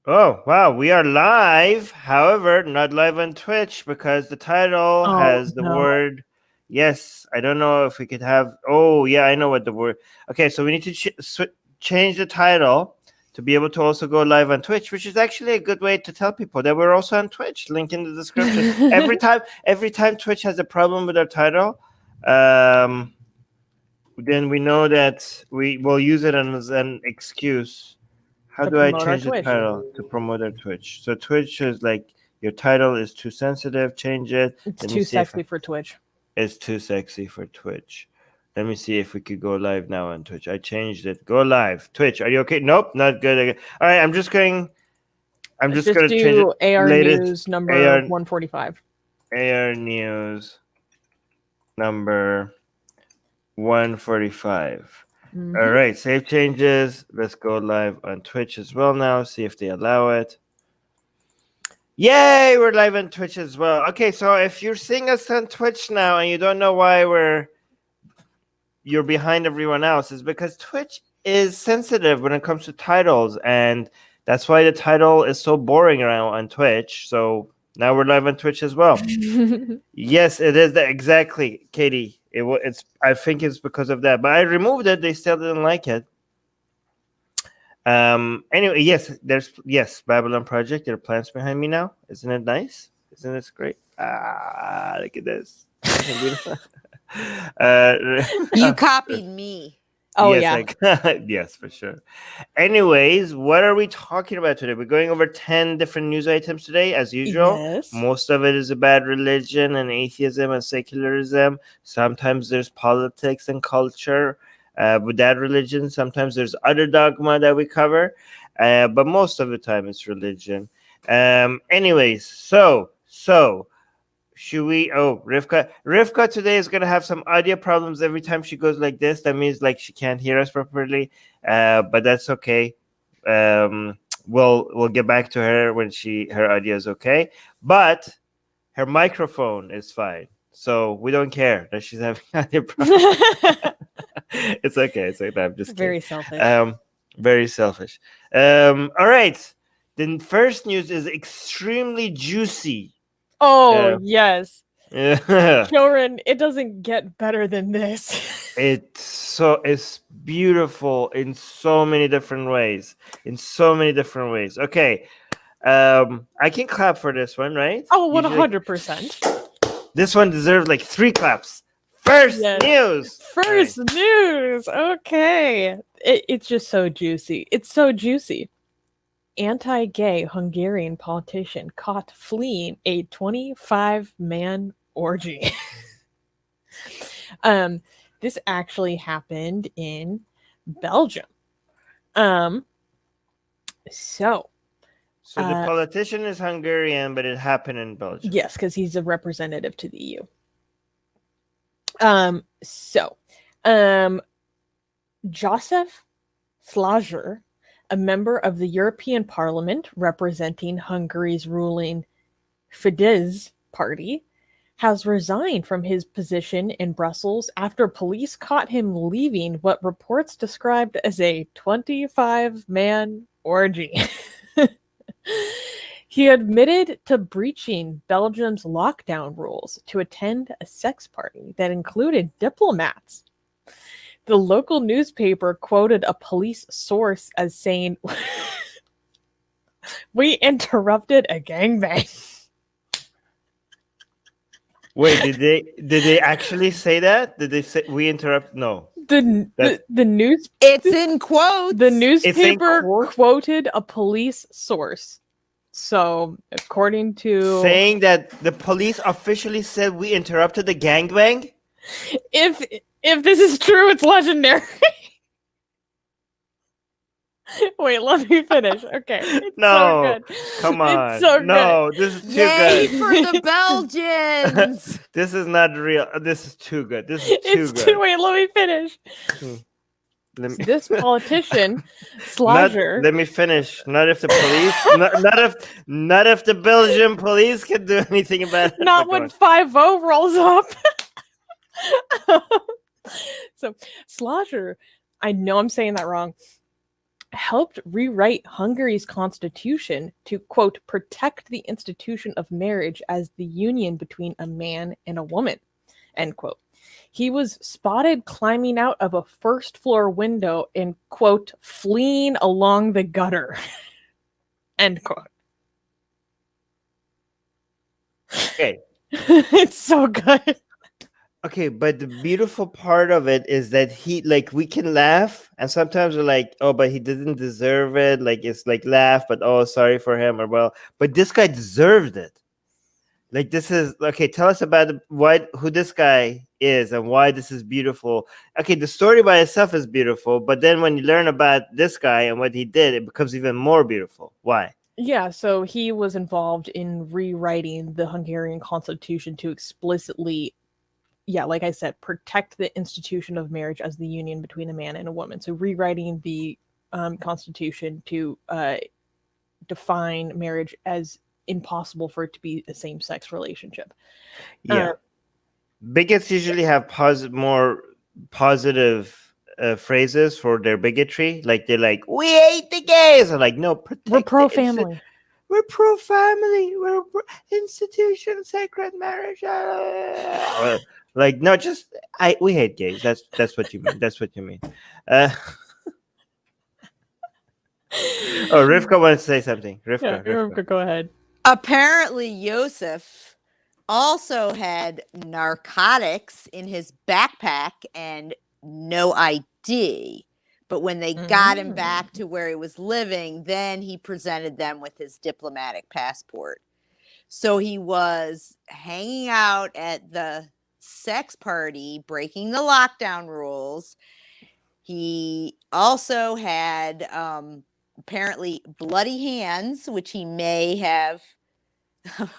Oh, wow. We are live. However, not live on Twitch because the title has the word. Yes, I don't know if we could have. Oh, yeah, I know what the word. Okay, so we need to change the title to be able to also go live on Twitch, which is actually a good way to tell people that we're also on Twitch. Link in the description. every time Twitch has a problem with our title, then we know that we will use it as an excuse. How do I change the title to promote our Twitch? So Twitch is like, your title is too sensitive, change it. It's too sexy for Twitch. It's too sexy for Twitch. Let me see if we could go live now on Twitch. I changed it. Go live. Twitch, are you okay? Nope, not good. All right, I'm just going to change it. AR News number 145. AR News number 145. Mm-hmm. All right, save changes. Let's go live on Twitch as well now. See if they allow it. Yay, we're live on Twitch as well. Okay, so if you're seeing us on Twitch now and you don't know why you're behind everyone else, is because Twitch is sensitive when it comes to titles, and that's why the title is so boring around on Twitch. So now we're live on Twitch as well. Yes, it is exactly, Katie. It's. I think it's because of that, but I removed it. They still didn't like it. Anyway, yes, Babylon Project. There are plants behind me now. Isn't it nice? Isn't this great? Look at this. You copied me. Oh, yes, yeah. Yes, for sure. Anyways, what are we talking about today? We're going over 10 different news items today, as usual. Yes. Most of it is about religion and atheism and secularism. Sometimes there's politics and culture with that religion. Sometimes there's other dogma that we cover. But most of the time it's religion. Anyways, so should we? Oh, Rivka today is gonna have some audio problems every time she goes like this. That means like she can't hear us properly. But that's okay. We'll get back to her when her audio is okay. But her microphone is fine, so we don't care that she's having audio problems. It's okay. It's like that. I'm just very kidding. selfish. Very selfish. All right. The first news is extremely juicy. Oh, yes. Yeah. Children, it doesn't get better than this. It's beautiful in so many different ways. Okay. I can clap for this one, right? Oh, 100%. This one deserves like 3 claps. First news. First news. Okay. It's just so juicy. It's so juicy. Anti-gay Hungarian politician caught fleeing a 25-man orgy. This actually happened in Belgium. So the politician is Hungarian, but it happened in Belgium. Yes, because he's a representative to the EU. Joseph Szlager, a member of the European Parliament representing Hungary's ruling Fidesz party, has resigned from his position in Brussels after police caught him leaving what reports described as a 25-man orgy. He admitted to breaching Belgium's lockdown rules to attend a sex party that included diplomats. The local newspaper quoted a police source as saying, "We interrupted a gangbang." Wait, did they actually say that? Did they say we interrupt? No. The news. It's in quotes. The newspaper quoted a police source. So, according to saying that the police officially said we interrupted the gangbang. If this is true, it's legendary. Wait, let me finish. Okay. It's no, so good. Come on. It's so no, good. This is too Yay good. for the Belgians. This is not real. This is too good. This is too good. Wait, let me finish. This politician, Szlager. Let me finish. Not if the police. not if the Belgian police can do anything about it. Not when 5-0 rolls up. So, Szlager, I know I'm saying that wrong, helped rewrite Hungary's constitution to, quote, protect the institution of marriage as the union between a man and a woman, end quote. He was spotted climbing out of a first floor window and, quote, fleeing along the gutter, end quote. Okay. It's so good. Okay, but the beautiful part of it is that he, like, we can laugh, and sometimes we're like, oh, but he didn't deserve it. Like, it's like laugh, but oh, sorry for him, or well, but this guy deserved it. Like, this is okay. Tell us about who this guy is and why this is beautiful. Okay, the story by itself is beautiful, but then when you learn about this guy and what he did, it becomes even more beautiful. Why? Yeah, so he was involved in rewriting the Hungarian constitution to explicitly, like I said, protect the institution of marriage as the union between a man and a woman. So rewriting the constitution to define marriage as impossible for it to be a same-sex relationship. Yeah. Bigots usually have more positive phrases for their bigotry. Like, they're like, we hate the gays. I'm like, no, we're pro-family. We're pro-family. We're institution, sacred marriage. Like, no, just we hate gays. That's what you mean. That's what you mean. Rivka wants to say something. Rivka, go ahead. Apparently, Joseph also had narcotics in his backpack and no ID. But when they got him back to where he was living, then he presented them with his diplomatic passport. So he was hanging out at the sex party, breaking the lockdown rules. He also had apparently bloody hands, which he may have.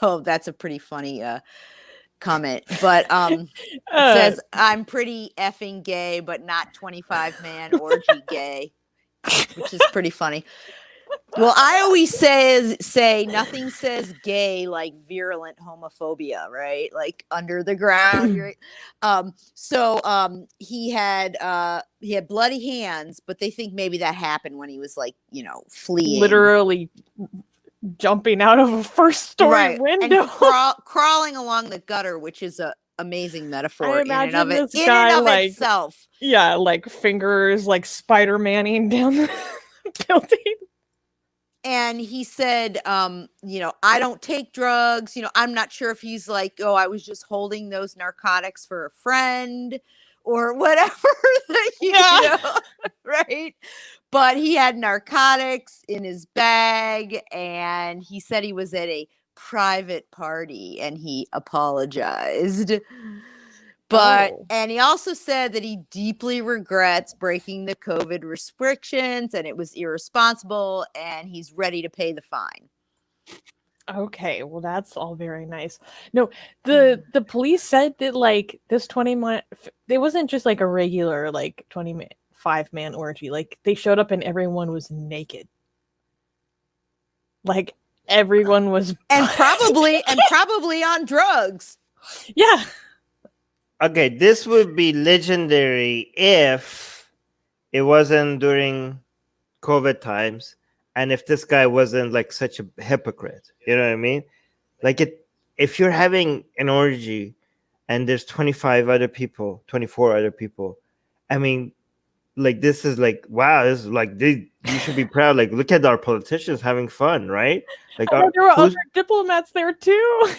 Oh, that's a pretty funny comment. But it says, I'm pretty effing gay, but not 25-man orgy gay, which is pretty funny. Well, I always say nothing says gay like virulent homophobia, right? Like under the ground. Right? So he had bloody hands, but they think maybe that happened when he was like, fleeing. Literally jumping out of a first-story window. And crawling along the gutter, which is a amazing metaphor in and of itself. Yeah, like fingers like Spider-Manning down the building. And he said, I don't take drugs. I'm not sure if he's like, oh, I was just holding those narcotics for a friend or whatever, right? But he had narcotics in his bag, and he said he was at a private party, and he apologized. And he also said that he deeply regrets breaking the COVID restrictions and it was irresponsible and he's ready to pay the fine. Okay, well, that's all very nice. No, the police said that like this 20-man, it wasn't just like a regular like 25-man orgy. Like they showed up and everyone was naked. Like everyone was and probably on drugs. Yeah. Okay, this would be legendary if it wasn't during COVID times and if this guy wasn't like such a hypocrite. You know what I mean? Like if you're having an orgy and there's 24 other people, I mean, like this is like, wow, this is like you should be proud. Like, look at our politicians having fun, right? Like there were other diplomats there too.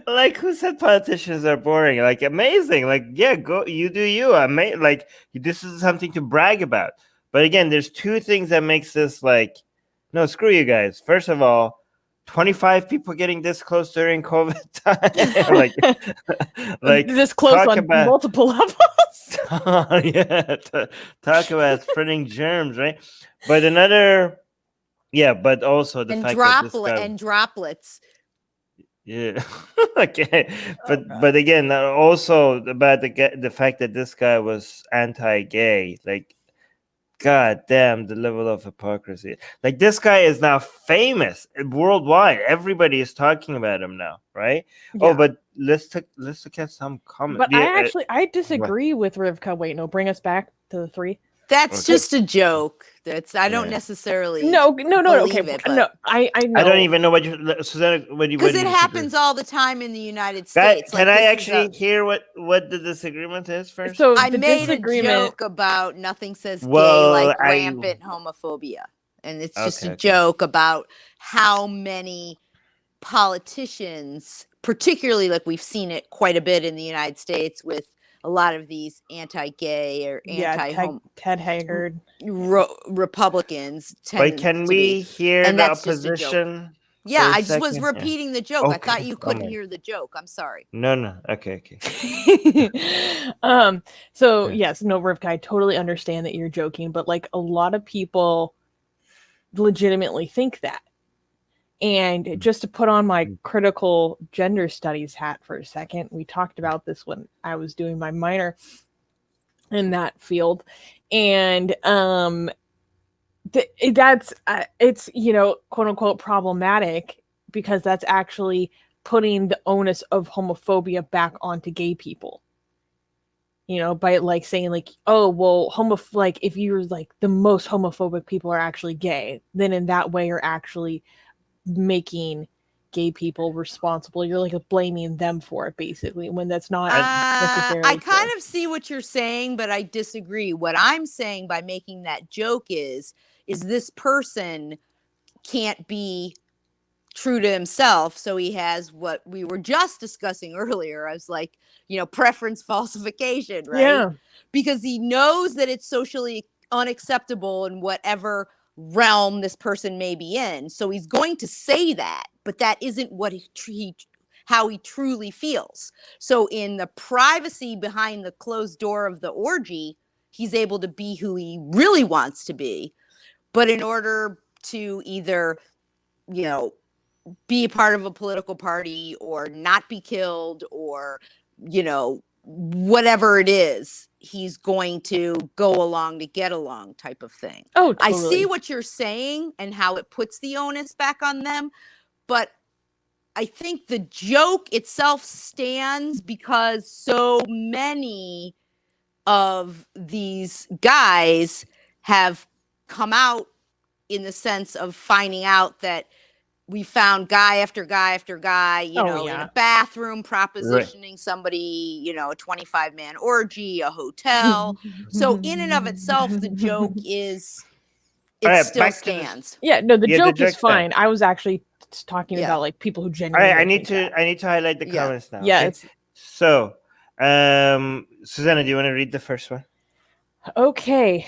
Like, who said politicians are boring? Like, amazing. Like, yeah, go, you do you. Like, this is something to brag about. But again, there's two things that makes this like, no, screw you guys. First of all, 25 people getting this close during COVID time. like this close on multiple levels. Talk about spreading germs, right? But but also the fact that droplets. Yeah. Okay. But again, also about the fact that this guy was anti-gay, like, god damn, the level of hypocrisy. Like, this guy is now famous worldwide. Everybody is talking about him now, right? Yeah. Oh, but let's look at some comments. But I disagree with Rivka. Wait, no, bring us back to the three. That's Okay. just a joke. I don't Yeah. Okay, necessarily believe it, but no, I know. I don't even know what you, Susanna. What do you? because it happens all the time in the United Guys, States. can Like, I this is actually hear what the disagreement is first? So I the made a disagreement. joke about nothing says gay Well, like rampant homophobia. And it's just a Okay. joke about how many politicians, particularly like we've seen it quite a bit in the United States with a lot of these anti-gay or Yeah, anti-home Ted Haggard. Republicans But tend can to we be. hear And the that's just a joke. opposition? Yeah, for a I just was second? Yeah. repeating the joke. I Okay. thought you couldn't my- hear the joke. I'm sorry. No. Okay. So Yeah. yes, no, Rivka, I totally understand that you're joking, but like a lot of people legitimately think that. And just to put on my critical gender studies hat for a second, we talked about this when I was doing my minor in that field, and that's it's, you know, quote unquote problematic, because that's actually putting the onus of homophobia back onto gay people, you know, by like saying like, oh well, like if you're like the most homophobic people are actually gay, then in that way you're actually making gay people responsible. You're like blaming them for it, basically, when that's not necessarily I kind true. of see what you're saying, but I disagree. What I'm saying by making that joke is this person can't be true to himself, so he has what we were just discussing earlier. I was like, you know, preference falsification, right? Yeah. Because he knows that it's socially unacceptable in whatever realm this person may be in, so he's going to say that, but that isn't what how he truly feels. So in the privacy behind the closed door of the orgy, he's able to be who he really wants to be. But in order to either, you know, be a part of a political party or not be killed or, you know, whatever it is, he's going to go along to get along type of thing. Oh, I totally. see what you're saying and how it puts the onus back on them, but I think the joke itself stands because so many of these guys have come out in the sense of finding out that we found guy after guy after guy, you know, in a bathroom propositioning somebody, you know, a 25-man orgy, a hotel. So in and of itself, the joke is, it still stands. Yeah, no, the Yeah, the joke is joke fine. I was actually talking Yeah. about like people who All genuinely. right, I need to highlight the Yeah. comments now. Yeah, okay? it's So, Susanna, do you want to read the first one? okay.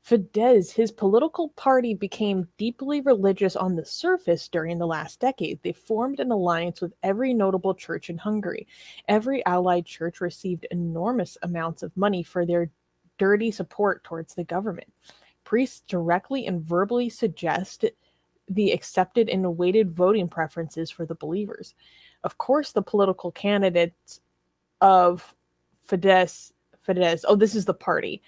Fidesz, his political party became deeply religious on the surface during the last decade. They formed an alliance with every notable church in Hungary. Every allied church received enormous amounts of money for their dirty support towards the government. Priests directly and verbally suggest the accepted and awaited voting preferences for the believers. Of course, the political candidates of Fidesz, oh, this is the party.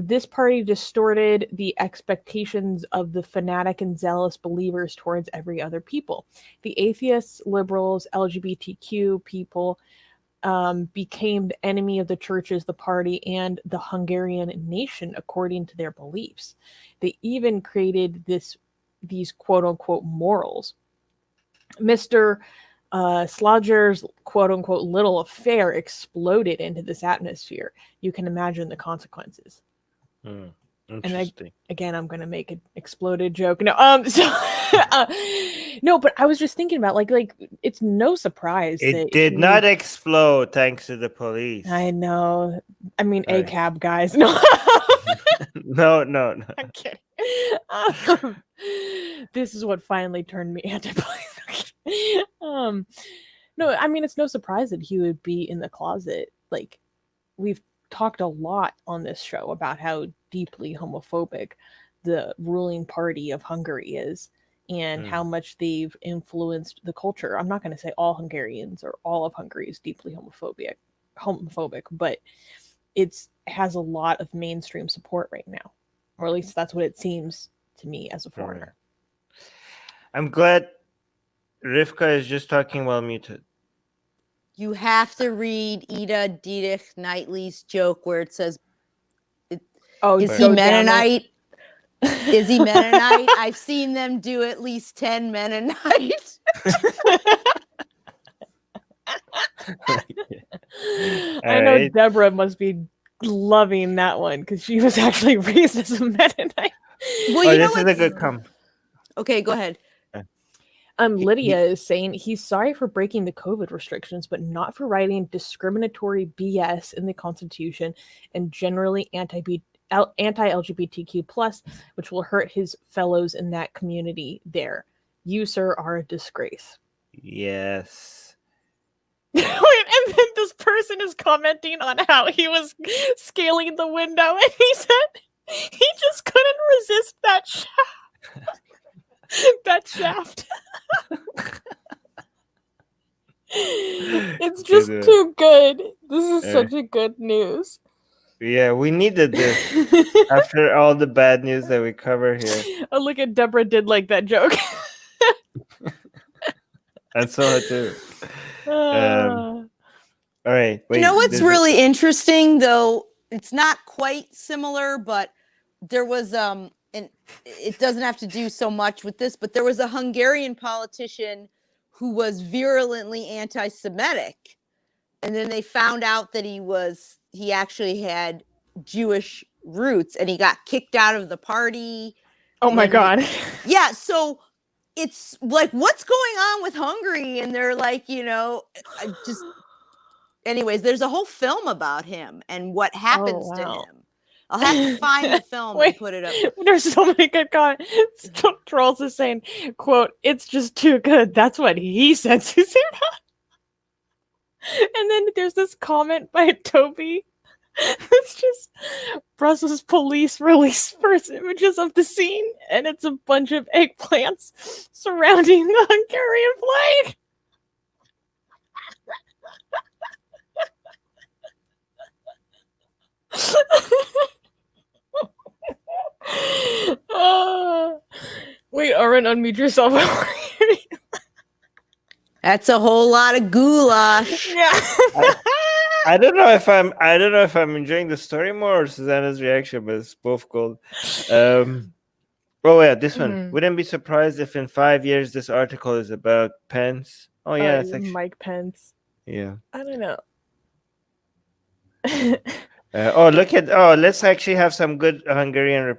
This party distorted the expectations of the fanatic and zealous believers towards every other people. The atheists, liberals, LGBTQ people became the enemy of the churches, the party, and the Hungarian nation according to their beliefs. They even created these quote-unquote morals. Mr. Slaughter's quote-unquote little affair exploded into this atmosphere. You can imagine the consequences. Interesting. Again, I'm going to make an exploded joke. No, no, but I was just thinking about like it's no surprise that It did not explode thanks to the police. I know. I mean, Right. ACAB guys. No. No. I'm kidding. This is what finally turned me anti-police. No, I mean, it's no surprise that he would be in the closet. Like, we've talked a lot on this show about how deeply homophobic the ruling party of Hungary is and how much they've influenced the culture. I'm not going to say all Hungarians or all of Hungary is deeply homophobic, but it has a lot of mainstream support right now, or at least that's what it seems to me as a foreigner. I'm glad Rivka is just talking while muted. You have to read Ida Dietrich Knightley's joke where it says Oh, Is he go damn it. Mennonite? Is he Mennonite? I've seen them do at least 10 Mennonite. I know Alright. Deborah must be loving that one because she was actually raised as a Mennonite. Well, Oh, you know this is a what's... good come. Okay, go ahead. Lydia is saying he's sorry for breaking the COVID restrictions, but not for writing discriminatory BS in the Constitution and generally anti-LGBTQ plus, which will hurt his fellows in that community there. You, sir, are a disgrace. Yes. Wait, and then this person is commenting on how he was scaling the window, and he said he just couldn't resist that that shaft. It's just too good. This is such a good news. Yeah, we needed this after all the bad news that we cover here. Oh, look at Deborah did like that joke. I saw it too. All right. Wait, you know what's really interesting, though? It's not quite similar, but there was and it doesn't have to do so much with this, but there was a Hungarian politician who was virulently anti-Semitic, and then they found out that he actually had Jewish roots, and he got kicked out of the party. Oh my God. Yeah, so it's like, what's going on with Hungary? And they're like, just anyways, there's a whole film about him and what happens to him. I'll have to find the film and put it up. There's so many good comments. Trolls is saying, quote, "It's just too good." That's what he said, Susanna. And then there's this comment by Toby. It's just Brussels police release first images of the scene, and it's a bunch of eggplants surrounding the Hungarian flag. Wait, Armin, unmute yourself. That's a whole lot of goulash. Yeah. I don't know if I'm enjoying the story more or Susanna's reaction, but it's both gold. Oh yeah, this one. Wouldn't be surprised if in 5 years this article is about Pence. Oh yeah, it's actually Mike Pence. Yeah. I don't know. Let's actually have some good Hungarian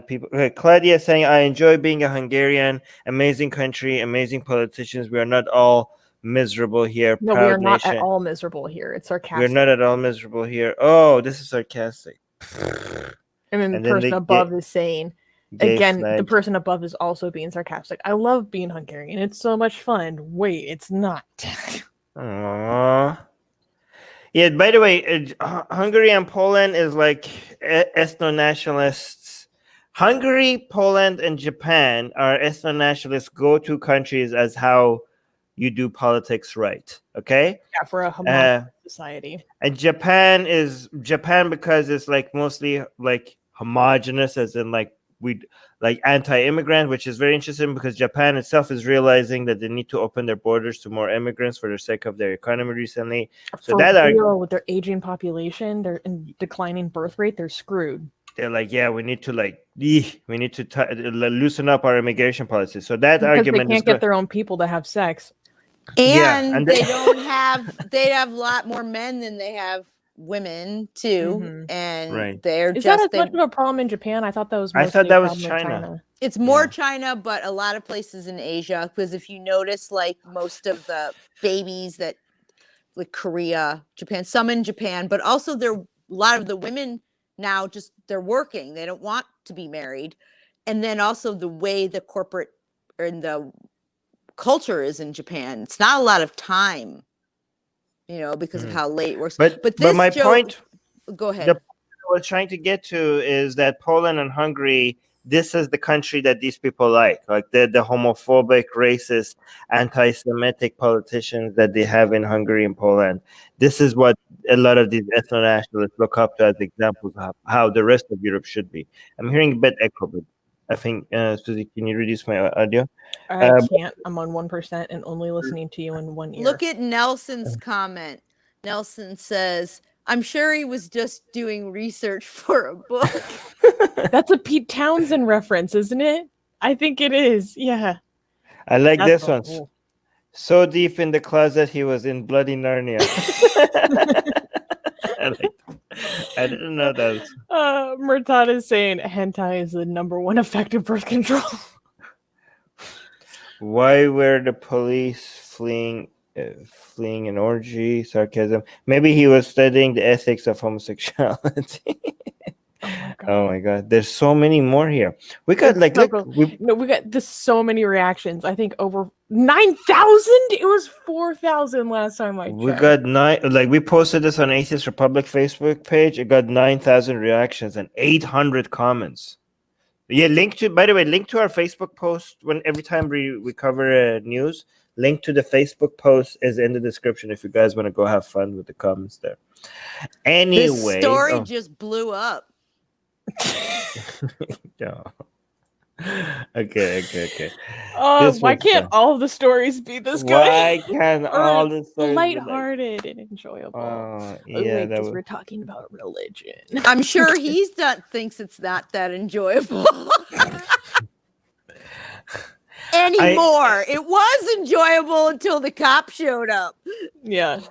people. Claudia saying, I enjoy being a Hungarian. Amazing country, amazing politicians. We are not all miserable here. No, we are not at all miserable here. It's sarcastic. We're not at all miserable here. Oh, this is sarcastic. And then the person above is saying, again, the person above is also being sarcastic. I love being Hungarian. It's so much fun. Wait, it's not. Aww. Yeah, by the way, Hungary and Poland is like ethno-nationalists. Hungary, Poland, and Japan are ethno-nationalist go-to countries as how you do politics right, okay? Yeah, for a homogenous society. And Japan because it's like mostly like homogenous, as in like anti-immigrant, which is very interesting because Japan itself is realizing that they need to open their borders to more immigrants for the sake of their economy recently. So with their aging population, their declining birth rate, they're screwed. They're like, yeah, we need to loosen up our immigration policy. So that because argument they can't get their own people to have sex, and they have a lot more men than they have women too, and they're is that as much of a problem in Japan? I thought that was China. It's more China, but a lot of places in Asia, because if you notice, like most of the babies that like Korea, Japan, some in Japan, but also a lot of the women now just they're working, they don't want to be married, and then also the way the corporate and the culture is in Japan, it's not a lot of time. Because of how late it works. But my point, go ahead. The point I was trying to get to is that Poland and Hungary, this is the country that these people like the homophobic, racist, anti-Semitic politicians that they have in Hungary and Poland. This is what a lot of these ethno-nationalists look up to as examples of how the rest of Europe should be. I'm hearing a bit echo, but I think, Susie, can you reduce my audio? I can't. I'm on 1% and only listening to you in one ear. Look at Nelson's comment. Nelson says, I'm sure he was just doing research for a book. That's a Pete Townsend reference, isn't it? I think it is. Yeah. I like That's this one. cool. So deep in the closet, he was in bloody Narnia. I didn't know that. Murtad is saying hentai is the #1 effective birth control. Why were the police fleeing an orgy? Sarcasm. Maybe he was studying the ethics of homosexuality. Oh my god, there's so many more here. We got It's so cool. we got this so many reactions. I think over 9,000. It was 4,000 last time I checked. got 9. We posted this on Atheist Republic Facebook page. It got 9,000 reactions and 800 comments. Yeah, link to our Facebook post every time we cover news. Link to the Facebook post is in the description if you guys want to go have fun with the comments there. Anyway, This story just blew up. No. Okay. Why can't all the stories be this good? Why can't all the stories lighthearted and enjoyable? Yeah, because we're talking about religion. I'm sure thinks it's not that enjoyable anymore. It was enjoyable until the cop showed up. Yeah.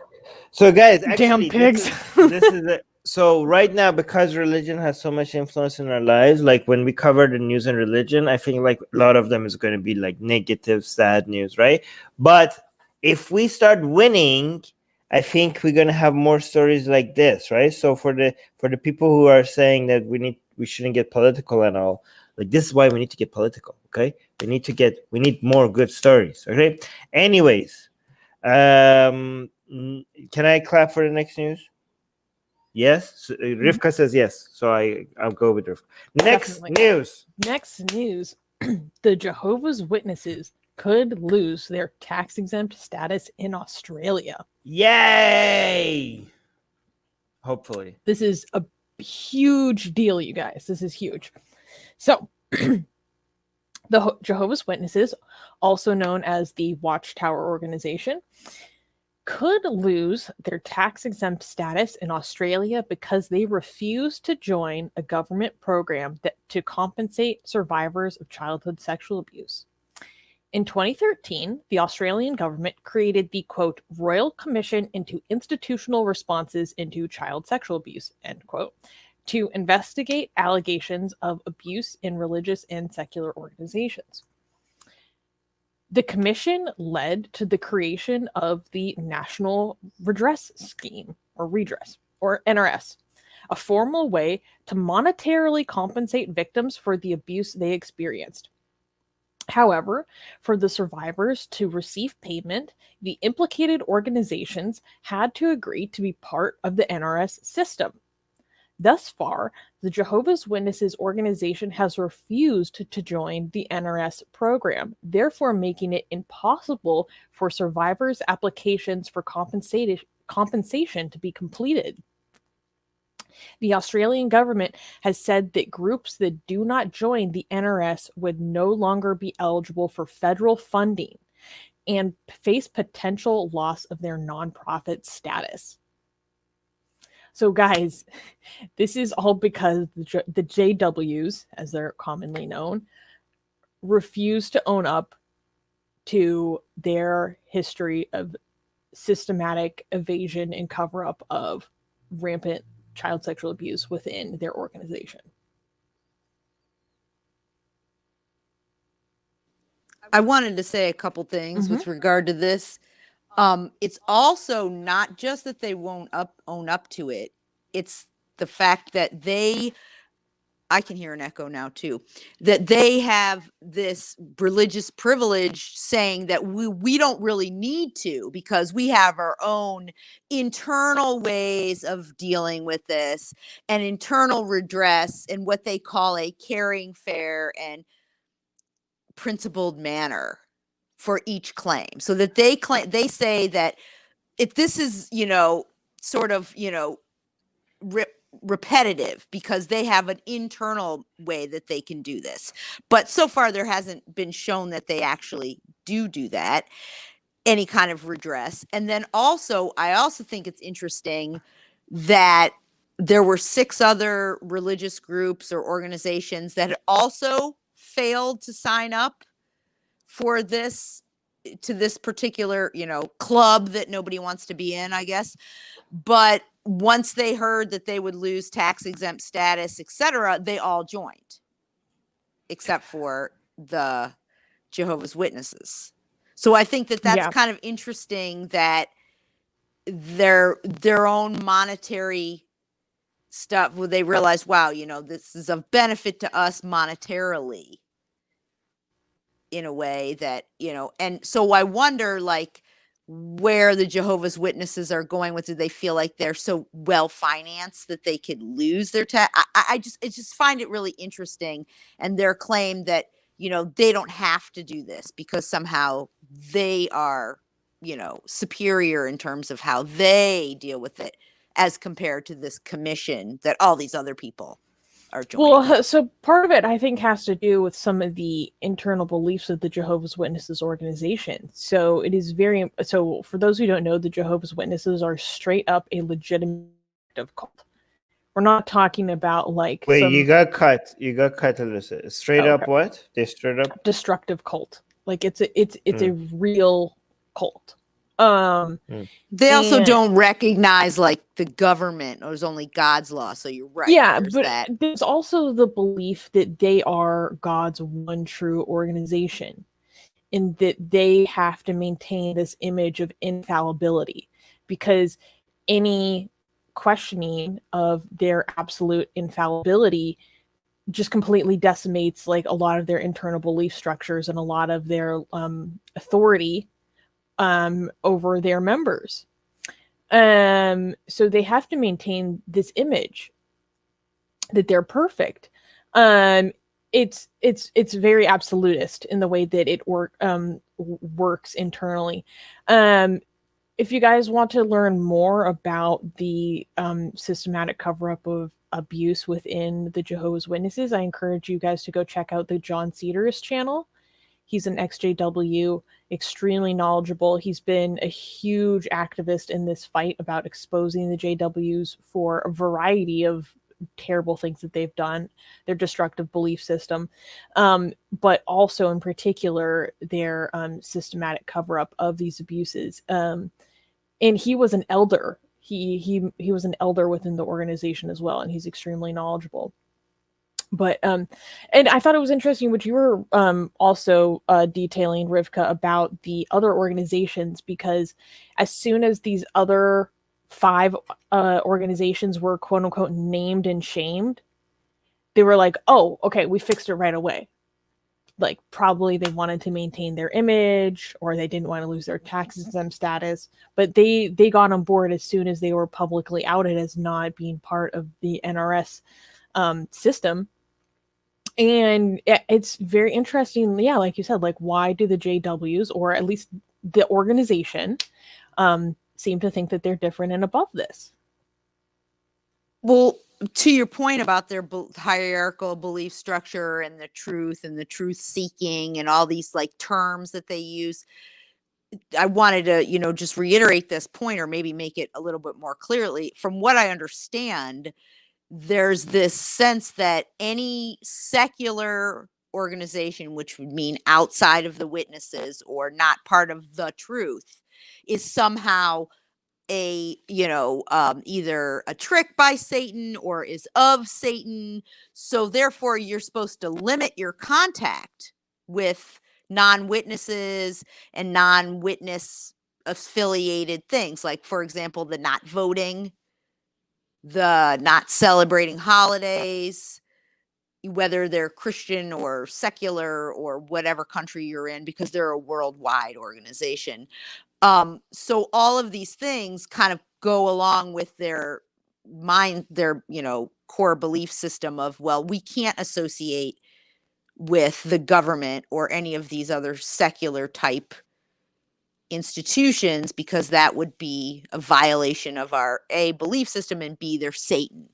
So guys, damn pigs. This is so right now, because religion has so much influence in our lives, like when we cover the news and religion, I think like a lot of them is going to be like negative, sad news, right? But if we start winning, I think we're going to have more stories like this, right? So for the people who are saying that we shouldn't get political and all, like this is why we need to get political, okay? We need more good stories, okay? Anyways, can I clap for the next news? Yes, Rivka says yes, so I'll go with Rivka. Next news. The Jehovah's Witnesses could lose their tax-exempt status in Australia. Yay! Hopefully. This is a huge deal, you guys. This is huge. So, the Jehovah's Witnesses, also known as the Watchtower Organization, could lose their tax-exempt status in Australia because they refuse to join a government program to compensate survivors of childhood sexual abuse. In 2013, the Australian government created the, quote, Royal Commission into Institutional Responses into Child Sexual Abuse, end quote, to investigate allegations of abuse in religious and secular organizations. The commission led to the creation of the National Redress Scheme, or NRS, a formal way to monetarily compensate victims for the abuse they experienced. However, for the survivors to receive payment, the implicated organizations had to agree to be part of the NRS system. Thus far, the Jehovah's Witnesses organization has refused to join the NRS program, therefore making it impossible for survivors' applications for compensation to be completed. The Australian government has said that groups that do not join the NRS would no longer be eligible for federal funding and face potential loss of their nonprofit status. So guys, this is all because the JWs, as they're commonly known, refuse to own up to their history of systematic evasion and cover-up of rampant child sexual abuse within their organization. I wanted to say a couple things with regard to this. It's also not just that they won't own up to it. It's the fact that I can hear an echo now too, that they have this religious privilege saying that we don't really need to because we have our own internal ways of dealing with this and internal redress in what they call a caring, fair, and principled manner for each claim. So that they say that if this is, sort of, repetitive because they have an internal way that they can do this. But so far there hasn't been shown that they actually do that, any kind of redress. And then I also think it's interesting that there were 6 other religious groups or organizations that had also failed to sign up for this, to this particular, club that nobody wants to be in, I guess. But once they heard that they would lose tax exempt status, etc., they all joined, except for the Jehovah's Witnesses. So I think that that's kind of interesting that their own monetary stuff, where they realize, wow, this is of benefit to us monetarily in a way that, and so I wonder, like, where the Jehovah's Witnesses are going with it. They feel like they're so well financed that they could lose their tax. I just find it really interesting, and their claim that they don't have to do this because somehow they are superior in terms of how they deal with it as compared to this commission that all these other people are joining. Well, so part of it, I think, has to do with some of the internal beliefs of the Jehovah's Witnesses organization. So it is so for those who don't know, the Jehovah's Witnesses are straight up a legitimate cult. We're not talking about like you got cut, Alyssa. Straight up what? They straight up destructive cult. Like it's a real cult. They also don't recognize like the government, or there's only God's law. So you're right. Yeah, but there's also the belief that they are God's one true organization, and that they have to maintain this image of infallibility, because any questioning of their absolute infallibility just completely decimates like a lot of their internal belief structures and a lot of their authority over their members. So they have to maintain this image that they're perfect. It's very absolutist in the way that it works internally. If you guys want to learn more about the systematic cover-up of abuse within the Jehovah's Witnesses, I encourage you guys to go check out the John Cedars channel. He's an ex-JW, extremely knowledgeable. He's been a huge activist in this fight about exposing the JWs for a variety of terrible things that they've done, their destructive belief system, but also in particular their systematic cover-up of these abuses. And he was an elder. He was an elder within the organization as well, and he's extremely knowledgeable. But and I thought it was interesting what you were also detailing, Rivka, about the other organizations, because as soon as these other 5 organizations were quote unquote named and shamed, they were like, oh, okay, we fixed it right away. Like probably they wanted to maintain their image, or they didn't want to lose their tax-exempt status, but they got on board as soon as they were publicly outed as not being part of the NRS system. And it's very interesting, yeah, like you said, like why do the JWs, or at least the organization, seem to think that they're different and above this? Well, to your point about their hierarchical belief structure and the truth seeking and all these like terms that they use, I wanted to, just reiterate this point, or maybe make it a little bit more clearly. From what I understand, there's this sense that any secular organization, which would mean outside of the witnesses or not part of the truth, is somehow a either a trick by Satan or is of Satan. So therefore you're supposed to limit your contact with non-witnesses and non-witness affiliated things, like for example the not voting, the not celebrating holidays, whether they're Christian or secular or whatever country you're in, because they're a worldwide organization. So all of these things kind of go along with their core belief system of, well, we can't associate with the government or any of these other secular type institutions, because that would be a violation of our A, belief system, and B, they're Satan,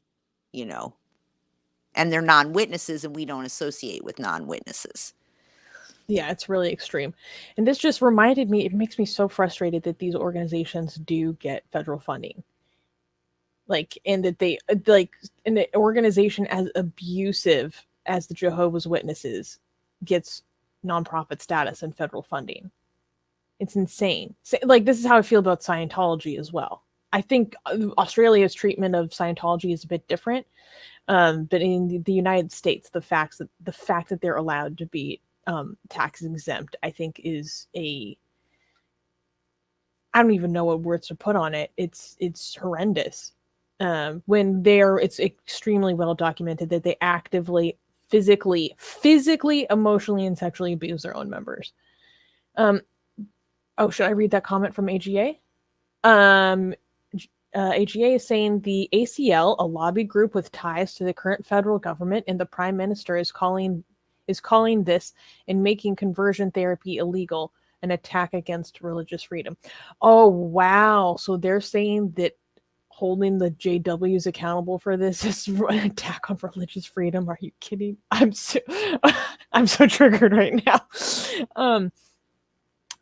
and they're non-witnesses, and we don't associate with non-witnesses. Yeah, it's really extreme. And this just reminded me, it makes me so frustrated that these organizations do get federal funding. And that they an organization as abusive as the Jehovah's Witnesses gets nonprofit status and federal funding. It's insane. This is how I feel about Scientology as well. I think Australia's treatment of Scientology is a bit different, but in the United States, the fact that they're allowed to be tax exempt, I think, is I don't even know what words to put on it. It's horrendous. It's extremely well documented that they actively, physically, emotionally, and sexually abuse their own members. Should I read that comment from AGA? AGA is saying the ACL, a lobby group with ties to the current federal government and the Prime Minister, is calling this and making conversion therapy illegal, an attack against religious freedom. Oh, wow. So they're saying that holding the JWs accountable for this is an attack on religious freedom. Are you kidding? I'm so triggered right now.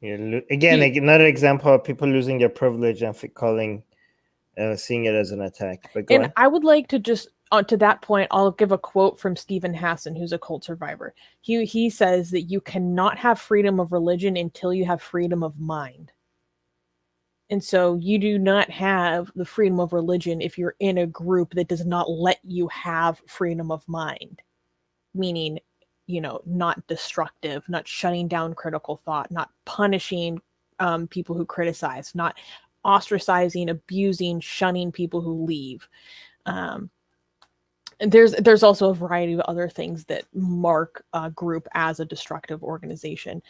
Again, another example of people losing their privilege and seeing it as an attack. But go on. I would like to just, to that point, I'll give a quote from Stephen Hassan, who's a cult survivor. He says that you cannot have freedom of religion until you have freedom of mind. And so you do not have the freedom of religion if you're in a group that does not let you have freedom of mind. Meaning, not destructive, not shutting down critical thought, not punishing people who criticize, not ostracizing, abusing, shunning people who leave. And there's also a variety of other things that mark a group as a destructive organization.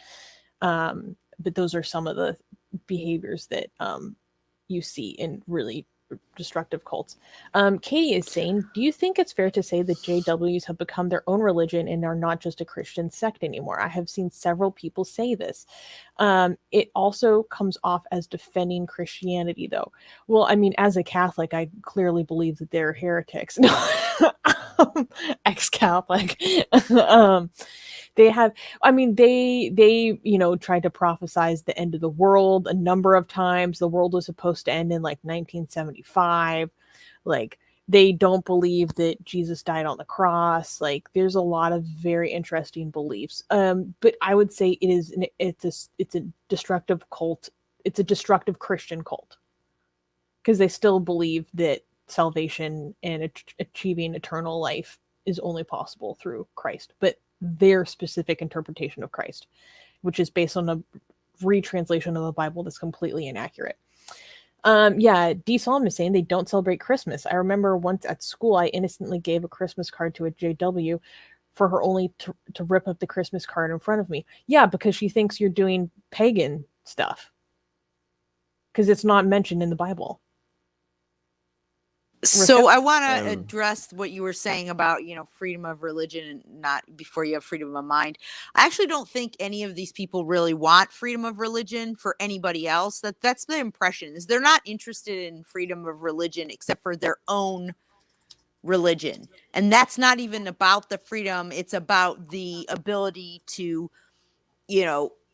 But those are some of the behaviors that you see in really destructive cults. Katie is saying, do you think it's fair to say that JWs have become their own religion and are not just a Christian sect anymore? I have seen several people say this. It also comes off as defending Christianity, though. Well, I mean, as a Catholic, I clearly believe that they're heretics. Ex-Catholic. They tried to prophesize the end of the world a number of times. The world was supposed to end in 1975. They don't believe that Jesus died on the cross. There's a lot of very interesting beliefs. But I would say it's a destructive cult. It's a destructive Christian cult, because they still believe that salvation and achieving eternal life is only possible through Christ, but their specific interpretation of Christ, which is based on a retranslation of the Bible that's completely inaccurate. D. Solomon is saying they don't celebrate Christmas. I remember once at school, I innocently gave a Christmas card to a JW for her only to rip up the Christmas card in front of me. Yeah, because she thinks you're doing pagan stuff, because it's not mentioned in the Bible. So I want to address what you were saying about, freedom of religion and not before you have freedom of mind. I actually don't think any of these people really want freedom of religion for anybody else. That's the impression, is they're not interested in freedom of religion except for their own religion. And that's not even about the freedom. It's about the ability to,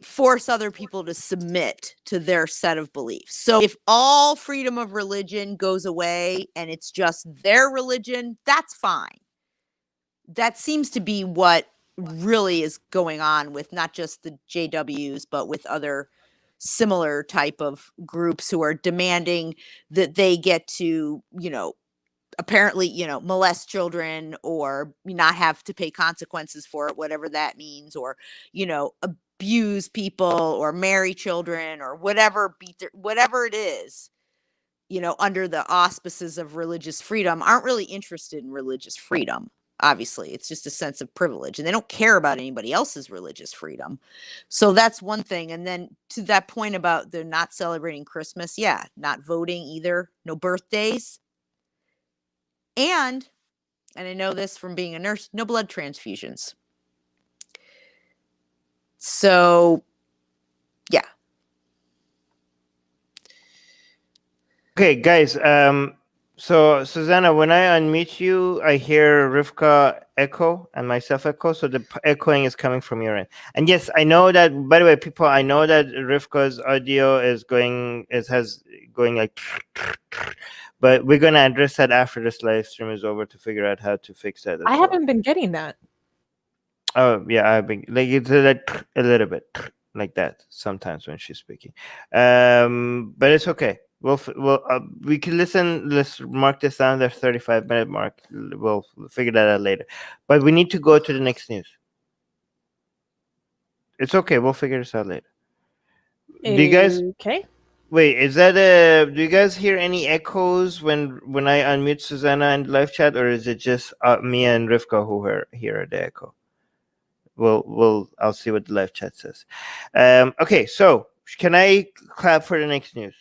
force other people to submit to their set of beliefs. So if all freedom of religion goes away and it's just their religion, that's fine. That seems to be what really is going on with not just the JWs, but with other similar type of groups who are demanding that they get to, apparently, molest children or not have to pay consequences for it, whatever that means, or, abuse people or marry children or whatever it is, under the auspices of religious freedom, aren't really interested in religious freedom. Obviously, it's just a sense of privilege, and they don't care about anybody else's religious freedom. So that's one thing. And then to that point about they're not celebrating Christmas, not voting either, no birthdays. And I know this from being a nurse, no blood transfusions. So, Okay, guys. So, Susanna, when I unmute you, I hear Rivka echo and myself echo. So the echoing is coming from your end. And yes, I know that. By the way, people, I know that Rivka's audio is going like, but we're gonna address that after this live stream is over to figure out how to fix that. I haven't been getting that. Oh yeah, I've been like it's like a little bit like that sometimes when she's speaking, but it's okay. We can listen. Let's mark this down. The 35-minute mark. We'll figure that out later. But we need to go to the next news. It's okay. We'll figure this out later. Do you guys? Okay. Wait, is that a? Do you guys hear any echoes when I unmute Susanna in live chat, or is it just me and Rivka who hear the echo? I'll see what the live chat says. Okay, so can I clap for the next news?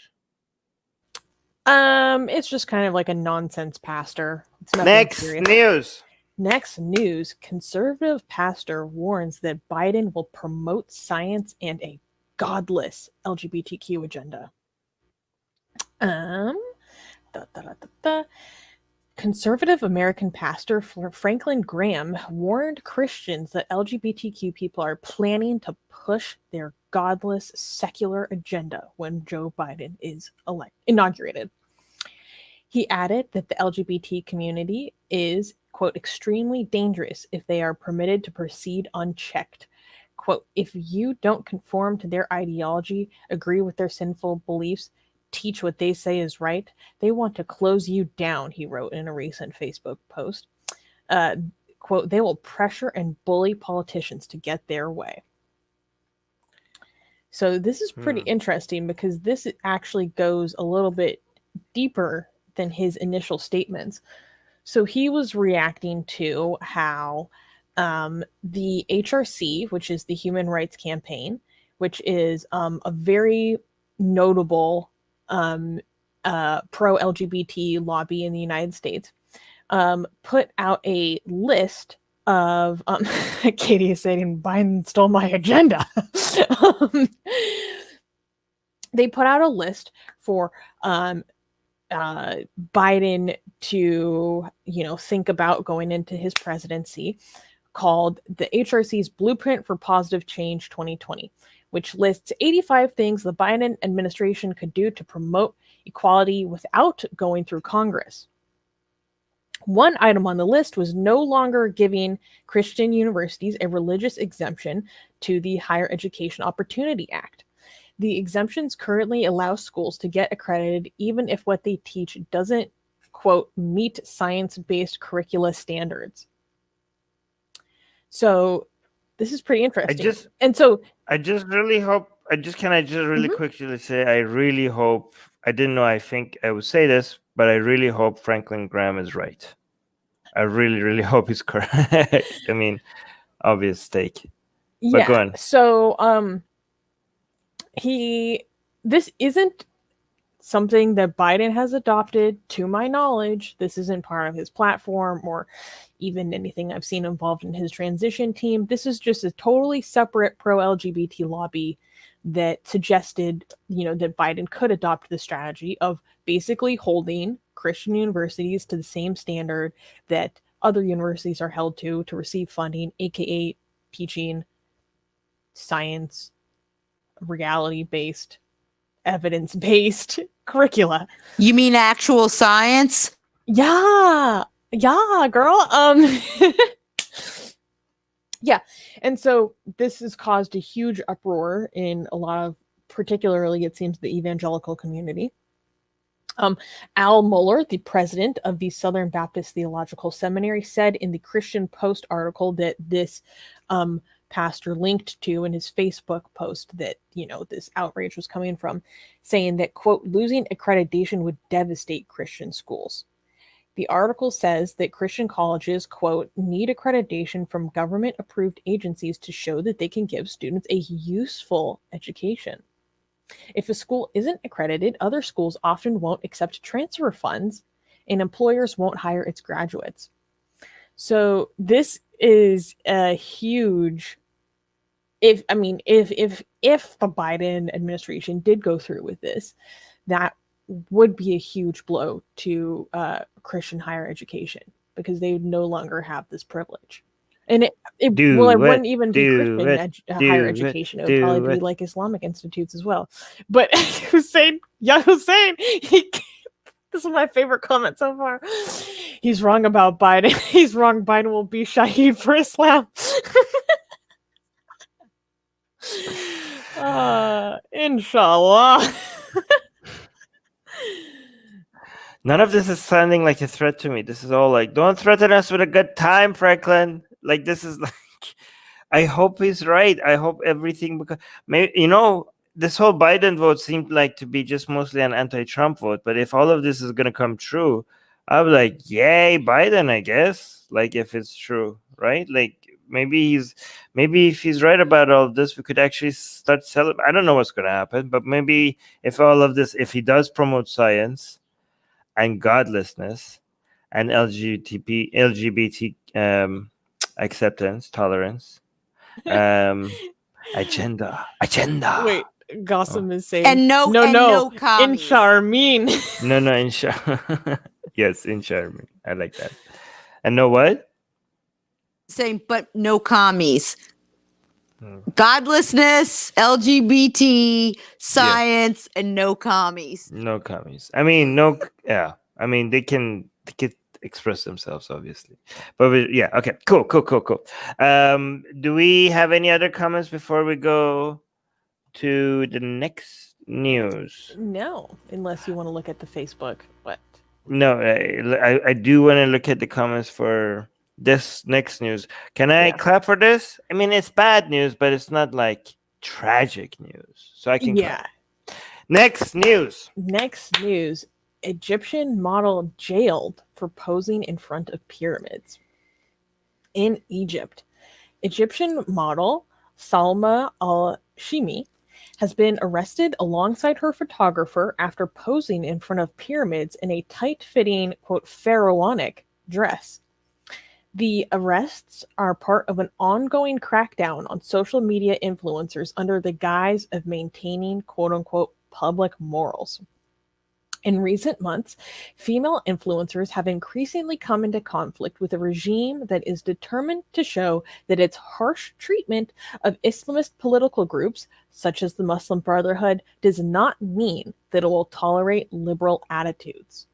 It's just kind of like a nonsense pastor. It's next serious. news. Next news. Conservative pastor warns that Biden will promote science and a godless LGBTQ agenda. Conservative American pastor Franklin Graham warned Christians that LGBTQ people are planning to push their godless secular agenda when Joe Biden is inaugurated. He added that the LGBT community is, quote, extremely dangerous if they are permitted to proceed unchecked. Quote, if you don't conform to their ideology, agree with their sinful beliefs, teach what they say is right, they want to close you down, he wrote in a recent Facebook post. Quote, they will pressure and bully politicians to get their way. So this is pretty interesting because this actually goes a little bit deeper than his initial statements. So he was reacting to how the HRC, which is the Human Rights Campaign, which is a very notable pro-LGBT lobby in the United States, put out a list of Katie is saying Biden stole my agenda. They put out a list for Biden to, think about going into his presidency, called the HRC's Blueprint for Positive Change 2020, which lists 85 things the Biden administration could do to promote equality without going through Congress. One item on the list was no longer giving Christian universities a religious exemption to the Higher Education Opportunity Act. The exemptions currently allow schools to get accredited even if what they teach doesn't, quote, meet science-based curricula standards. So this is pretty interesting. I just really quickly say, I really hope, I didn't know, I think I would say this, but I really hope Franklin Graham is right. I really, really hope he's correct. I mean, obvious stake. But go on. So, this isn't something that Biden has adopted, to my knowledge. This isn't part of his platform or even anything I've seen involved in his transition team. This is just a totally separate pro-LGBT lobby that suggested, that Biden could adopt the strategy of basically holding Christian universities to the same standard that other universities are held to receive funding, aka teaching science, reality-based, evidence-based curricula. You mean actual science? Yeah, girl. Yeah. And so this has caused a huge uproar in a lot of, particularly it seems, the evangelical community. Al Mohler, the president of the Southern Baptist Theological Seminary, said in the Christian Post article that this pastor linked to in his Facebook post that, this outrage was coming from, saying that, quote, losing accreditation would devastate Christian schools. The article says that Christian colleges, quote, need accreditation from government-approved agencies to show that they can give students a useful education. If a school isn't accredited, other schools often won't accept transfer funds, and employers won't hire its graduates. So this is a huge. If the Biden administration did go through with this, that would be a huge blow to Christian higher education, because they would no longer have this privilege. And it wouldn't even be Christian higher education. It would probably be like Islamic institutes as well. But Hussein, this is my favorite comment so far. He's wrong about Biden. He's wrong. Biden will be Shaheed for Islam. Inshallah. None of this is sounding like a threat to me. This is all like, don't threaten us with a good time, Franklin. Like, this is like, I hope he's right. I hope everything, because maybe, you know, this whole Biden vote seemed like to be just mostly an anti-Trump vote. But if all of this is going to come true, I'll be like, yay, Biden, I guess. Like, if it's true, right? Like, maybe if he's right about all of this, we could actually start selling. I don't know what's going to happen, but maybe if all of this, if he does promote science and godlessness and LGBT acceptance, tolerance, agenda. Wait, Gossam is saying and no commies. Insha Armin. No, Insha. Yes, Insha Armin. I like that. And no what? Saying, but no commies. Godlessness, LGBT, science, and no commies. No commies. I mean, no. Yeah. I mean, they can express themselves, obviously. But yeah. Okay. Cool. Do we have any other comments before we go to the next news? No, unless you want to look at the Facebook. What? No, I do want to look at the comments for this next news. Can I clap for this? I mean, it's bad news, but it's not like tragic news. So I can clap. Next news. Egyptian model jailed for posing in front of pyramids. In Egypt, Egyptian model Salma al-Shimi has been arrested alongside her photographer after posing in front of pyramids in a tight-fitting, quote, pharaonic dress. The arrests are part of an ongoing crackdown on social media influencers under the guise of maintaining, quote-unquote, public morals. In recent months, female influencers have increasingly come into conflict with a regime that is determined to show that its harsh treatment of Islamist political groups, such as the Muslim Brotherhood, does not mean that it will tolerate liberal attitudes.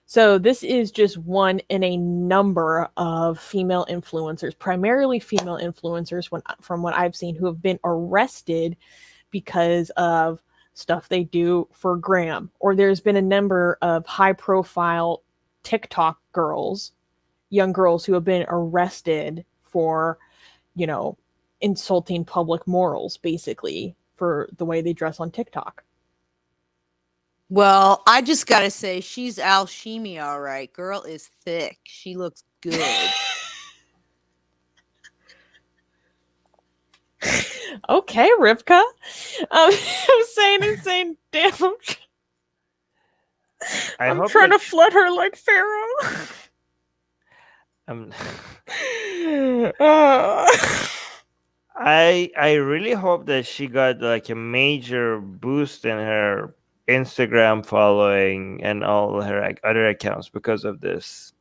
So this is just one in a number of female influencers, primarily female influencers, from what I've seen, who have been arrested because of stuff they do for Graham. Or there's been a number of high-profile TikTok girls, young girls, who have been arrested for, you know, insulting public morals, basically, for the way they dress on TikTok. Well, I just gotta say, she's al-Shimi, all right. Girl is thick. She looks good. Okay, Rivka. I'm saying, damn. I'm trying to flood her like Pharaoh. I really hope that she got like a major boost in her Instagram following and all her other accounts because of this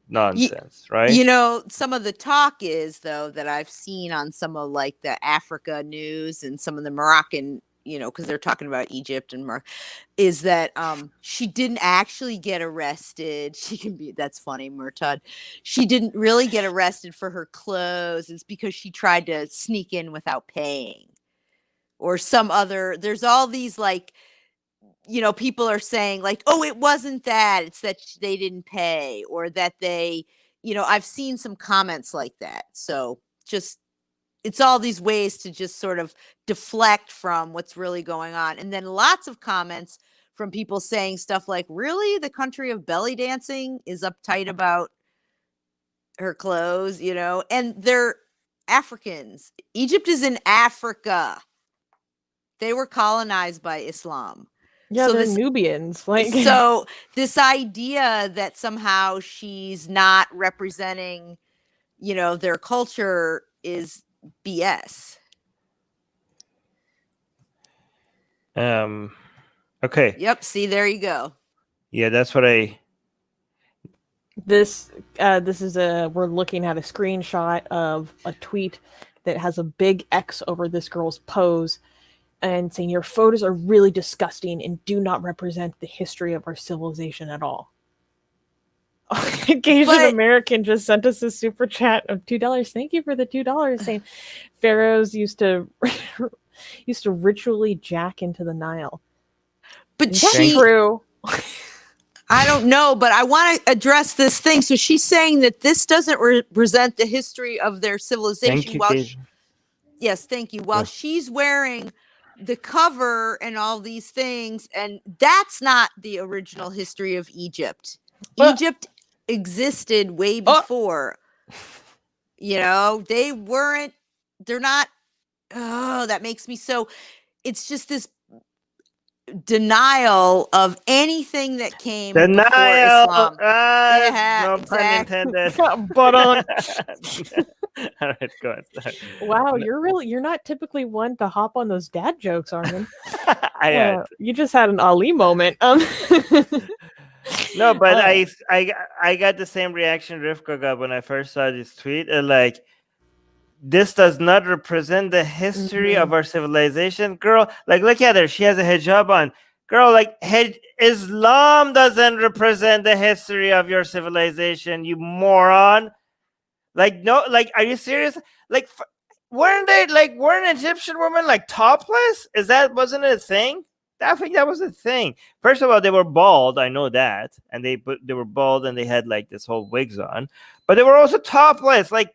nonsense, right? You know, some of the talk is, though, that I've seen on some of like the Africa news and some of the Moroccan, you know, because they're talking about Egypt and Morocco, is that she didn't actually get arrested. That's funny, Murtad. She didn't really get arrested for her clothes. It's because she tried to sneak in without paying, or there's all these like, you know, people are saying like, oh, it wasn't that, it's that they didn't pay, or that they, you know, I've seen some comments like that. So just, it's all these ways to just sort of deflect from what's really going on. And then lots of comments from people saying stuff like, really, the country of belly dancing is uptight about her clothes, you know, and they're Africans. Egypt is in Africa. They were colonized by Islam. Yeah, so they're Nubians. So this idea that somehow she's not representing, you know, their culture is BS. Okay. Yep. See, there you go. Yeah, that's what I. This is we're looking at a screenshot of a tweet that has a big X over this girl's pose and saying your photos are really disgusting and do not represent the history of our civilization at all. Asian American just sent us a super chat of $2. Thank you for the $2, saying pharaohs used to ritually jack into the Nile. But is that true? I don't know, but I want to address this thing. So she's saying that this doesn't represent the history of their civilization. Thank you, yes, thank you. While she's wearing the cover and all these things, and that's not the original history of Egypt. Egypt existed way before. You know, they're not. Oh, that makes me so. It's just this denial of anything that came before Islam. No exactly. pun intended. But all right, go ahead. Wow, you're not typically one to hop on those dad jokes, Armin. You just had an Ali moment. No, but I got the same reaction Rivka got when I first saw this tweet. Like, this does not represent the history of our civilization. Girl, like, look at her. She has a hijab on. Girl, like, Islam doesn't represent the history of your civilization, you moron. Like, no, like, are you serious? Like, weren't Egyptian women, like, topless? Wasn't it a thing? I think that was a thing. First of all, they were bald. I know that. And they were bald and they had, like, this whole wigs on. But they were also topless. Like,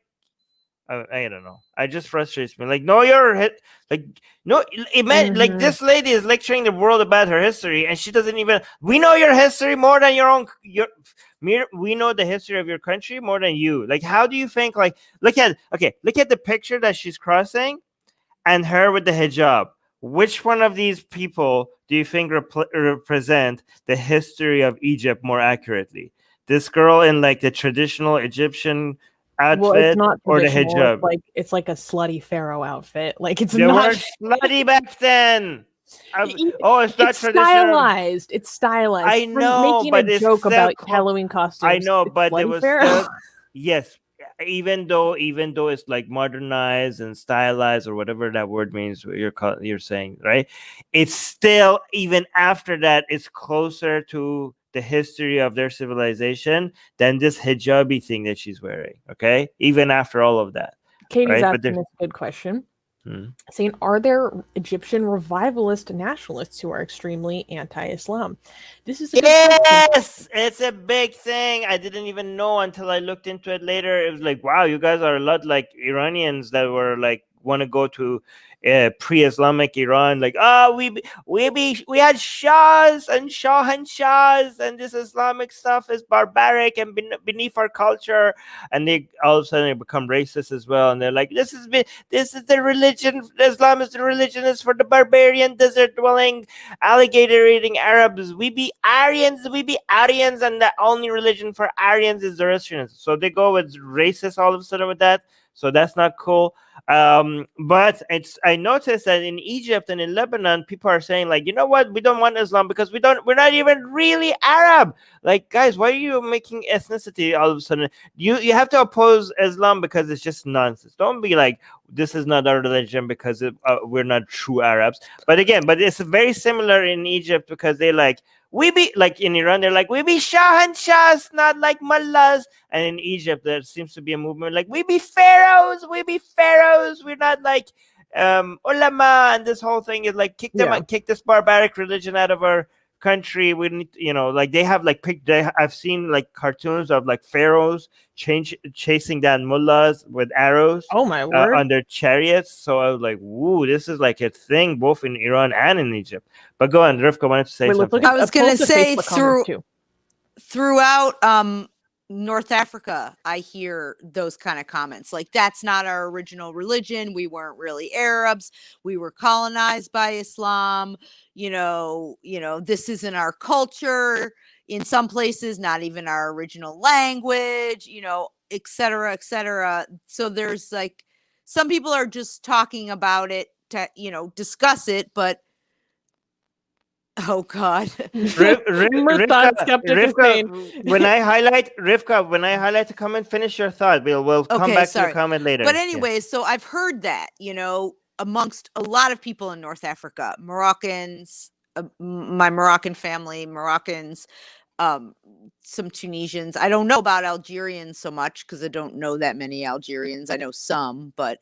I don't know. It just frustrates me. Like, no, like, this lady is lecturing the world about her history, and she doesn't even. We know your history more than we know the history of your country more than you. Like, how do you think? Like, look at the picture that she's crossing, and her with the hijab. Which one of these people do you think represent the history of Egypt more accurately? This girl in, like, the traditional Egyptition outfit, it's not or the hijab? It's like a slutty pharaoh outfit. Like, it's they not weren't slutty back then. It's not stylized. It's stylized. I know, making but a joke about Halloween costumes. I know, but there was still, yes. Even though it's, like, modernized and stylized, or whatever that word means, you're saying, right? It's still, even after that, it's closer to the history of their civilization than this hijabi thing that she's wearing. Okay, even after all of that. Katie's asking a good question. Saying, are there Egyptian revivalist nationalists who are extremely anti-Islam? This is it's a big thing. I didn't even know until I looked into it later. It was like, wow, you guys are a lot like Iranians that were like want to go to pre-Islamic Iran. Like, we had Shahs and Shahs, and this Islamic stuff is barbaric and beneath our culture. And they all of a sudden become racist as well. And they're like, this is the religion. Islam is the religion is for the barbarian, desert dwelling, alligator eating Arabs. We be Aryans, and the only religion for Aryans is Zoroastrianism. So they go with racist all of a sudden with that. So that's not cool. But I noticed that in Egypt and in Lebanon, people are saying, like, you know what, we don't want Islam because we're not even really Arab. Like, guys, why are you making ethnicity all of a sudden? You have to oppose Islam because it's just nonsense. Don't be like, this is not our religion because we're not true Arabs. But it's very similar in Egypt because they like, we be like in Iran, they're like, we be Shah and Shahs, not like mullahs. And in Egypt, there seems to be a movement like, we be pharaohs, we're not like ulama. And this whole thing is like, kick this barbaric religion out of our country. We need, like, they have like I've seen like cartoons of like pharaohs chasing down mullahs with arrows. Oh my word! On their chariots. So I was like, "Woo, this is like a thing both in Iran and in Egypt." But go on, Rivka wanted to say something. I was going to say throughout North Africa, I hear those kind of comments. Like, that's not our original religion. We weren't really Arabs. We were colonized by Islam. This isn't our culture. In some places, not even our original language, et cetera, et cetera. So there's like, some people are just talking about it to, discuss it, but Oh God. Murtad skeptic is saying. When I highlight the comment, finish your thought. We'll come Okay, back to sorry. the comment later. But Yeah. anyways, so I've heard that, amongst a lot of people in North Africa, Moroccans, my Moroccan family, Moroccans, some Tunisians. I don't know about Algerians so much because I don't know that many Algerians. I know some, but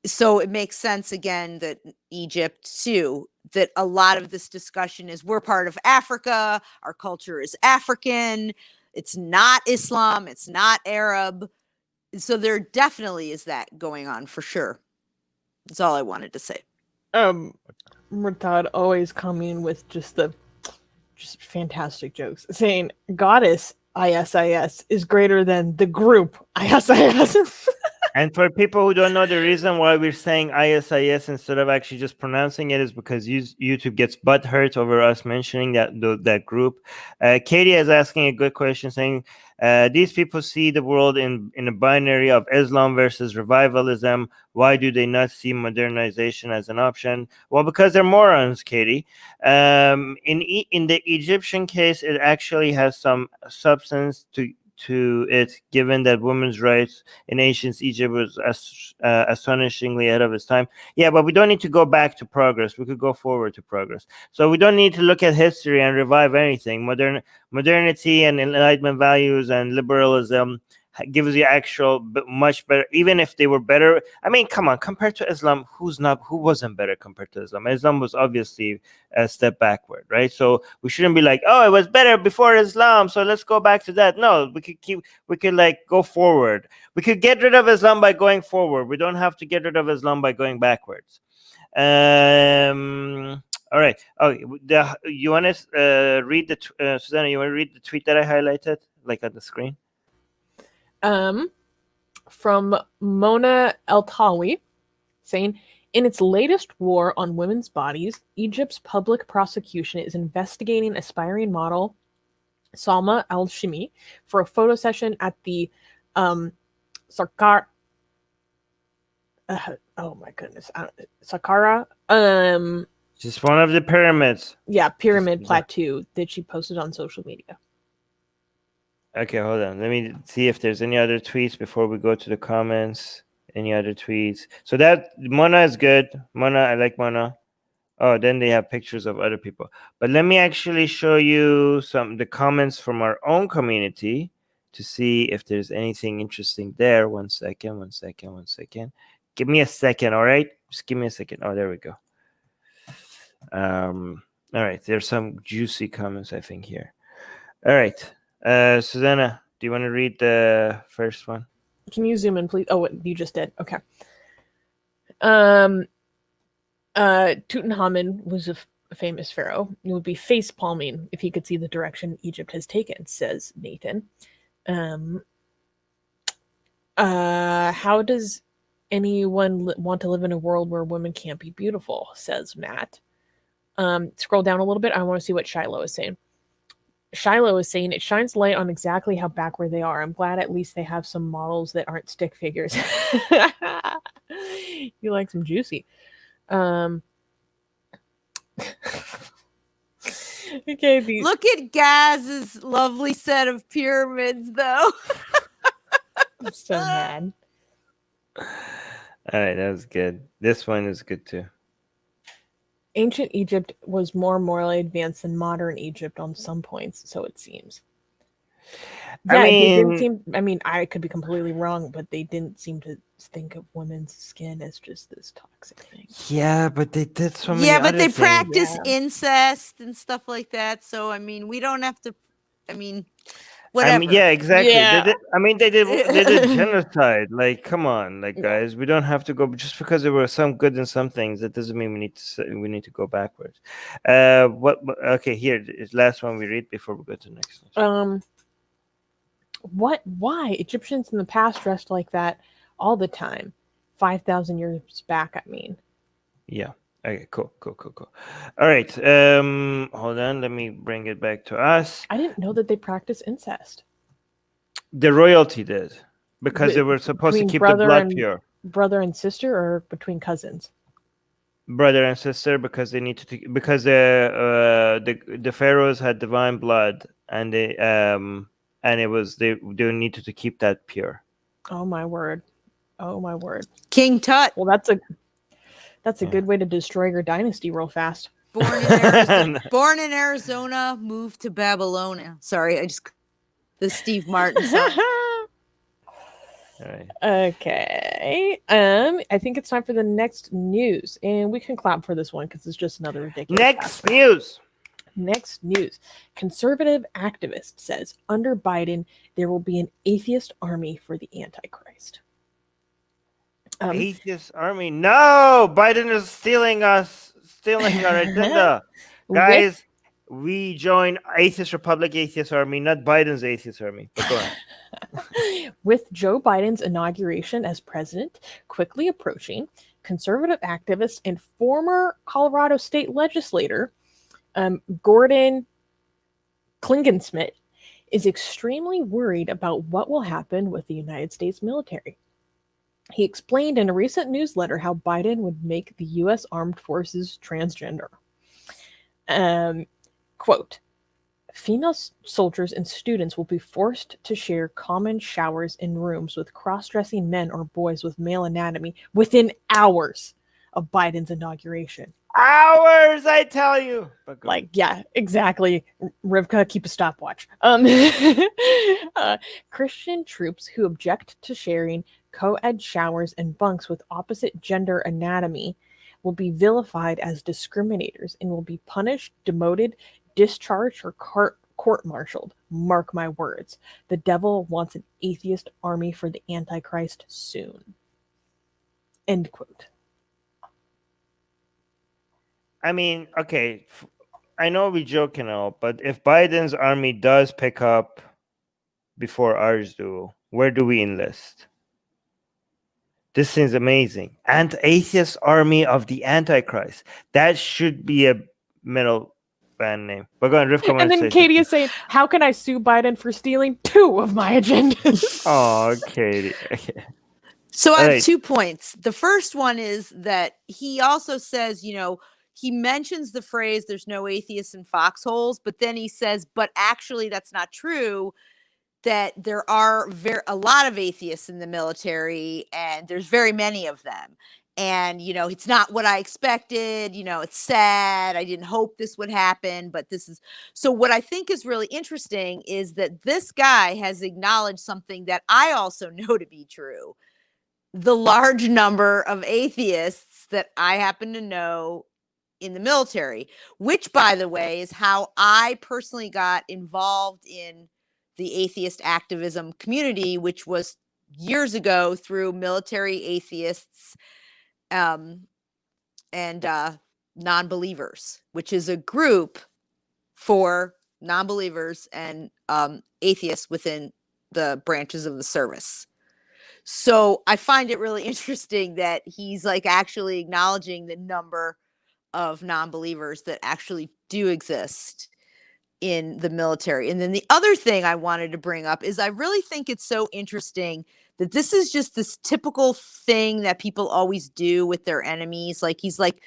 so it makes sense again that Egypt too, that a lot of this discussion is we're part of Africa, our culture is African, it's not Islam, it's not Arab. So there definitely is that going on for sure. That's all I wanted to say. Murtad always coming with just fantastic jokes, saying goddess ISIS is greater than the group ISIS. And for people who don't know, the reason why we're saying ISIS instead of actually just pronouncing it is because YouTube gets butthurt over us mentioning that group. Katie is asking a good question, saying these people see the world in a binary of Islam versus revivalism. Why do they not see modernization as an option? Well, because they're morons, Katie. In the Egyptian case, it actually has some substance to it, given that women's rights in ancient Egypt was astonishingly ahead of its time. Yeah, but we don't need to go back to progress. We could go forward to progress. So we don't need to look at history and revive anything. Modernity and Enlightenment values and liberalism gives you actual much better, even if they were better. I mean, come on, compared to Islam, who wasn't better compared to Islam? Islam was obviously a step backward, right? So we shouldn't be like, oh, it was better before Islam, so let's go back to that. No, we could like go forward. We could get rid of Islam by going forward. We don't have to get rid of Islam by going backwards. All right. Oh, you want to read the Susanna? You want to read the tweet that I highlighted, like on the screen? From Mona El-Tawi, saying, in its latest war on women's bodies, Egypt's public prosecution is investigating aspiring model Salma Al-Shimi for a photo session at the Saqqara. Oh my goodness, Saqqara. Just one of the pyramids. Yeah, pyramid plateau that she posted on social media. Okay, hold on. Let me see if there's any other tweets before we go to the comments. Any other tweets? So that Mona is good. Mona, I like Mona. Oh, then they have pictures of other people. But let me actually show you the comments from our own community to see if there's anything interesting there. One second. Give me a second, all right? Just give me a second. Oh, there we go. All right, there's some juicy comments, I think, here. All right. Susanna, do you want to read the first one? Can you zoom in, please? Oh, you just did. Okay. Tutankhamun was a famous pharaoh. It would be face palming if he could see the direction Egypt has taken, says Nathan. How does anyone want to live in a world where women can't be beautiful, says Matt. Scroll down a little bit. I want to see what Shiloh is saying. Shiloh is saying it shines light on exactly how backward they are. I'm glad at least they have some models that aren't stick figures. You like some juicy. Okay. Look at Gaz's lovely set of pyramids, though. I'm so mad. All right, that was good. This one is good too. Ancient Egypt was more morally advanced than modern Egypt on some points, so it seems. Yeah, I could be completely wrong, but they didn't seem to think of women's skin as just this toxic thing. Yeah, but they did so many. Yeah, but they things. practice incest and stuff like that. So we don't have to. Whatever. Yeah, exactly. Yeah. They did genocide. Like, come on, like guys, we don't have to go just because there were some good in some things. That doesn't mean we need to go backwards. Okay, here last one we read before we go to the next one. Why Egyptians in the past dressed like that all the time? 5,000 years back, I mean. Yeah. Okay, cool. All right. Hold on. Let me bring it back to us. I didn't know that they practice incest. The royalty did, because they were supposed to keep the blood pure. Brother and sister, or between cousins? brother and sister because they need to because the pharaohs had divine blood and it was they needed to keep that pure. Oh my word. Oh my word. King Tut. Well, that's a good way to destroy your dynasty real fast. Born in Arizona, moved to Babylonia. Sorry, the Steve Martin song. All right. Okay. I think it's time for the next news, and we can clap for this one because it's just another ridiculous. Next news. Conservative activist says under Biden there will be an atheist army for the Antichrist. Atheist army? No, Biden is stealing our agenda, guys. We join Atheist Republic, Atheist Army, not Biden's Atheist Army. But go on. With Joe Biden's inauguration as president quickly approaching, conservative activist and former Colorado state legislator Gordon Klingensmith is extremely worried about what will happen with the United States military. He explained in a recent newsletter how Biden would make the U.S. Armed Forces transgender. Quote, female soldiers and students will be forced to share common showers in rooms with cross-dressing men or boys with male anatomy within hours of Biden's inauguration. Hours, I tell you. Like, yeah, exactly. Rivka, keep a stopwatch. Christian troops who object to sharing co-ed showers and bunks with opposite gender anatomy will be vilified as discriminators and will be punished, demoted, discharged, or court-martialed. Mark my words. The devil wants an atheist army for the Antichrist soon. End quote. I mean, okay, I know we joke and all, but if Biden's army does pick up before ours do, where do we enlist? This seems amazing. Atheist army of the Antichrist. That should be a middle band name. But go on, Rivka. And then Katie is saying, how can I sue Biden for stealing 2 of my agendas? Oh, Katie. So I have 2 points. The first one is that he also says, he mentions the phrase, there's no atheists in foxholes, but then he says, but actually that's not true, that there are a lot of atheists in the military and there's very many of them. And, it's not what I expected. It's sad. I didn't hope this would happen, but this is. So what I think is really interesting is that this guy has acknowledged something that I also know to be true. The large number of atheists that I happen to know in the military, which, by the way, is how I personally got involved in the atheist activism community, which was years ago through military atheists and non-believers, which is a group for non-believers and atheists within the branches of the service. So I find it really interesting that he's actually acknowledging the number of non-believers that actually do exist in the military. And then the other thing I wanted to bring up is I really think it's so interesting that this is just this typical thing that people always do with their enemies. Biden's like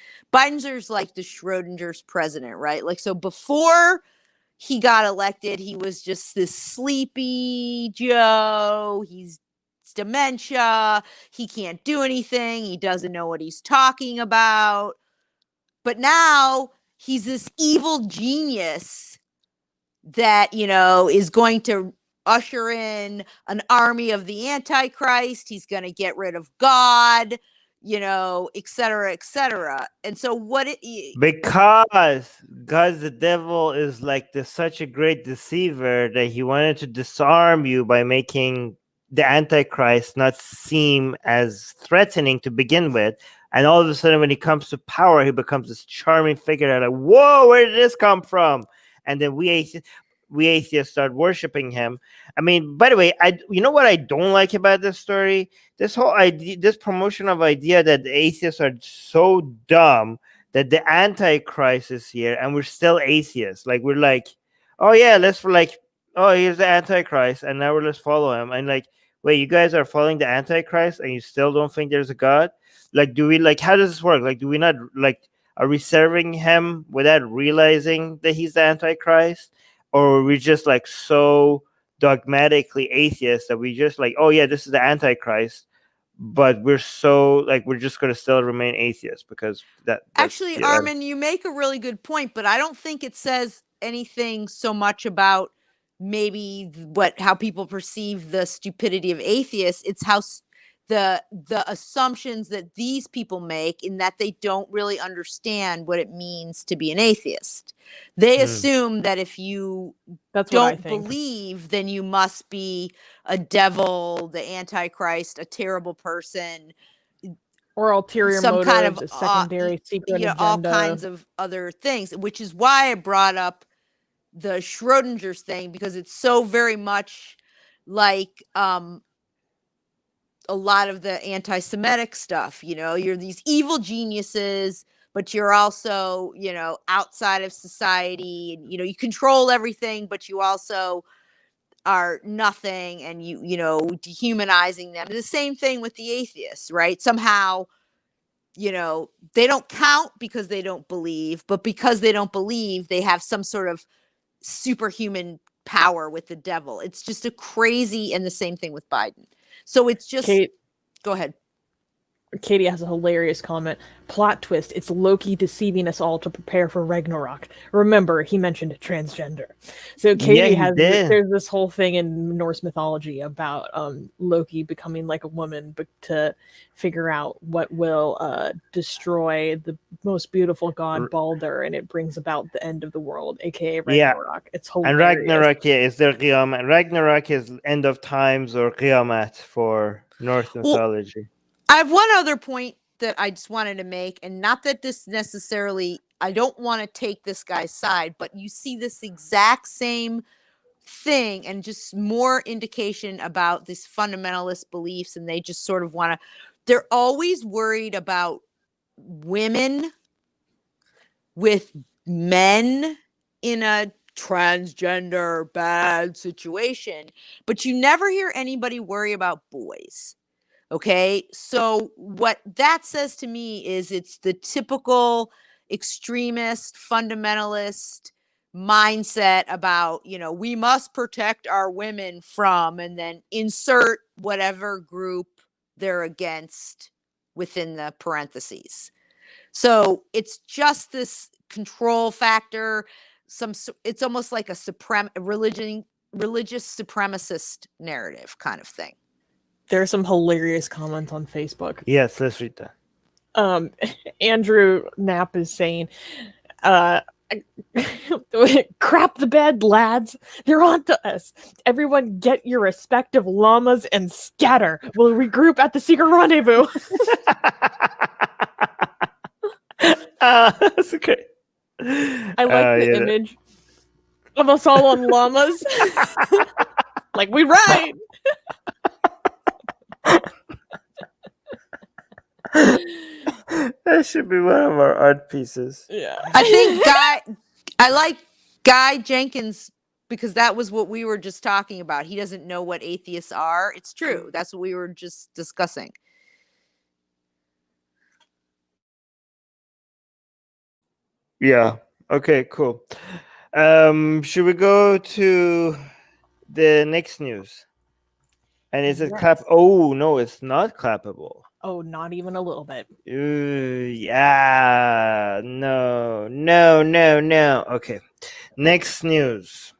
the Schrodinger's president, right? So before he got elected, he was just this sleepy Joe. He's dementia. He can't do anything. He doesn't know what he's talking about. But now he's this evil genius that, is going to usher in an army of the Antichrist. He's going to get rid of God, et cetera, et cetera. And so because the devil is such a great deceiver that he wanted to disarm you by making the Antichrist not seem as threatening to begin with. And all of a sudden, when he comes to power, he becomes this charming figure that whoa, where did this come from? And then we atheists start worshiping him. I mean, by the way, you know what I don't like about this story? This whole idea, this promotion of idea that the atheists are so dumb that the Antichrist is here and we're still atheists. We're oh yeah, here's the Antichrist, and now let's follow him. And wait, you guys are following the Antichrist and you still don't think there's a God? Like, do we, like, how does this work? Like, do we not, like, are we serving him without realizing that he's the Antichrist? Or are we just, like, so dogmatically atheist that we just, like, oh, yeah, this is the Antichrist, but we're so, like, we're just going to still remain atheists because that's Actually, yeah. Armin, you make a really good point, but I don't think it says anything so much about maybe how people perceive the stupidity of atheists. It's how the assumptions that these people make, in that they don't really understand what it means to be an atheist. They assume that if you don't believe, then you must be a devil, the Antichrist, a terrible person, or ulterior some motives, kind of a secondary secret agenda, all kinds of other things, which is why I brought up the Schrodinger's thing, because it's so very much like a lot of the anti-Semitic stuff. You're these evil geniuses, but you're also, outside of society, and you control everything, but you also are nothing, and dehumanizing them. The same thing with the atheists, right? Somehow, they don't count because they don't believe, but because they don't believe, they have some sort of superhuman power with the devil. It's just a crazy, and the same thing with Biden. So it's just, go ahead. Katie has a hilarious comment. Plot twist, it's Loki deceiving us all to prepare for Ragnarok. Remember, he mentioned transgender. So Katie there's this whole thing in Norse mythology about Loki becoming like a woman, but to figure out what will destroy the most beautiful god Balder, and it brings about the end of the world, aka Ragnarok. It's hilarious. And Ragnarok, is there Qiyamah. Ragnarok is end of times, or Qiyamah for Norse mythology. I have one other point that I just wanted to make, and not that this necessarily, I don't want to take this guy's side, but you see this exact same thing and just more indication about these fundamentalist beliefs, and they just sort of want to, they're always worried about women with men in a transgender bad situation, but you never hear anybody worry about boys. Okay, so what that says to me is it's the typical extremist, fundamentalist mindset about, we must protect our women from, and then insert whatever group they're against within the parentheses. So it's just this control factor. It's almost like a religious supremacist narrative kind of thing. There's some hilarious comments on Facebook. Yes, let's read that. Andrew Knapp is saying, crap the bed, lads. They're on to us. Everyone get your respective llamas and scatter. We'll regroup at the secret rendezvous. That's okay. I like the image of us all on llamas. Like, we ride. That should be one of our art pieces. Yeah. I think I like Guy Jenkins, because that was what we were just talking about. He doesn't know what atheists are. It's true. That's what we were just discussing. Yeah. Okay, cool. Should we go to the next news? And is it clap? Oh, no, it's not clappable. Oh, not even a little bit. Yeah. No. Okay. Next news.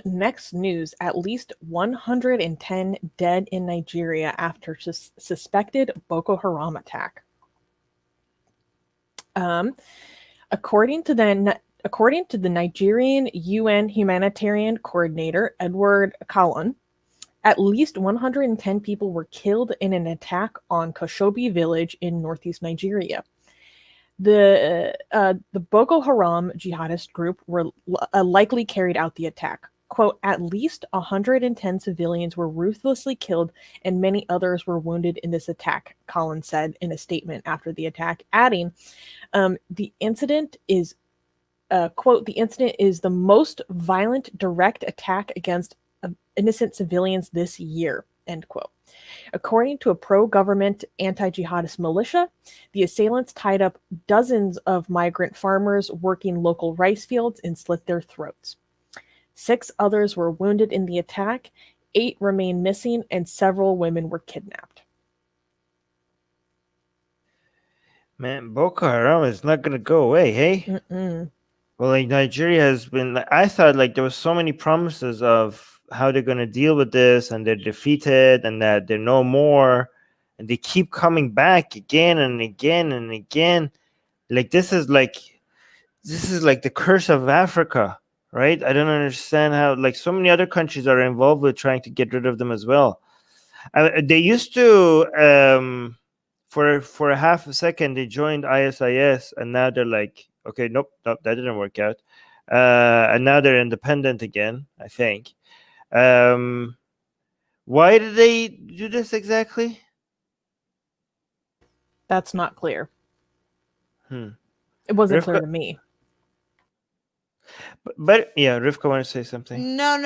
Next news. At least 110 dead in Nigeria after suspected Boko Haram attack. According to the Nigerian UN humanitarian coordinator, Edward Kalon, at least 110 people were killed in an attack on Koshobi village in northeast Nigeria. The Boko Haram jihadist group likely carried out the attack. Quote, at least 110 civilians were ruthlessly killed and many others were wounded in this attack, Collins said in a statement after the attack, adding, the incident is, quote, the incident is the most violent direct attack against innocent civilians this year, end quote. According to a pro-government anti-jihadist militia, the assailants tied up dozens of migrant farmers working local rice fields and slit their throats. 6 others were wounded in the attack, 8 remain missing, and several women were kidnapped. Man, Boko Haram is not gonna go away, hey? Mm-mm. Well, like Nigeria has been. I thought like there was so many promises of how they're gonna deal with this, and they're defeated, and that they're no more, and they keep coming back again and again and again. Like this is like the curse of Africa, right? I don't understand how like so many other countries are involved with trying to get rid of them as well. They used to. For a half a second they joined ISIS, and now they're like, okay, nope, that didn't work out, and now they're independent again, I think. Why did they do this exactly? That's not clear. Hmm. It wasn't Rivka- clear to me. But yeah, Rivka wanted to say something. No.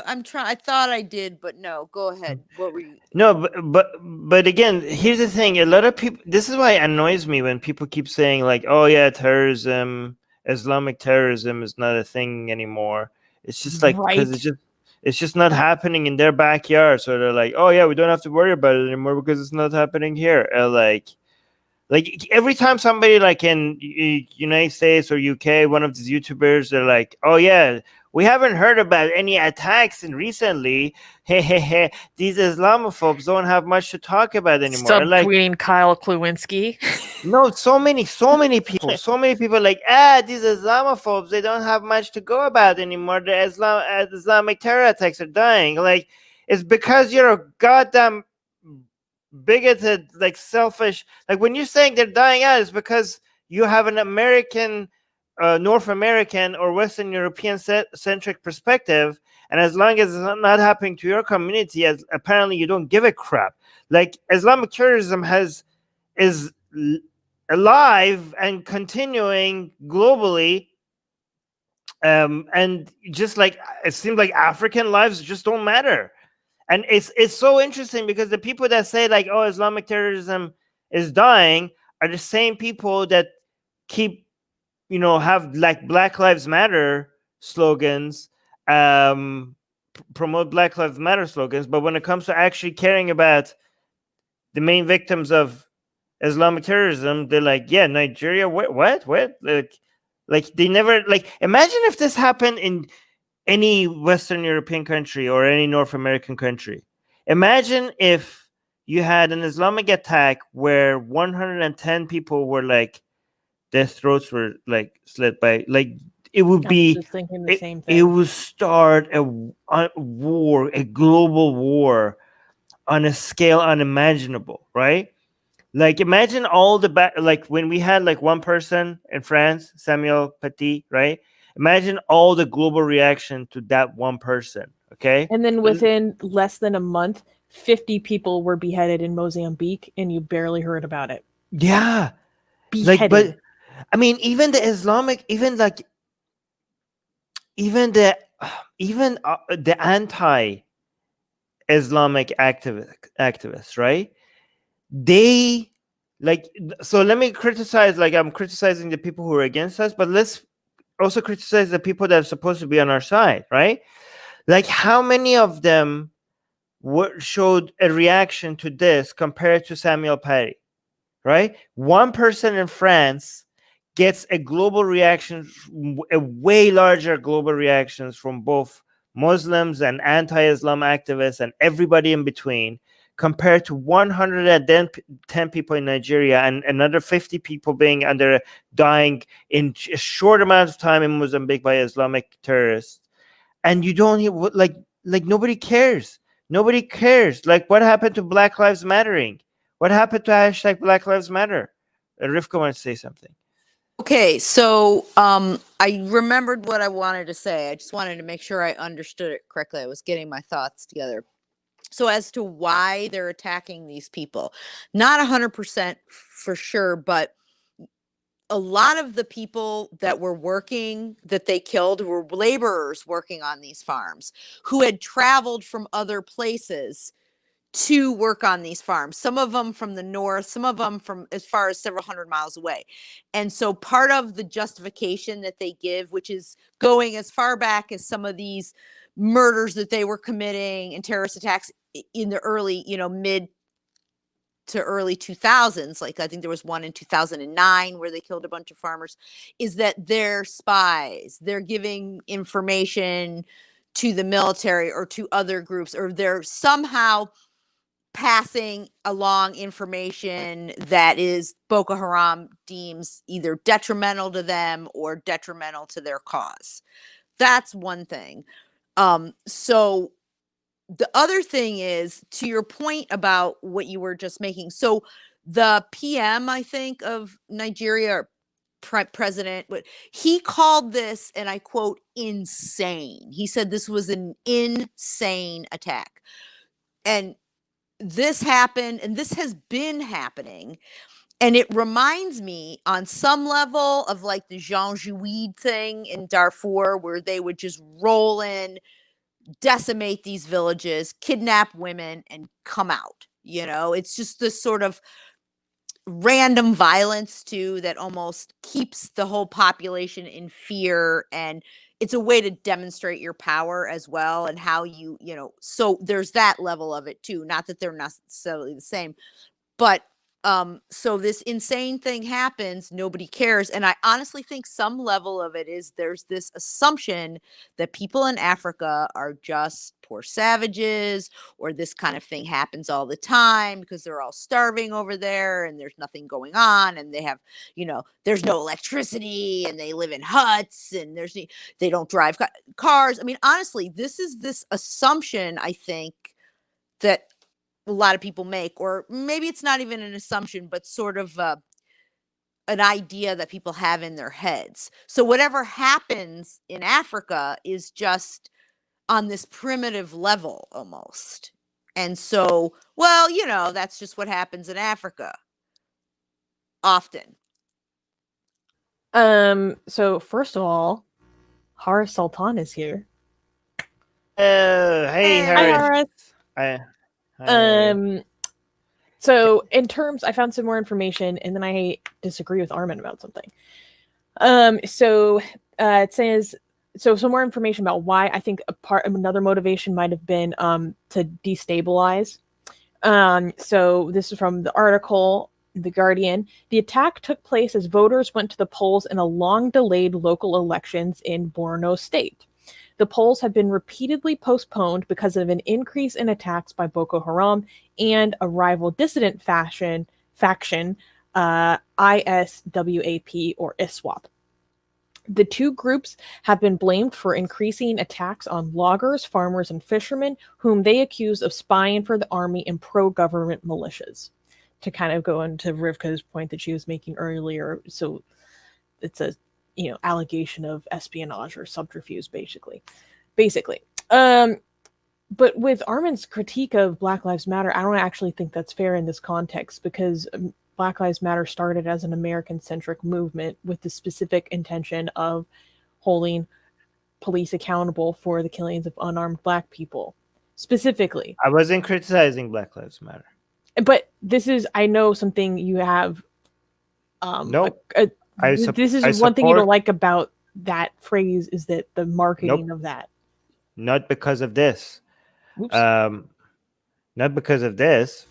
I'm trying. I thought I did, but no. Go ahead. What were you? No, but again, here's the thing. A lot of people. This is why it annoys me when people keep saying like, "Oh yeah, terrorism, Islamic terrorism is not a thing anymore." It's just like because Right. it's just not happening in their backyard. So they're like, "Oh yeah, we don't have to worry about it anymore because it's not happening here." Like every time somebody like in United States or UK, one of these YouTubers, they're like, "Oh yeah, we haven't heard about any attacks in recently. Hey, these Islamophobes don't have much to talk about anymore." And, like, Subtweeting Kyle Klewinski. no, so many people, like, these Islamophobes, they don't have much to go about anymore. The Islamic terror attacks are dying. Like, it's because you're a goddamn bigoted, like selfish. Like when you're saying they're dying out, it's because you have an American, North American or Western European centric perspective, and as long as it's not happening to your community, as apparently you don't give a crap. Like Islamic terrorism is alive and continuing globally, and just like it seems like African lives just don't matter. And it's so interesting because the people that say like, "Oh, Islamic terrorism is dying," are the same people that keep, have like Black Lives Matter slogans, promote Black Lives Matter slogans. But when it comes to actually caring about the main victims of Islamic terrorism, they're like, "Yeah, Nigeria, what? Like they never like." Imagine if this happened in any Western European country or any North American country. Imagine if you had an Islamic attack where 110 people were like, their throats were like slit by, like, it would I be, was just thinking the same it thing. would start a war, a global war on a scale unimaginable, right? Like imagine all the like when we had like one person in France, Samuel Paty, right? Imagine all the global reaction to that one person. Okay. And then within less than a month, 50 people were beheaded in Mozambique, and you barely heard about it. Yeah. Beheaded. Like, but I mean, even the Islamic, even the anti-Islamic activists, right? They like, so let me criticize, like I'm criticizing the people who are against us, but let's also criticize the people that are supposed to be on our side, right? Like how many of them showed a reaction to this compared to Samuel Paty, right? One person in France gets a global reaction, a way larger global reactions from both Muslims and anti-Islam activists and everybody in between, compared to 110 people in Nigeria and another 50 people dying in a short amount of time in Mozambique by Islamic terrorists. And you don't like nobody cares. Nobody cares. Like what happened to Black Lives Mattering? What happened to hashtag Black Lives Matter? Rivka wants to say something. Okay, so I remembered what I wanted to say. I just wanted to make sure I understood it correctly. I was getting my thoughts together. So as to why they're attacking these people, not 100% for sure, but a lot of the people that were working, that they killed, were laborers working on these farms who had traveled from other places to work on these farms, some of them from the north, some of them from as far as several hundred miles away. And so part of the justification that they give, which is going as far back as some of these murders that they were committing and terrorist attacks in the early, mid to early 2000s, like I think there was one in 2009 where they killed a bunch of farmers, is that they're spies. They're giving information to the military or to other groups, or they're somehow passing along information that is Boko Haram deems either detrimental to them or detrimental to their cause. That's one thing. So the other thing is, to your point about what you were just making. So the PM, I think, of Nigeria, or president, he called this, and I quote, insane. He said this was an insane attack. And this happened, and this has been happening. And it reminds me on some level of like the Jean Jouid thing in Darfur, where they would just roll in, decimate these villages, kidnap women, and come out. It's just this sort of random violence too that almost keeps the whole population in fear, and it's a way to demonstrate your power as well, and how so there's that level of it too. Not that they're necessarily the same, but so this insane thing happens, nobody cares. And I honestly think some level of it is there's this assumption that people in Africa are just poor savages, or this kind of thing happens all the time because they're all starving over there and there's nothing going on, and they have, there's no electricity, and they live in huts, and they don't drive cars. I mean, honestly, this is this assumption, I think, that a lot of people make, or maybe it's not even an assumption, but sort of an idea that people have in their heads. So whatever happens in Africa is just on this primitive level almost. And so, well, that's just what happens in Africa often. So first of all, Haris Sultan is here. Hey, Hi, Haris. So in terms, I found some more information, and then I disagree with Armin about something. It says, some more information about why I think another motivation might have been to destabilize. So this is from the article, The Guardian. The attack took place as voters went to the polls in a long-delayed local elections in Borno State. The polls have been repeatedly postponed because of an increase in attacks by Boko Haram and a rival dissident faction, ISWAP, or ISWAP. The two groups have been blamed for increasing attacks on loggers, farmers, and fishermen, whom they accuse of spying for the army and pro-government militias. To kind of go into Rivka's point that she was making earlier, so it's a allegation of espionage or subterfuge, basically. But with Armin's critique of Black Lives Matter, I don't actually think that's fair in this context, because Black Lives Matter started as an American-centric movement with the specific intention of holding police accountable for the killings of unarmed Black people, specifically. I wasn't criticizing Black Lives Matter. But this is, I know, something you have... Nope. This is one thing you don't like about that phrase, is that the marketing of that. Not because of this. Oops. Not because of this.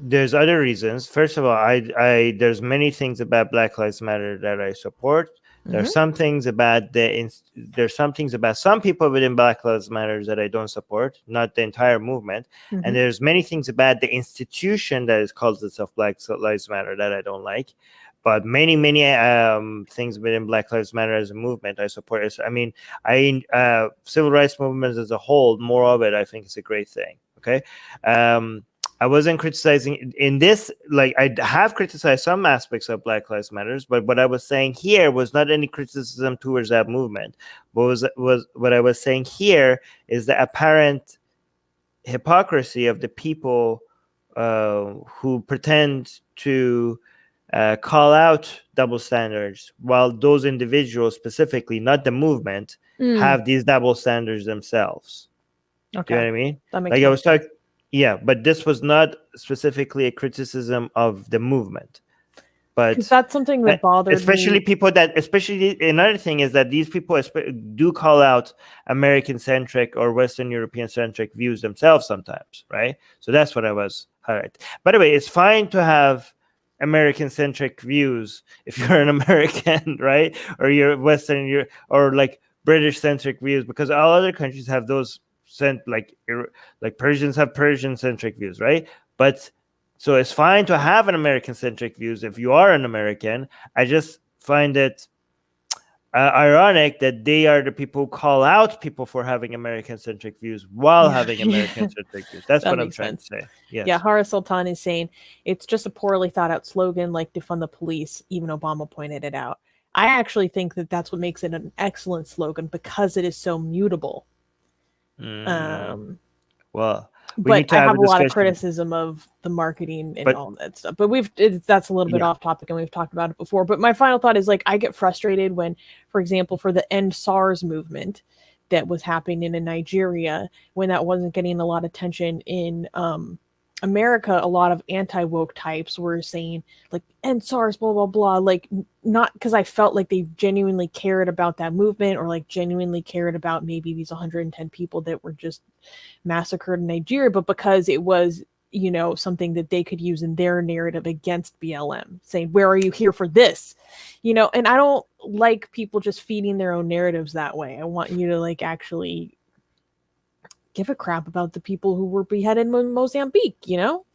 There's other reasons. First of all, there's many things about Black Lives Matter that I support. There's some things about some people within Black Lives Matter that I don't support, not the entire movement. And there's many things about the institution that is called itself Black Lives Matter that I don't like. But many things within Black Lives Matter as a movement I support. I mean, civil rights movements as a whole, more of it, I think is a great thing. Okay. I wasn't criticizing in this, like I have criticized some aspects of Black Lives Matters, but what I was saying here was not any criticism towards that movement. What I was saying here is the apparent hypocrisy of the people who pretend to call out double standards, while those individuals specifically, not the movement, have these double standards themselves. Okay, you know what I mean? that makes Like I sense. was talking, yeah, but this was not specifically a criticism of the movement, Because but that's something that bothered especially me. people that, especially another thing is that these people do call out American-centric or Western European-centric views themselves sometimes, right? So that's what I was highlighting. By the way, it's fine to have American-centric views if you're an American, right? Or you're Western, or like British-centric views, because all other countries have those like Persians have Persian-centric views, right? But so it's fine to have an American-centric views if you are an American. I just find it ironic that they are the people who call out people for having American-centric views while having American-centric views. That's That what I'm makes trying sense. to say. Yes. Yeah, Hara Sultan is saying it's just a poorly thought out slogan like defund the police. Even Obama pointed it out. I actually think that that's what makes it an excellent slogan because it is so mutable. Well, we but need to I have have a a lot of discussion. criticism of the marketing and But- all that stuff. But that's a little bit Yeah. off topic, and we've talked about it before. But my final thought is like I get frustrated when, for example, for the End SARS movement that was happening in Nigeria, when that wasn't getting a lot of attention in America, a lot of anti-woke types were saying like end SARS, blah blah blah, like not because I felt like they genuinely cared about that movement or like genuinely cared about maybe these 110 people that were just massacred in Nigeria, but because it was, you know, something that they could use in their narrative against BLM, saying, where are you here for this? You know, and I don't like people just feeding their own narratives that way. I want you to like actually give a crap about the people who were beheaded in Mozambique, you know,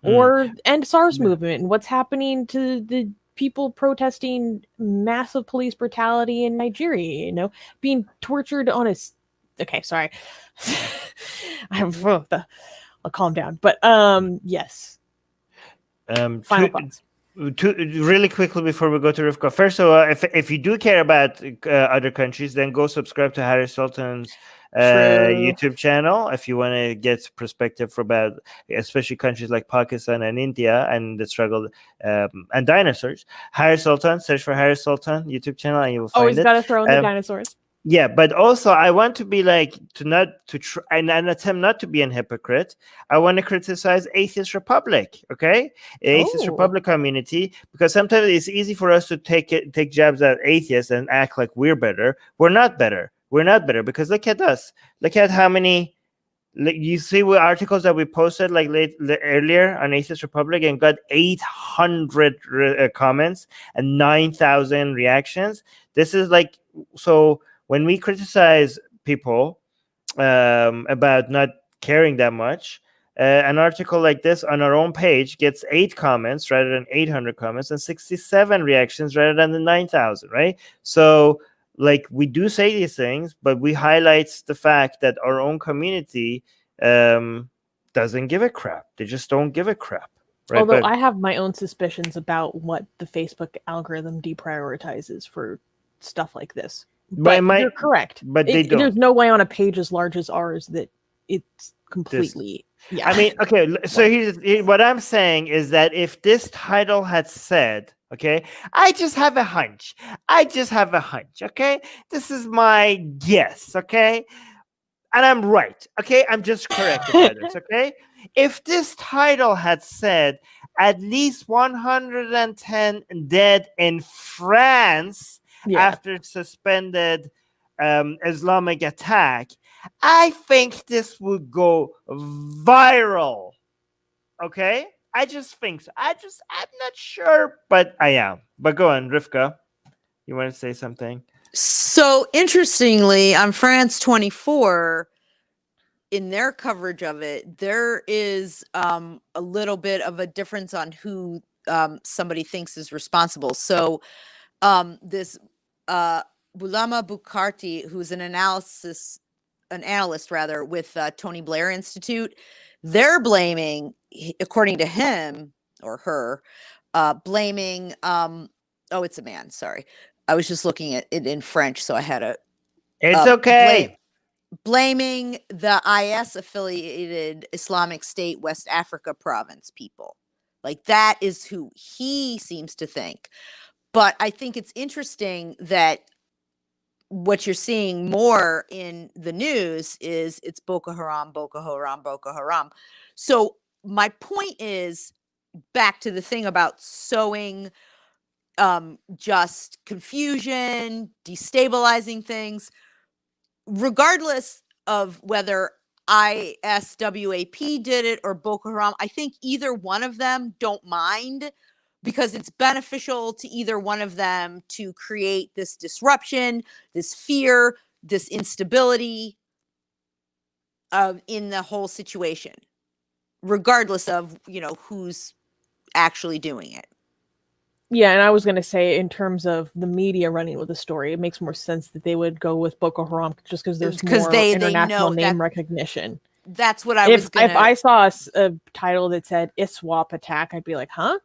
or end SARS movement and what's happening to the people protesting massive police brutality in Nigeria, you know, being tortured on a. Okay, sorry. I'll calm down. But yes. Final thoughts. Really quickly before we go to Rivka. First of all, if you do care about other countries, then go subscribe to Harry Sultan's YouTube channel if you want to get perspective for about especially countries like Pakistan and India and the struggle and dinosaurs. Harry Sultan, search for Harry Sultan YouTube channel and you will find Always it. Got to throw in the dinosaurs. Yeah, but also I want to be like and attempt not to be an hypocrite. I want to criticize Atheist Republic, okay? Atheist Republic community, because sometimes it's easy for us to take jabs at atheists and act like we're better. We're not better. We're not better because look at us. Look at how many. You see what articles that we posted like earlier on Atheist Republic and got 800 comments and 9,000 reactions. This is like so. When we criticize people about not caring that much, an article like this on our own page gets 8 comments rather than 800 comments and 67 reactions rather than the 9,000, right? So, like, we do say these things, but we highlight the fact that our own community doesn't give a crap. They just don't give a crap. Right? Although I have my own suspicions about what the Facebook algorithm deprioritizes for stuff like this. But you're correct. But they don't. There's no way on a page as large as ours that it's completely. Yeah. I mean, okay. So here's what I'm saying is that if this title had said, okay, I just have a hunch. I just have a hunch. Okay, this is my guess. Okay, and I'm right. Okay, I'm just correct about this. Okay, if this title had said at least 110 dead in France. After suspended Islamic attack, I think this would go viral. Okay? I just think so. I'm not sure, but I am. But go on, Rivka. You want to say something? So interestingly, on France 24, in their coverage of it, there is a little bit of a difference on who somebody thinks is responsible. So this Bulama Bukharti, who's an analyst with Tony Blair Institute, they're blaming, according to him or her, blaming. It's a man. Sorry, I was just looking at it in French, so I had a. It's okay. Blaming the IS affiliated Islamic State West Africa province people, like that is who he seems to think. But I think it's interesting that what you're seeing more in the news is it's Boko Haram, Boko Haram, Boko Haram. So my point is back to the thing about sowing just confusion, destabilizing things, regardless of whether ISWAP did it or Boko Haram. I think either one of them don't mind, because it's beneficial to either one of them to create this disruption, this fear, this instability in the whole situation, regardless of, who's actually doing it. Yeah, and I was going to say, in terms of the media running with the story, it makes more sense that they would go with Boko Haram just because there's more international name recognition. That's what I was going to... If I saw a title that said ISWAP attack, I'd be like, huh?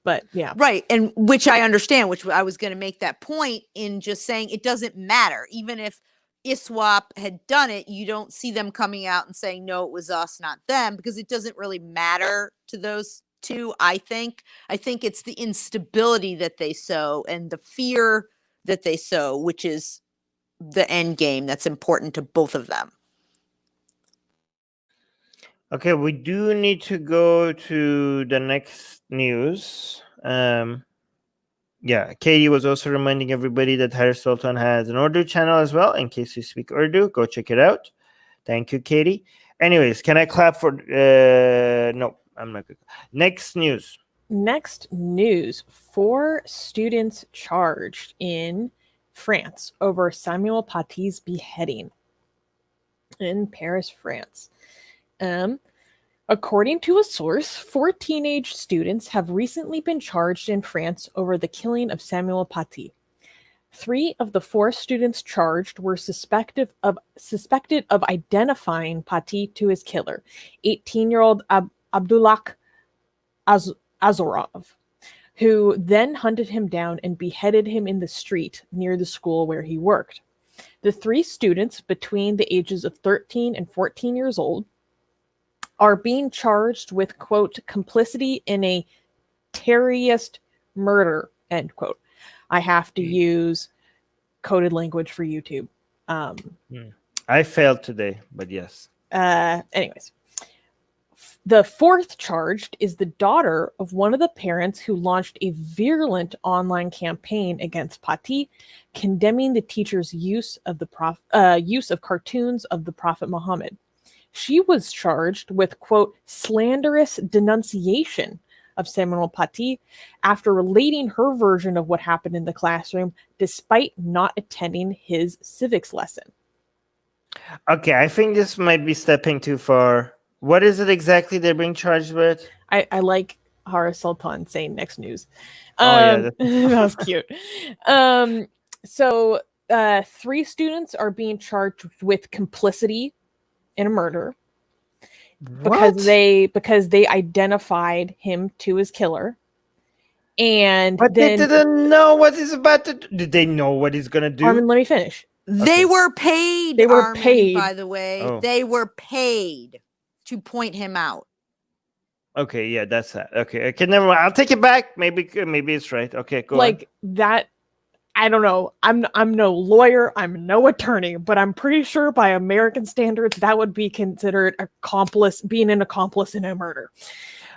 But yeah. Right. And which I understand, which I was going to make that point in just saying it doesn't matter. Even if ISWAP had done it, you don't see them coming out and saying, no, it was us, not them, because it doesn't really matter to those two, I think. I think it's the instability that they sow and the fear that they sow, which is the end game that's important to both of them. Okay, we do need to go to the next news. Yeah, Katie was also reminding everybody that Harris Sultan has an Urdu channel as well. In case you speak Urdu, go check it out. Thank you, Katie. Anyways, can I clap for... no, I'm not good. Next news. Next news. 4 students charged in France over Samuel Paty's beheading in Paris, France. According to a source, 4 teenage students have recently been charged in France over the killing of Samuel Paty. 3 of the 4 students charged were suspected of identifying Paty to his killer, 18-year-old Abdullah Azorov, who then hunted him down and beheaded him in the street near the school where he worked. The 3 students, between the ages of 13 and 14 years old, are being charged with, quote, complicity in a terrorist murder, end quote. I have to use coded language for YouTube. I failed today, but yes. Anyways. The 4th charged is the daughter of one of the parents who launched a virulent online campaign against Paty, condemning the teacher's use of cartoons of the Prophet Muhammad. She was charged with, quote, slanderous denunciation of Samuel Paty after relating her version of what happened in the classroom despite not attending his civics lesson. Okay, I think this might be stepping too far. What is it exactly they're being charged with? I like Hara Sultan saying next news. Yeah, that was cute. So 3 students are being charged with complicity in a murder because they identified him to his killer, but they didn't know what he's about to do. Did they know what he's gonna do? Armin, let me finish. They were paid. They were Armin, paid, by the way. Oh. They were paid to point him out. Okay, yeah, that's that. Okay, never mind. I'll take it back. Maybe it's right. Okay, go on. That. I don't know. I'm no lawyer. I'm no attorney, but I'm pretty sure by American standards that would be considered being an accomplice in a murder.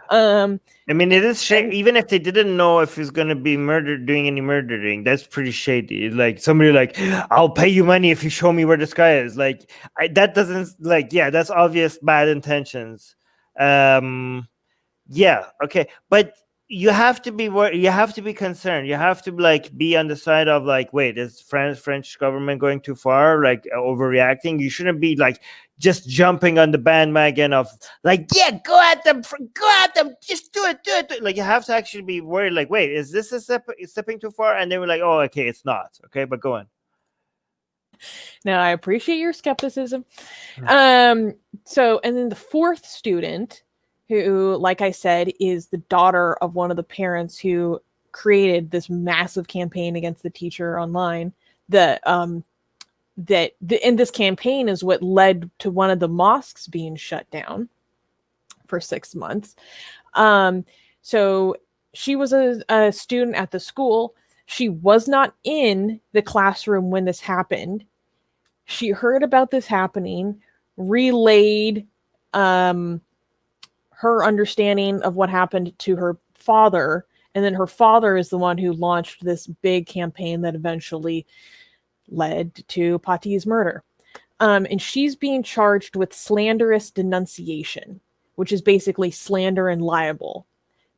I mean, it is shady. Even if they didn't know if he's going to be doing any murdering, that's pretty shady. Like somebody like, I'll pay you money if you show me where this guy is. Like that doesn't that's obvious bad intentions. Yeah. Okay. But you have to be concerned. You have to be on the side of wait, is French government going too far, overreacting? You shouldn't be just jumping on the bandwagon of yeah, go at them, just do it. You have to actually be worried, wait, is this stepping too far? And they were like, oh, okay, it's not. Okay, but go on. Now, I appreciate your skepticism. So, and then the 4th student, who, like I said, is the daughter of one of the parents who created this massive campaign against the teacher online. And this campaign is what led to one of the mosques being shut down for 6 months. So she was a student at the school. She was not in the classroom when this happened. She heard about this happening, relayed her understanding of what happened to her father, and then her father is the one who launched this big campaign that eventually led to Pati's murder. And she's being charged with slanderous denunciation, which is basically slander and libel.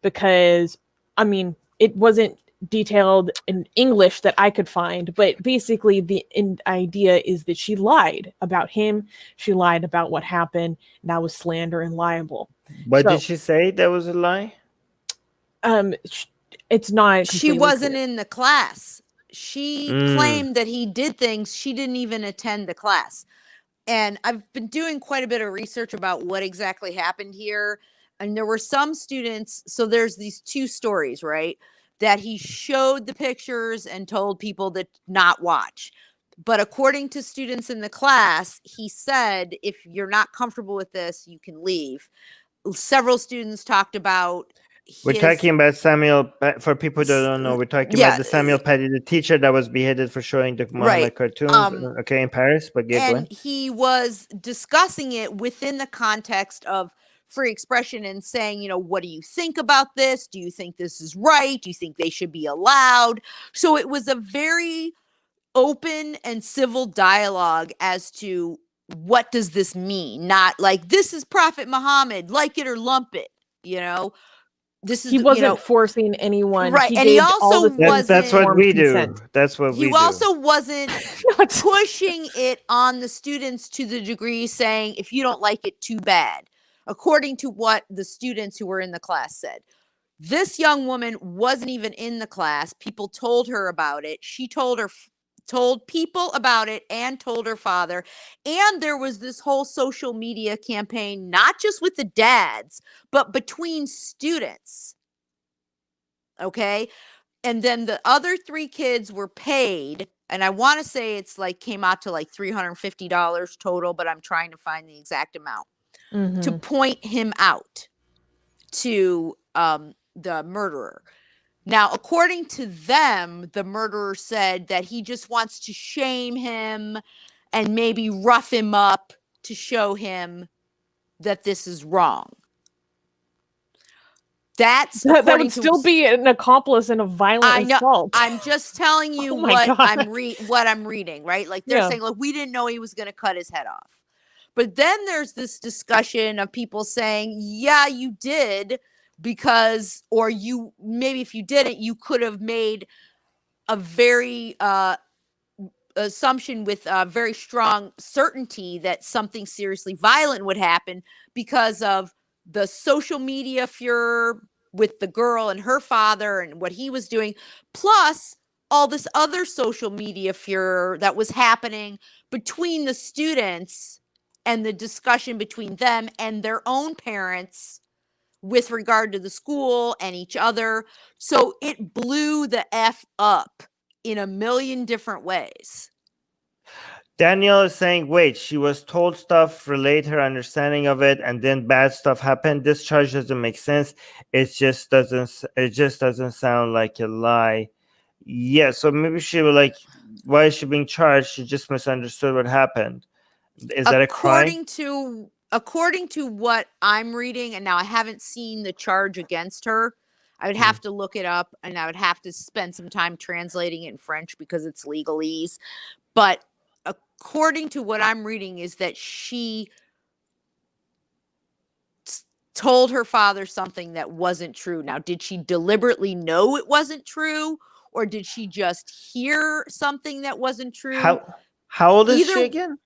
Because, I mean, it wasn't detailed in English that I could find, but basically the idea is that she lied about him. She lied about what happened. And that was slander and libel. What did she say that was a lie? It's not. She wasn't clear. in the class. She claimed that he did things. She didn't even attend the class. And I've been doing quite a bit of research about what exactly happened here. And there were some students. So there's these two stories, right? That he showed the pictures and told people that not watch. But according to students in the class, he said, if you're not comfortable with this, you can leave. Several students talked about we're talking about Samuel, for people that don't know, we're talking about the Samuel Paty, the teacher that was beheaded for showing the Muhammad cartoons, in Paris. But and he was discussing it within the context of free expression and saying, you know, what do you think about this? Do you think this is right? Do you think they should be allowed? So it was a very open and civil dialogue as to what does this mean? Not like, this is Prophet Muhammad, like it or lump it, you know? He wasn't forcing anyone, right? And he also wasn't. That's what we do. That's what we do. He also wasn't pushing it on the students to the degree saying, if you don't like it, too bad. According to what the students who were in the class said, this young woman wasn't even in the class. People told her about it. She told people about it and told her father. And there was this whole social media campaign, not just with the dads, but between students. Okay. And then the other 3 kids were paid. And I want to say it's like came out to like $350 total, but I'm trying to find the exact amount to point him out to the murderer. Now, according to them, the murderer said that he just wants to shame him and maybe rough him up to show him that this is wrong. That would still be an accomplice in a violent assault. I'm just telling you what I'm reading, right? Like they're saying, look, we didn't know he was going to cut his head off. But then there's this discussion of people saying, yeah, you did. Because, or you, maybe if you didn't, you could have made a very assumption with a very strong certainty that something seriously violent would happen because of the social media furor with the girl and her father and what he was doing, plus all this other social media furor that was happening between the students and the discussion between them and their own parents with regard to the school and each other. So it blew the F up in a million different ways. Daniel is saying, wait, she was told stuff, relate her understanding of it, and then bad stuff happened. This charge doesn't make sense. It just doesn't sound like a lie. Yeah, so maybe she was like, why is she being charged? She just misunderstood what happened. Is that a crime? According to what I'm reading, and now I haven't seen the charge against her, I would have to look it up, and I would have to spend some time translating it in French because it's legalese. But according to what I'm reading is that she told her father something that wasn't true. Now, did she deliberately know it wasn't true, or did she just hear something that wasn't true? How old is she again?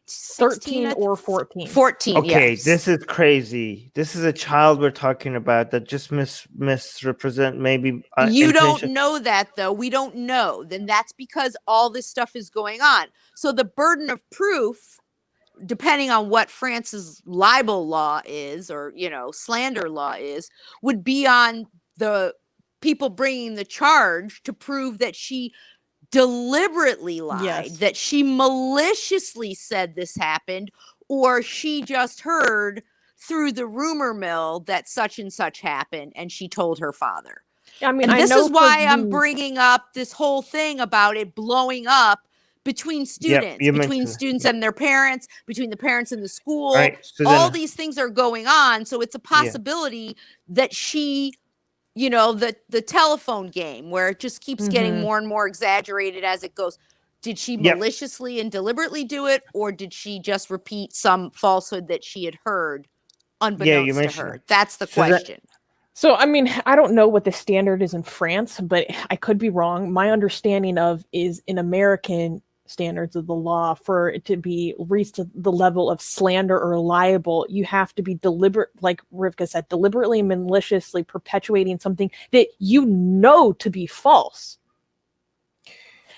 13 or 14. 14. Okay, yes. This is crazy. This is a child we're talking about that just misrepresent maybe. You don't know that, though. We don't know. Then that's because all this stuff is going on. So the burden of proof, depending on what France's libel law is, or slander law is, would be on the people bringing the charge to prove that she deliberately lied, that she maliciously said this happened, or she just heard through the rumor mill that such and such happened and she told her father. I mean, And I this know is why for I'm the- bringing up this whole thing about it blowing up between students, you between mentioned students and their parents, between the parents and the school. All right, All Susanna. these things are going on. So it's a possibility that she, you know, the telephone game where it just keeps getting more and more exaggerated as it goes. Did she Yep. maliciously and deliberately do it, or did she just repeat some falsehood that she had heard unbeknownst to mentioned her? it. That's the Susanna- question. So, I mean, I don't know what the standard is in France, but I could be wrong. My understanding of is in American standards of the law, for it to be reached to the level of slander or libel, you have to be deliberate, like Rivka said, deliberately and maliciously perpetuating something that you know to be false.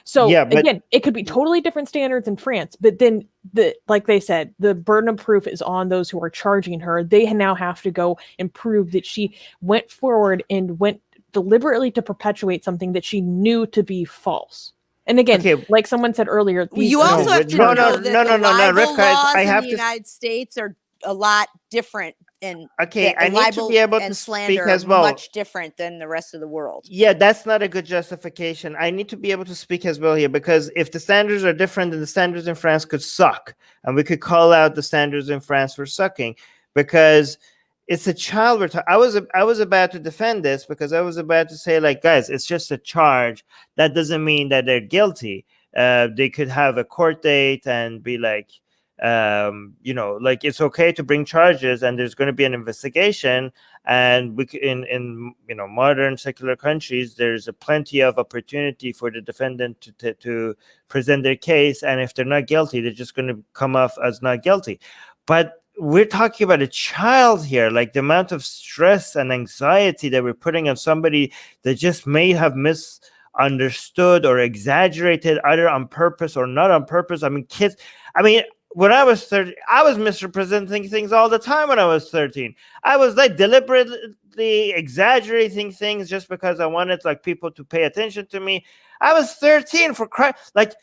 So Yeah, but- again, it could be totally different standards in France, but then like they said, the burden of proof is on those who are charging her. They now have to go and prove that she went forward and went deliberately to perpetuate something that she knew to be false. And again, Okay. like someone said earlier, these You also have to know that the libel Rivka, laws I in have the to- United States are a lot different, and Okay, I and need to libel be able to and speak slander as are well. much different than the rest of the world. Yeah, that's not a good justification. I need to be able to speak as well here, because if the standards are different, then the standards in France could suck, and we could call out the standards in France for sucking, because it's a child. I was about to defend this, because I was about to say, like, guys, it's just a charge. That doesn't mean that they're guilty. They could have a court date and be like, you know, like, it's okay to bring charges, and there's going to be an investigation. And we in you know, modern secular countries, there's a plenty of opportunity for the defendant to present their case, and if they're not guilty, they're just going to come off as not guilty. But we're talking about a child here, like the amount of stress and anxiety that we're putting on somebody that just may have misunderstood or exaggerated, either on purpose or not on purpose. I mean, kids, I mean, when I was 13, I was misrepresenting things all the time. When I was 13, I was like deliberately exaggerating things just because I wanted, like, people to pay attention to me. I was 13, for Christ. Like,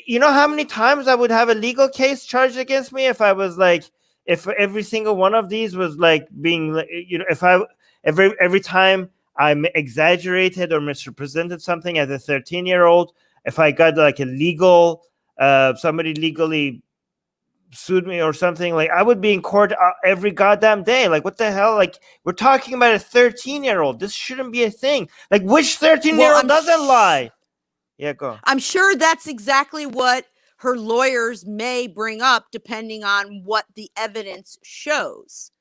you know how many times I would have a legal case charged against me if I was like, if every single one of these was like being, you know, if I every time I exaggerated or misrepresented something as a 13-year-old, if I got like a legal, somebody legally sued me or something, like, I would be in court every goddamn day. Like, what the hell? Like, we're talking about a 13-year-old. This shouldn't be a thing. Like, which 13-year-old doesn't lie? Yeah, go. I'm sure that's exactly what her lawyers may bring up, depending on what the evidence shows.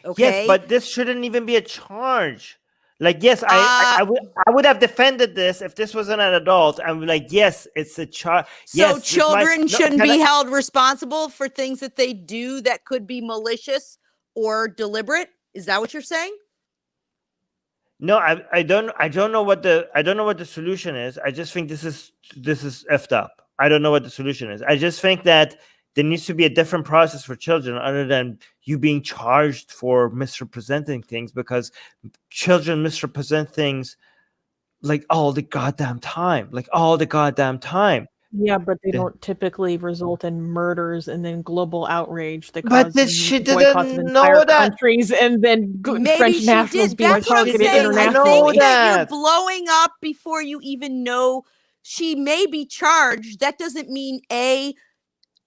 Okay. Yes, but this shouldn't even be a charge. Like, yes, I would have defended this if this wasn't an adult. I'm like, yes, it's a charge. So yes, children shouldn't be held responsible for things that they do that could be malicious or deliberate. Is that what you're saying? No, I don't know what the solution is. I just think this is effed up. I don't know what the solution is. I just think that there needs to be a different process for children, other than you being charged for misrepresenting things, because children misrepresent things like all the goddamn time. Yeah, but they don't typically result in murders and then global outrage that But cause this she boycotts of didn't entire know that. countries, and then Maybe French she nationals did. being That's what I'm targeted saying. I internationally. think that you're that. blowing up before you even know she may be charged. That doesn't mean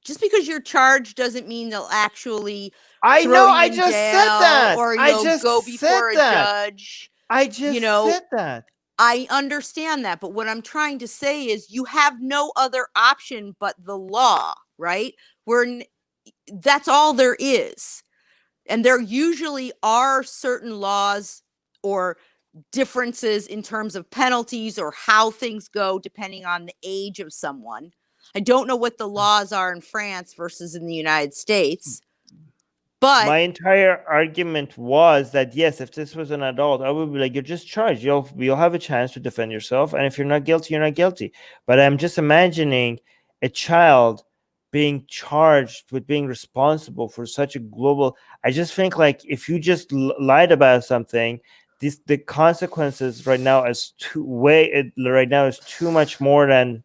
just because you're charged doesn't mean they'll actually I throw know. you I in just jail, said that. or I you'll just go said before a that. judge. I just said that. I understand that, but what I'm trying to say is you have no other option but the law, right? That's all there is. And there usually are certain laws or differences in terms of penalties or how things go depending on the age of someone. I don't know what the laws are in France versus in the United States. But my entire argument was that, yes, if this was an adult, I would be like, you're just charged. You'll have a chance to defend yourself, and if you're not guilty, you're not guilty. But I'm just imagining a child being charged with being responsible for such a global. I just think, like, if you just lied about something, the consequences right now is too much more than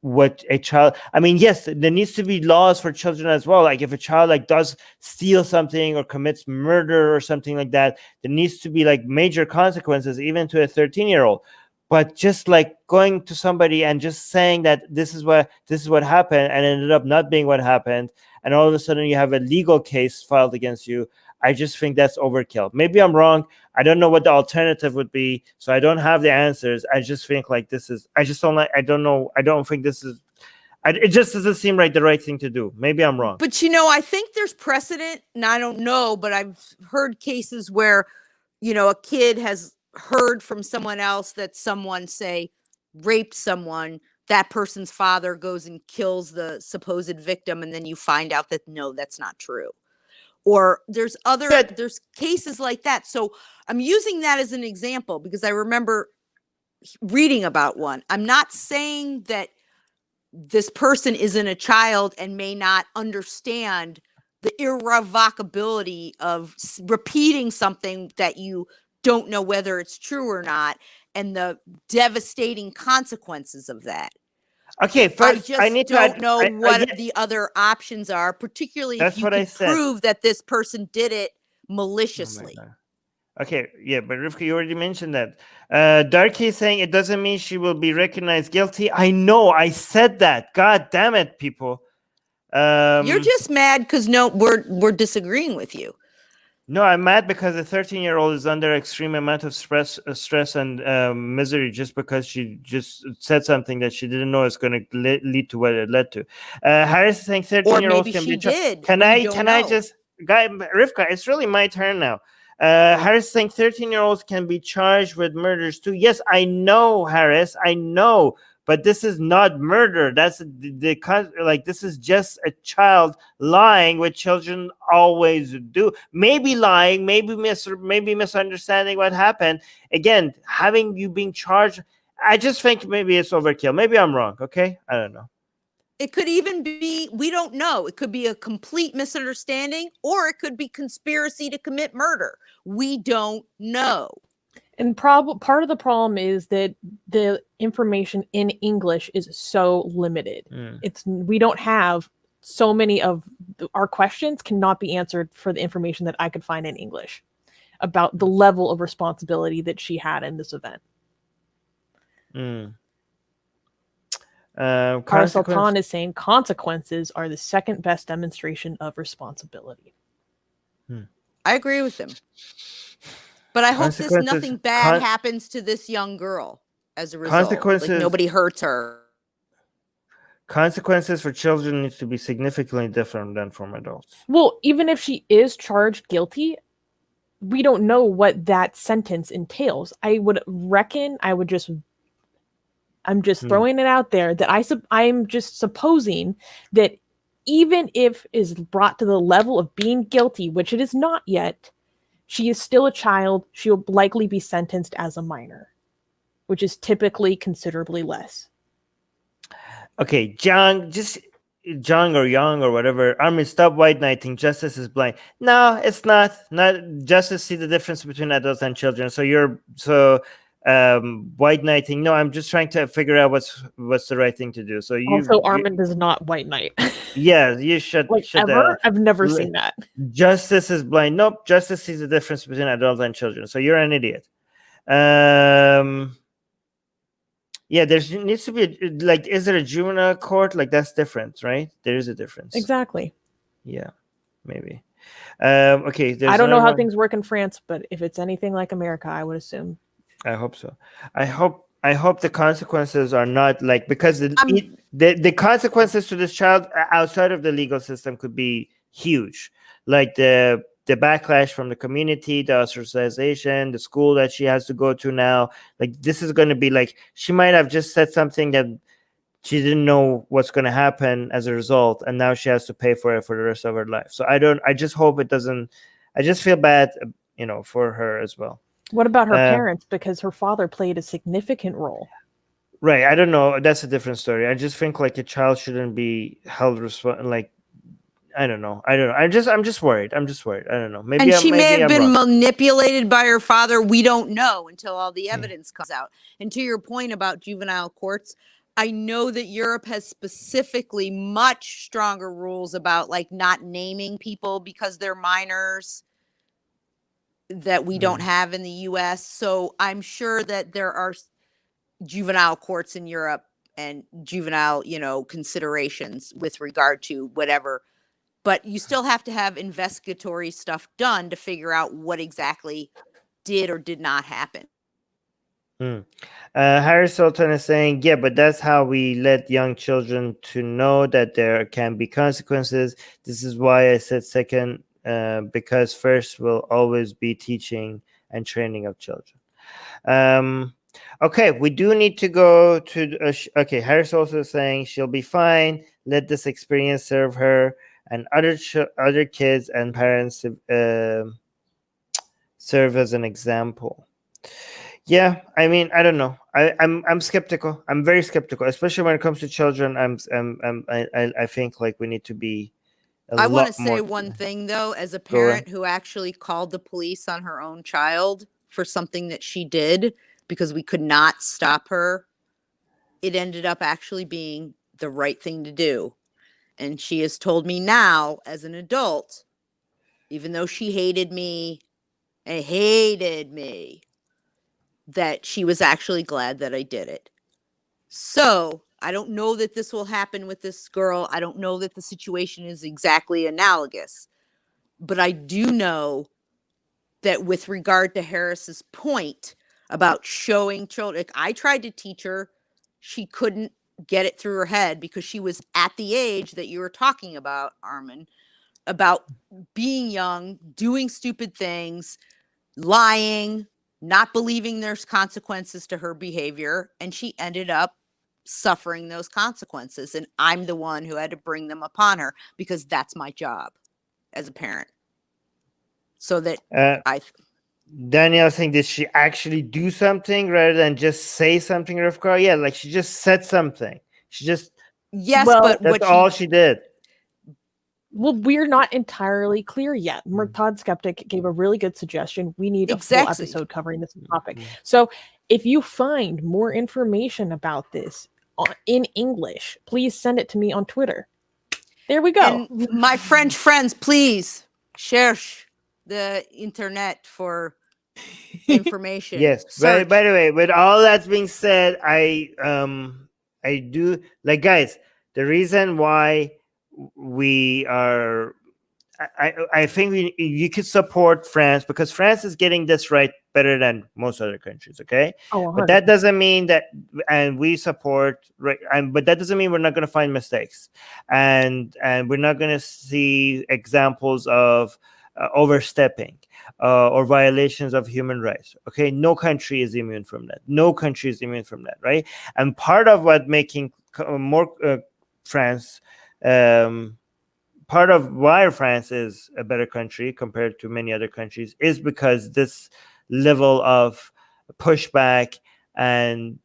what a child, I mean, yes, there needs to be laws for children as well. Like if a child like does steal something or commits murder or something like that, there needs to be like major consequences even to a 13-year-old. But just like going to somebody and just saying that this is what happened and ended up not being what happened, and all of a sudden you have a legal case filed against you, I just think that's overkill. Maybe I'm wrong. I don't know what the alternative would be, so I don't have the answers. I just think like this is, I just don't like, I don't know. I don't think this is, it just doesn't seem like the right thing to do. Maybe I'm wrong. But, you know, I think there's precedent, and I don't know, but I've heard cases where, you know, a kid has heard from someone else that someone, say, raped someone. That person's father goes and kills the supposed victim, and then you find out that, no, that's not true. Or there's cases like that. So I'm using that as an example because I remember reading about one. I'm not saying that this person isn't a child and may not understand the irrevocability of repeating something that you don't know whether it's true or not, and the devastating consequences of that. Okay, first, I need don't to know what the other options are, particularly if you can prove that this person did it maliciously. Okay, yeah, but Rivka, you already mentioned that. Darky is saying it doesn't mean she will be recognized guilty. I know, I said that. God damn it, people. You're just mad because we're disagreeing with you. No, I'm mad because a 13-year-old is under extreme amount of stress and misery just because she just said something that she didn't know is going to lead to what it led to. Harris is saying 13-year-olds can be charged. Can I just, Rivka? It's really my turn now. Harris is saying 13-year-olds can be charged with murders too. Yes, I know, Harris. I know. But this is not murder. That's like this is just a child lying, which children always do. Maybe lying, maybe misunderstanding what happened. Again, having you being charged, I just think maybe it's overkill. Maybe I'm wrong. Okay, I don't know. It could even be, we don't know. It could be a complete misunderstanding, or it could be conspiracy to commit murder. We don't know. And part of the problem is that the information in English is so limited. We don't have so many of our questions cannot be answered for the information that I could find in English about the level of responsibility that she had in this event. Sultan is saying consequences are the second best demonstration of responsibility. I agree with him. But I hope nothing bad happens to this young girl as a result. Like nobody hurts her. Consequences for children needs to be significantly different than from adults. Well, even if she is charged guilty, we don't know what that sentence entails. I'm just throwing it out there that I'm just supposing that even if is brought to the level of being guilty, which it is not yet, she is still a child. She will likely be sentenced as a minor, which is typically considerably less. Okay, John or Young or whatever. Armin, stop white knighting. Justice is blind. No, it's not. Not justice. See the difference between adults and children. So white knighting. No, I'm just trying to figure out what's the right thing to do. So Armin does not white knight. Yeah, you should. Ever? I've never seen that. Justice is blind. Nope. Justice sees the difference between adults and children. So you're an idiot. Yeah, there needs to be is there a juvenile court? Like that's different, right? There is a difference. Exactly. Yeah, maybe. Okay. I don't know how things work in France, but if it's anything like America, I would assume. I hope so. I hope the consequences are not because the consequences to this child outside of the legal system could be huge, like the backlash from the community, the ostracization, the school that she has to go to now. Like this is going to be she might have just said something that she didn't know what's going to happen as a result, and now she has to pay for it for the rest of her life. So I just hope it doesn't. I just feel bad, for her as well. What about her parents? Because her father played a significant role. Right. I don't know. That's a different story. I just think a child shouldn't be held responsible. I don't know. I'm just worried. I don't know. Maybe she may have been manipulated by her father. We don't know until all the evidence comes out. And to your point about juvenile courts, I know that Europe has specifically much stronger rules about like not naming people because they're minors that we don't have in the US. So I'm sure that there are juvenile courts in Europe and juvenile, considerations with regard to whatever. But you still have to have investigatory stuff done to figure out what exactly did or did not happen. Harry Sultan is saying, yeah, but that's how we let young children to know that there can be consequences. This is why I said second, because first will always be teaching and training of children. Okay, we do need to go to. Okay, Harris also is saying she'll be fine. Let this experience serve her and other kids and parents serve as an example. Yeah, I mean, I don't know. I'm skeptical. I'm very skeptical, especially when it comes to children. I think like we need to be. I want to say one thing though, as a parent who actually called the police on her own child for something that she did because we could not stop her. It ended up actually being the right thing to do. And she has told me now as an adult, even though she hated me, that she was actually glad that I did it. So I don't know that this will happen with this girl. I don't know that the situation is exactly analogous. But I do know that with regard to Harris's point about showing children, like I tried to teach her, she couldn't get it through her head because she was at the age that you were talking about, Armin, about being young, doing stupid things, lying, not believing there's consequences to her behavior, and she ended up suffering those consequences. And I'm the one who had to bring them upon her because that's my job as a parent. So that Danielle saying, did she actually do something rather than just say something, Rivka? Yeah, like she just said something. She just but that's all she did. Well, we're not entirely clear yet. Murtad Skeptic gave a really good suggestion. We need a full episode covering this topic. So if you find more information about this in English, please send it to me on Twitter. There we go. And my French friends, please share the internet for information. Yes. By the way, with all that being said, I do like, guys, the reason why we are I think you could support France because France is getting this right better than most other countries, okay? But that doesn't mean that, and we support, right? But that doesn't mean we're not going to find mistakes, and we're not going to see examples of overstepping or violations of human rights. Okay, no country is immune from that. No country is immune from that, right? And part of what making more France. Part of why France is a better country compared to many other countries is because this level of pushback and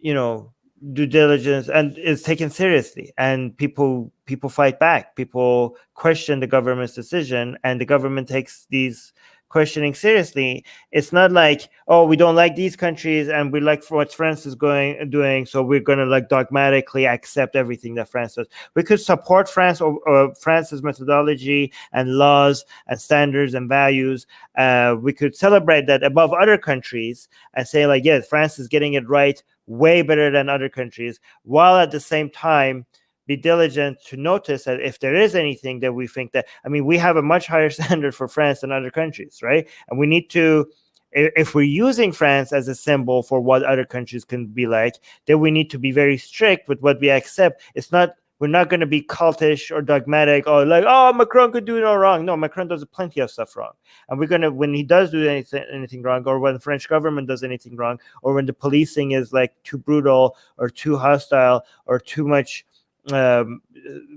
due diligence and is taken seriously, and people fight back, people question the government's decision, and the government takes these questioning seriously. It's not like, oh, we don't like these countries and we like what France is doing, so we're going to like dogmatically accept everything that France does. We could support France or France's methodology and laws and standards and values. We could celebrate that above other countries and say like, yes, France is getting it right way better than other countries, while at the same time be diligent to notice that if there is anything that we think that, we have a much higher standard for France than other countries, right? And we need to, if we're using France as a symbol for what other countries can be like, then we need to be very strict with what we accept. We're not going to be cultish or dogmatic or like, oh, Macron could do no wrong. No, Macron does plenty of stuff wrong. And we're going to, when he does do anything wrong, or when the French government does anything wrong, or when the policing is like too brutal or too hostile or too much,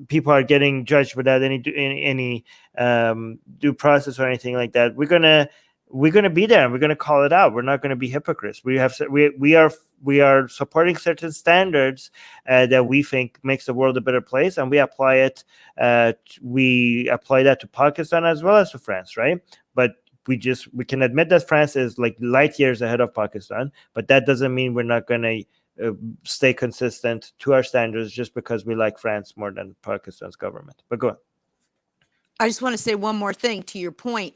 people are getting judged without any due process or anything like that, we're gonna be there and we're gonna call it out. We're not gonna be hypocrites. We are supporting certain standards that we think makes the world a better place, and we apply it. We apply that to Pakistan as well as to France, right? But we can admit that France is like light years ahead of Pakistan, but that doesn't mean we're not gonna stay consistent to our standards just because we like France more than Pakistan's government. But go on. I just want to say one more thing to your point.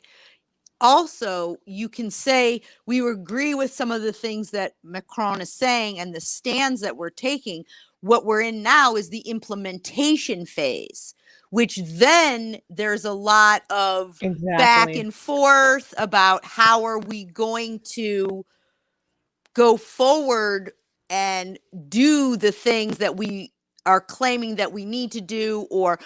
Also, you can say we agree with some of the things that Macron is saying and the stands that we're taking. What we're in now is the implementation phase, which then there's a lot of back and forth about how are we going to go forward and do the things that we are claiming that we need to do, or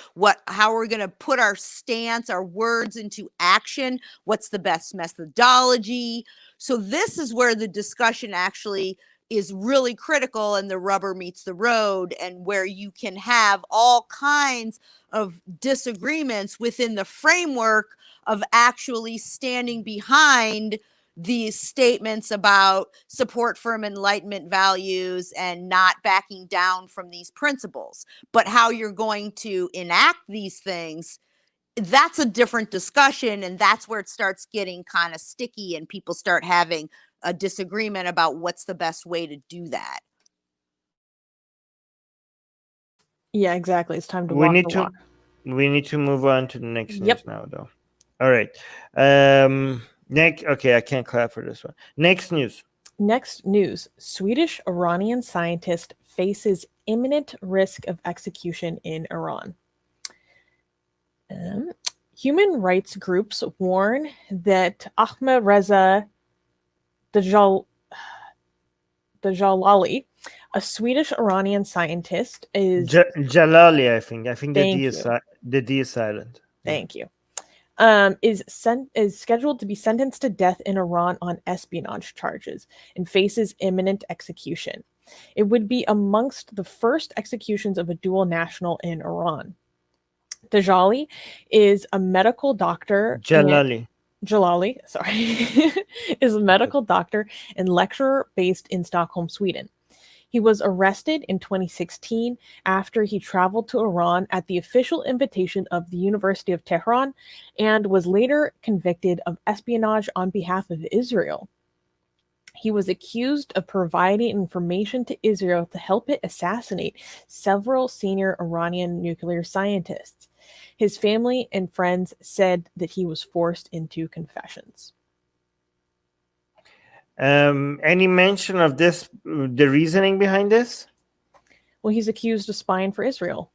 how we're going to put our stance, our words into action. What's the best methodology? So this is where the discussion actually is really critical, and the rubber meets the road, and where you can have all kinds of disagreements within the framework of actually standing behind these statements about support for Enlightenment values and not backing down from these principles. But how you're going to enact these things, that's a different discussion, and that's where it starts getting kind of sticky, and people start having a disagreement about what's the best way to do that. Yeah, exactly. It's time to walk the walk. We need to move on to the next news now, though. All right. Okay, I can't clap for this one. Next news. Swedish Iranian scientist faces imminent risk of execution in Iran. Human rights groups warn that Ahmed Reza Dajalali, a Swedish Iranian scientist, is Jalali. I think the D is silent. Thank you. Is scheduled to be sentenced to death in Iran on espionage charges and faces imminent execution. It would be amongst the first executions of a dual national in Iran. Dajali is a medical doctor. Jalali, is a medical doctor and lecturer based in Stockholm, Sweden. He was arrested in 2016 after he traveled to Iran at the official invitation of the University of Tehran, and was later convicted of espionage on behalf of Israel. He was accused of providing information to Israel to help it assassinate several senior Iranian nuclear scientists. His family and friends said that he was forced into confessions. Any mention of this, the reasoning behind this? Well, he's accused of spying for Israel.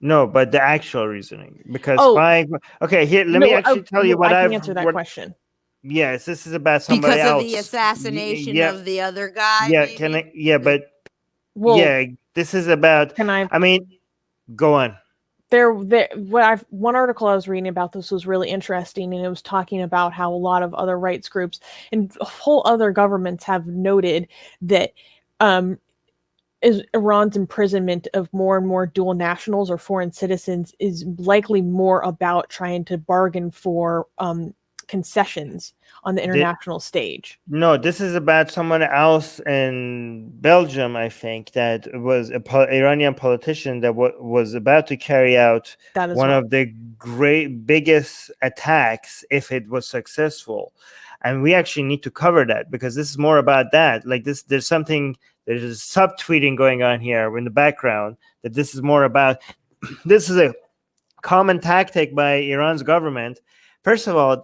No, but the actual reasoning. Because spying... Okay, here, let me actually tell you what I can answer that question. Yes, this is about somebody else. Because of the assassination of the other guy? Yeah, this is about... I mean, go on. One article I was reading about this was really interesting, and it was talking about how a lot of other rights groups and whole other governments have noted that Iran's imprisonment of more and more dual nationals or foreign citizens is likely more about trying to bargain for concessions on the international stage. No, this is about someone else in Belgium, I think, that was an Iranian politician that was about to carry out one of the biggest attacks if it was successful. And we actually need to cover that, because this is more about that. Like this, there's a subtweeting going on here in the background that this is more about. This is a common tactic by Iran's government. First of all,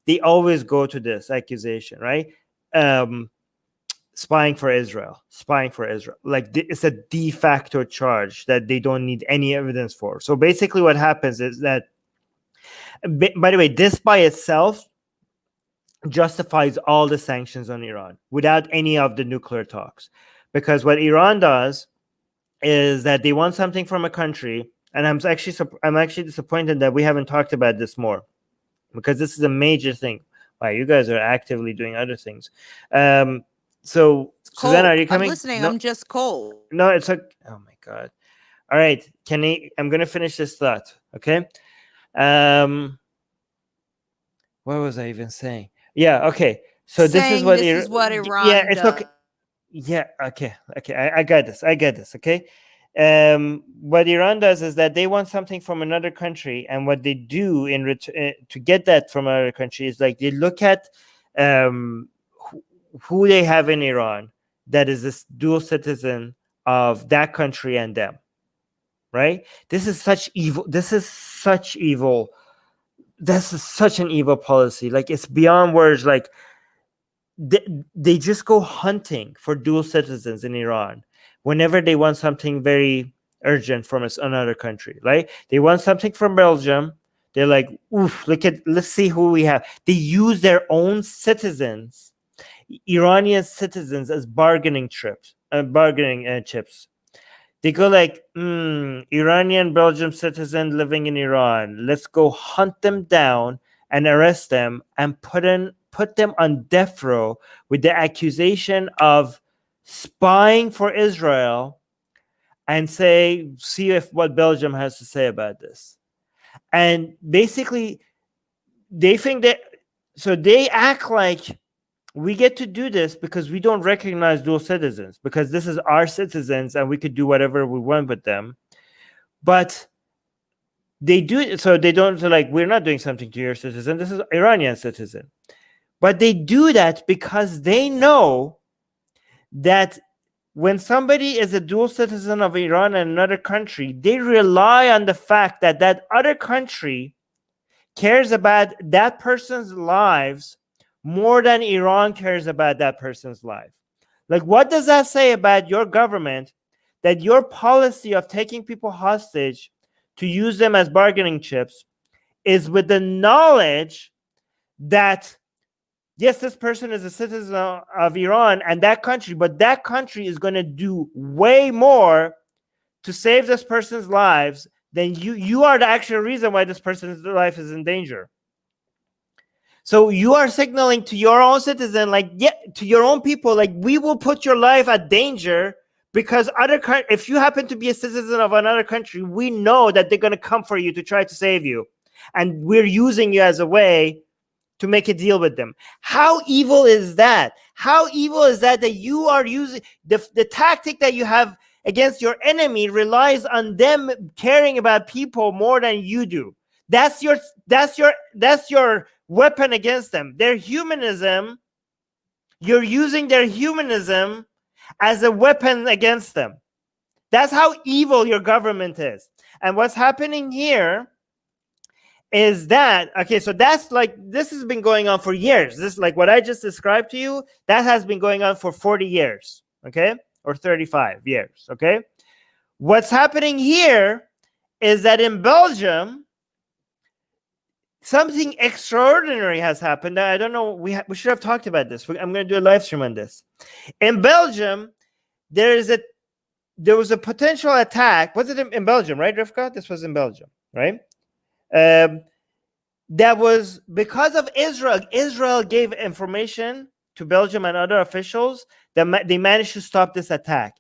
they always go to this accusation, right? Spying for Israel. Like it's a de facto charge that they don't need any evidence for. So basically what happens is that, by the way, this by itself justifies all the sanctions on Iran without any of the nuclear talks. Because what Iran does is that they want something from a country, and I'm actually disappointed that we haven't talked about this more, because this is a major thing. Wow, you guys are actively doing other things. So Susanna, are you coming? I'm listening. No, I'm just cold. No, it's like, oh my God. All right, I'm gonna finish this thought. Okay. What was I even saying? Yeah. Okay. So this is what Iran. Yeah, it's okay. Yeah. Okay. I got this. Okay. What Iran does is that they want something from another country, and what they do to get that from another country is like they look at who they have in Iran, that is this dual citizen of that country and them, right? This is such evil. This is such evil. This is such an evil policy. Like, it's beyond words. Like, they just go hunting for dual citizens in Iran whenever they want something very urgent from another country, right? They want something from Belgium. They're like, oof, let's see who we have. They use their own citizens, Iranian citizens, as bargaining chips. They go like, Iranian Belgium citizen living in Iran. Let's go hunt them down and arrest them and put them on death row with the accusation of spying for Israel, and see what Belgium has to say about this. And basically, they think that, so they act like we get to do this because we don't recognize dual citizens, because this is our citizens and we could do whatever we want with them. But they do, so they don't, so like, we're not doing something to your citizen. This is Iranian citizen. But they do that because they know that when somebody is a dual citizen of Iran and another country, they rely on the fact that that other country cares about that person's lives more than Iran cares about that person's life. Like, what does that say about your government, that your policy of taking people hostage to use them as bargaining chips is with the knowledge that, yes, this person is a citizen of Iran and that country, but that country is going to do way more to save this person's lives than you. You are the actual reason why this person's life is in danger. So you are signaling to your own citizen, like, yeah, to your own people, like, we will put your life at danger because if you happen to be a citizen of another country, we know that they're going to come for you to try to save you. And we're using you as a way to make a deal with them. How evil is that? How evil is that you are using the tactic that you have against your enemy relies on them caring about people more than you do. That's your weapon against them. Their humanism, you're using their humanism as a weapon against them. That's how evil your government is. And what's happening here is that, okay, so that's like, this has been going on for years. This, like what I just described to you, that has been going on for 40 years, okay? Or 35 years, okay? What's happening here is that in Belgium, something extraordinary has happened. I don't know, we should have talked about this. I'm going to do a live stream on this. In Belgium, there was a potential attack. Was it in Belgium, right, Rivka? This was in Belgium, right? That was because of Israel. Israel gave information to Belgium and other officials that they managed to stop this attack.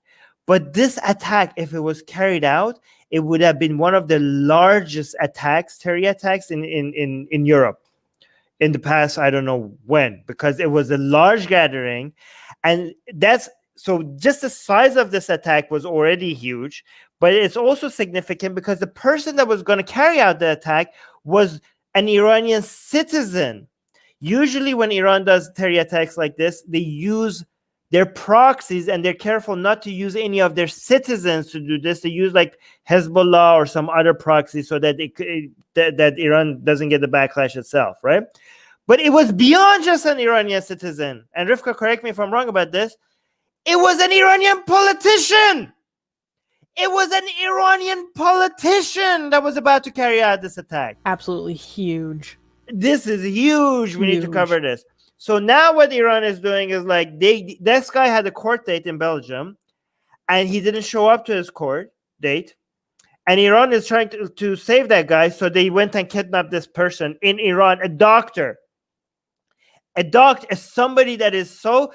But this attack, if it was carried out, it would have been one of the largest attacks, terror attacks in Europe in the past, I don't know when, because it was a large gathering. And so just the size of this attack was already huge, but it's also significant because the person that was going to carry out the attack was an Iranian citizen. Usually when Iran does terror attacks like this, they use their proxies and they're careful not to use any of their citizens to do this. They use like Hezbollah or some other proxy so that that Iran doesn't get the backlash itself, right? But it was beyond just an Iranian citizen. And Rivka, correct me if I'm wrong about this. It was an Iranian politician. It was an Iranian politician that was about to carry out this attack. Absolutely huge. This is huge. We need to cover this. So now what Iran is doing is like, this guy had a court date in Belgium and he didn't show up to his court date. And Iran is trying to save that guy. So they went and kidnapped this person in Iran, a doctor, somebody that is so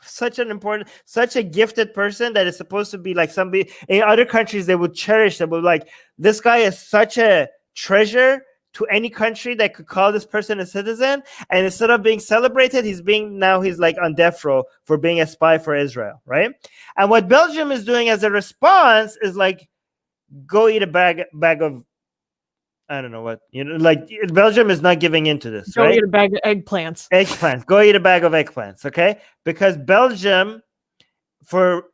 such a gifted person that is supposed to be like somebody in other countries they would cherish. They would like, this guy is such a treasure to any country that could call this person a citizen. And instead of being celebrated, he's like on death row for being a spy for Israel, right? And what Belgium is doing as a response is like, go eat a bag of I don't know what, like Belgium is not giving into this, Go right? eat a bag of eggplants. Eggplants. Go eat a bag of eggplants, okay? Because Belgium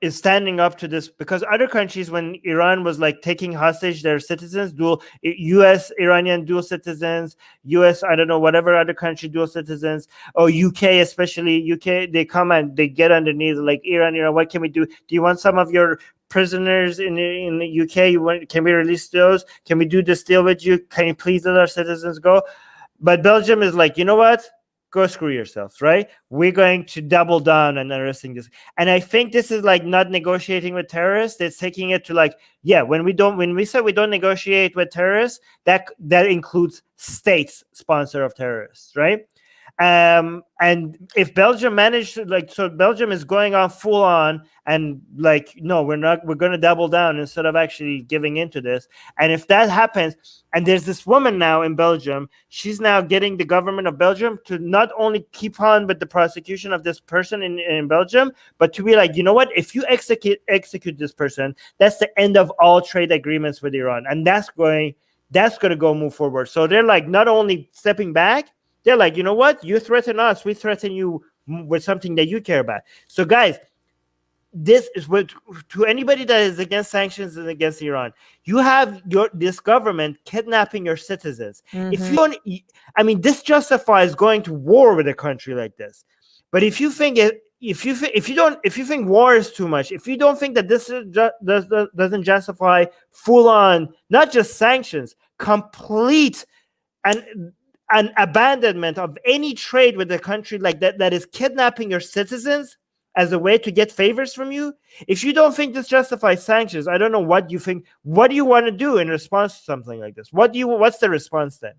is standing up to this, because other countries, when Iran was like taking hostage their citizens, US Iranian dual citizens, US, I don't know, whatever other country dual citizens, or UK, especially UK, they come and they get underneath like Iran, what can we do? Do you want some of your prisoners in the UK? Can we release those? Can we do this deal with you? Can you please let our citizens go? But Belgium is like, you know what? Go screw yourselves, right? We're going to double down on arresting this. And I think this is like not negotiating with terrorists. It's taking it to like, yeah, when we say we don't negotiate with terrorists, that includes states sponsor of terrorists, right? And if Belgium managed to, like, so Belgium is going on full on and like, no, we're going to double down instead of actually giving into this. And if that happens, and there's this woman now in Belgium, she's now getting the government of Belgium to not only keep on with the prosecution of this person in Belgium, but to be like, you know what, if you execute this person, that's the end of all trade agreements with Iran. And that's going to go move forward. So they're like not only stepping back, they're like, you know what? You threaten us, we threaten you with something that you care about. So, guys, this is what, to anybody that is against sanctions and against Iran, you have this government kidnapping your citizens. If you don't, I mean, this justifies going to war with a country like this. But if you think if you think war is too much, if you don't think that this doesn't justify full on, not just sanctions, complete and an abandonment of any trade with a country like that is kidnapping your citizens as a way to get favors from you, if you don't think this justifies sanctions, I don't know what you think. What do you want to do in response to something like this? What's the response then?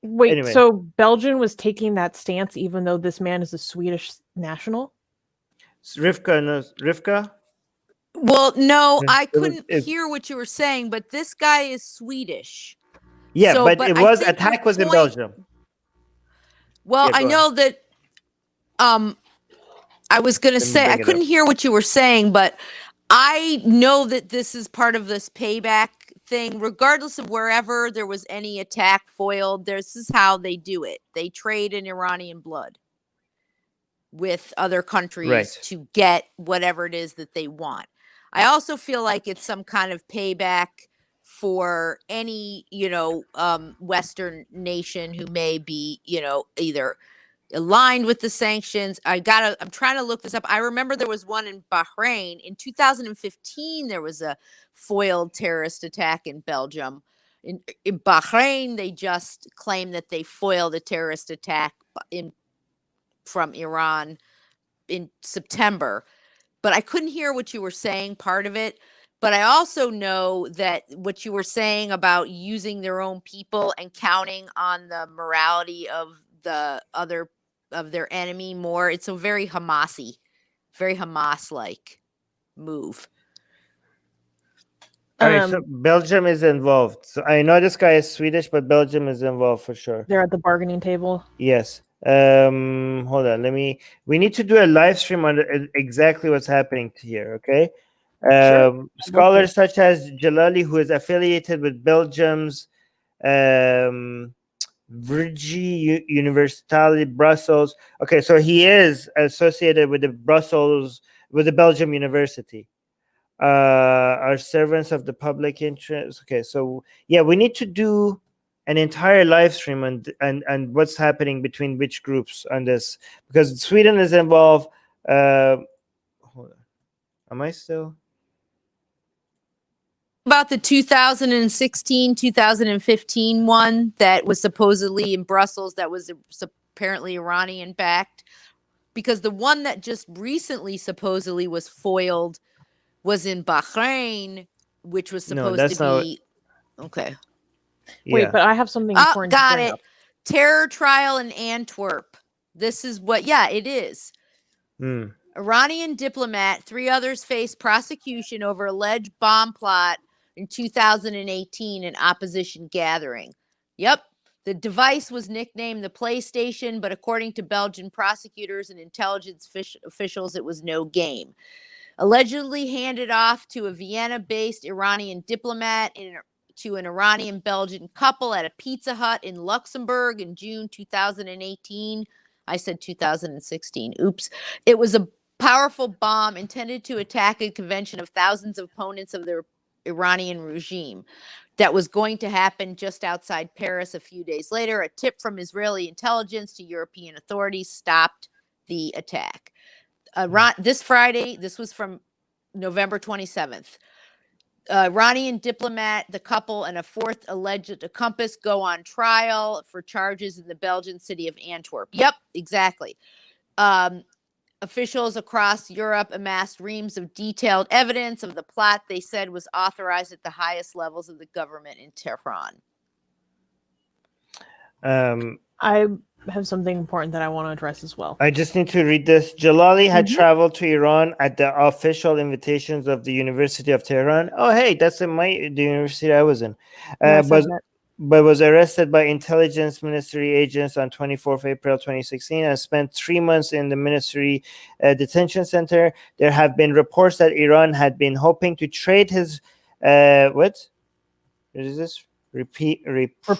Wait, Anyway. So Belgium was taking that stance even though this man is a Swedish national? Rivka? Well, no, I It was- couldn't hear what you were saying, but this guy is Swedish. Yeah, So, but but it I was think your attack was in point- Belgium. Well, Yeah, I go know that I was going to Let me say, I bring it couldn't up. hear what you were saying, but I know that this is part of this payback thing. Regardless of wherever there was any attack foiled, this is how they do it. They trade in Iranian blood with other countries Right. to get whatever it is that they want. I also feel like it's some kind of payback for any, Western nation who may be, either aligned with the sanctions. I'm trying to look this up. I remember there was one in Bahrain in 2015. There was a foiled terrorist attack in Belgium. In Bahrain, they just claimed that they foiled a terrorist attack from Iran in September. But I couldn't hear what you were saying, part of it. But I also know that what you were saying about using their own people and counting on the morality of the other of their enemy more. It's a very Hamas-like move. All right, so Belgium is involved. So I know this guy is Swedish, but Belgium is involved for sure. They're at the bargaining table. Yes. Hold on. We need to do a live stream on exactly what's happening here, okay? Sure. Scholars such as Jalali, who is affiliated with Belgium's Vrije University Brussels. Okay, so he is associated with the Belgium University. Are servants of the public interest. Okay, so yeah, we need to do an entire live stream and what's happening between which groups on this, because Sweden is involved. Hold on. Am I still? About the 2016, 2015 one that was supposedly in Brussels that was apparently Iranian backed, because the one that just recently supposedly was foiled was in Bahrain, which was supposed to be okay. Yeah. Wait, but I have something important. Got to bring it. up. Terror trial in Antwerp. This is what, it is. Iranian diplomat, 3 others face prosecution over alleged bomb plot in 2018 in opposition gathering. Yep. The device was nicknamed the PlayStation, but according to Belgian prosecutors and intelligence officials, it was no game. Allegedly handed off to a Vienna-based Iranian diplomat in to an Iranian-Belgian couple at a Pizza Hut in Luxembourg in June 2018. I said 2016. Oops. It was a powerful bomb intended to attack a convention of thousands of opponents of the Iranian regime that was going to happen just outside Paris a few days later. A tip from Israeli intelligence to European authorities stopped the attack. This Friday, this was from November 27th. Iranian diplomat, the couple, and a fourth alleged accomplice go on trial for charges in the Belgian city of Antwerp. Yep, exactly. Officials across Europe amassed reams of detailed evidence of the plot they said was authorized at the highest levels of the government in Tehran. I have something important that I want to address as well. I just need to read this. Jalali had traveled to Iran at the official invitations of the University of Tehran. Oh, hey, that's the university I was in. But was arrested by intelligence ministry agents on 24th April 2016 and spent 3 months in the ministry detention center. There have been reports that Iran had been hoping to trade his what is this reprieve for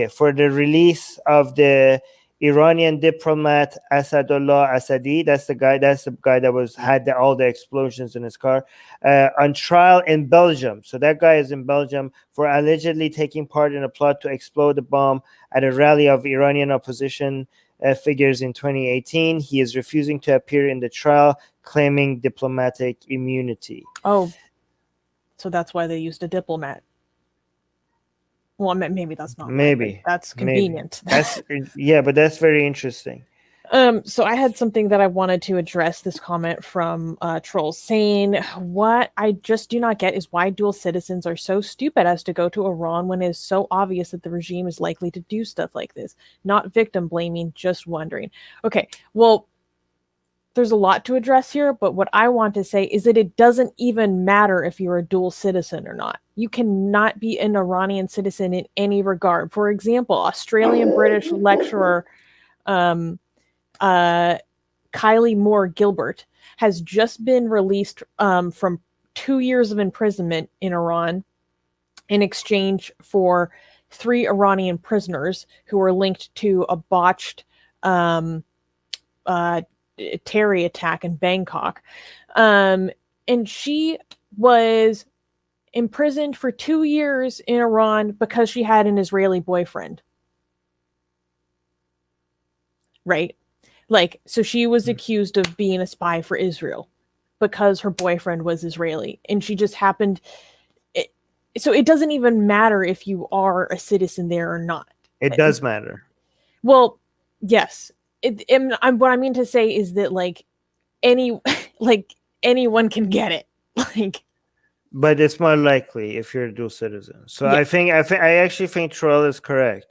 for the release of the Iranian diplomat Asadullah Asadi. That's the guy that had all the explosions in his car on trial in Belgium. So that guy is in Belgium for allegedly taking part in a plot to explode a bomb at a rally of Iranian opposition figures in 2018. He is refusing to appear in the trial, claiming diplomatic immunity. Oh, so that's why they used a diplomat. Well, maybe that's not. Maybe that's convenient. That's but that's very interesting. So I had something that I wanted to address. This comment from Trolls saying, "What I just do not get is why dual citizens are so stupid as to go to Iran when it is so obvious that the regime is likely to do stuff like this. Not victim blaming, just wondering." Okay, well, there's a lot to address here, but what I want to say is that it doesn't even matter if you're a dual citizen or not. You cannot be an Iranian citizen in any regard. For example, Australian-British lecturer Kylie Moore Gilbert has just been released from 2 years of imprisonment in Iran in exchange for 3 Iranian prisoners who were linked to a botched terror attack in Bangkok. And she was imprisoned for 2 years in Iran because she had an Israeli boyfriend. Right? Like, so she was accused of being a spy for Israel because her boyfriend was Israeli. And she just happened... So it doesn't even matter if you are a citizen there or not. It does matter. Well, yes. What I mean to say is that anyone can get it. But it's more likely if you're a dual citizen. So yeah. I actually think Troll is correct.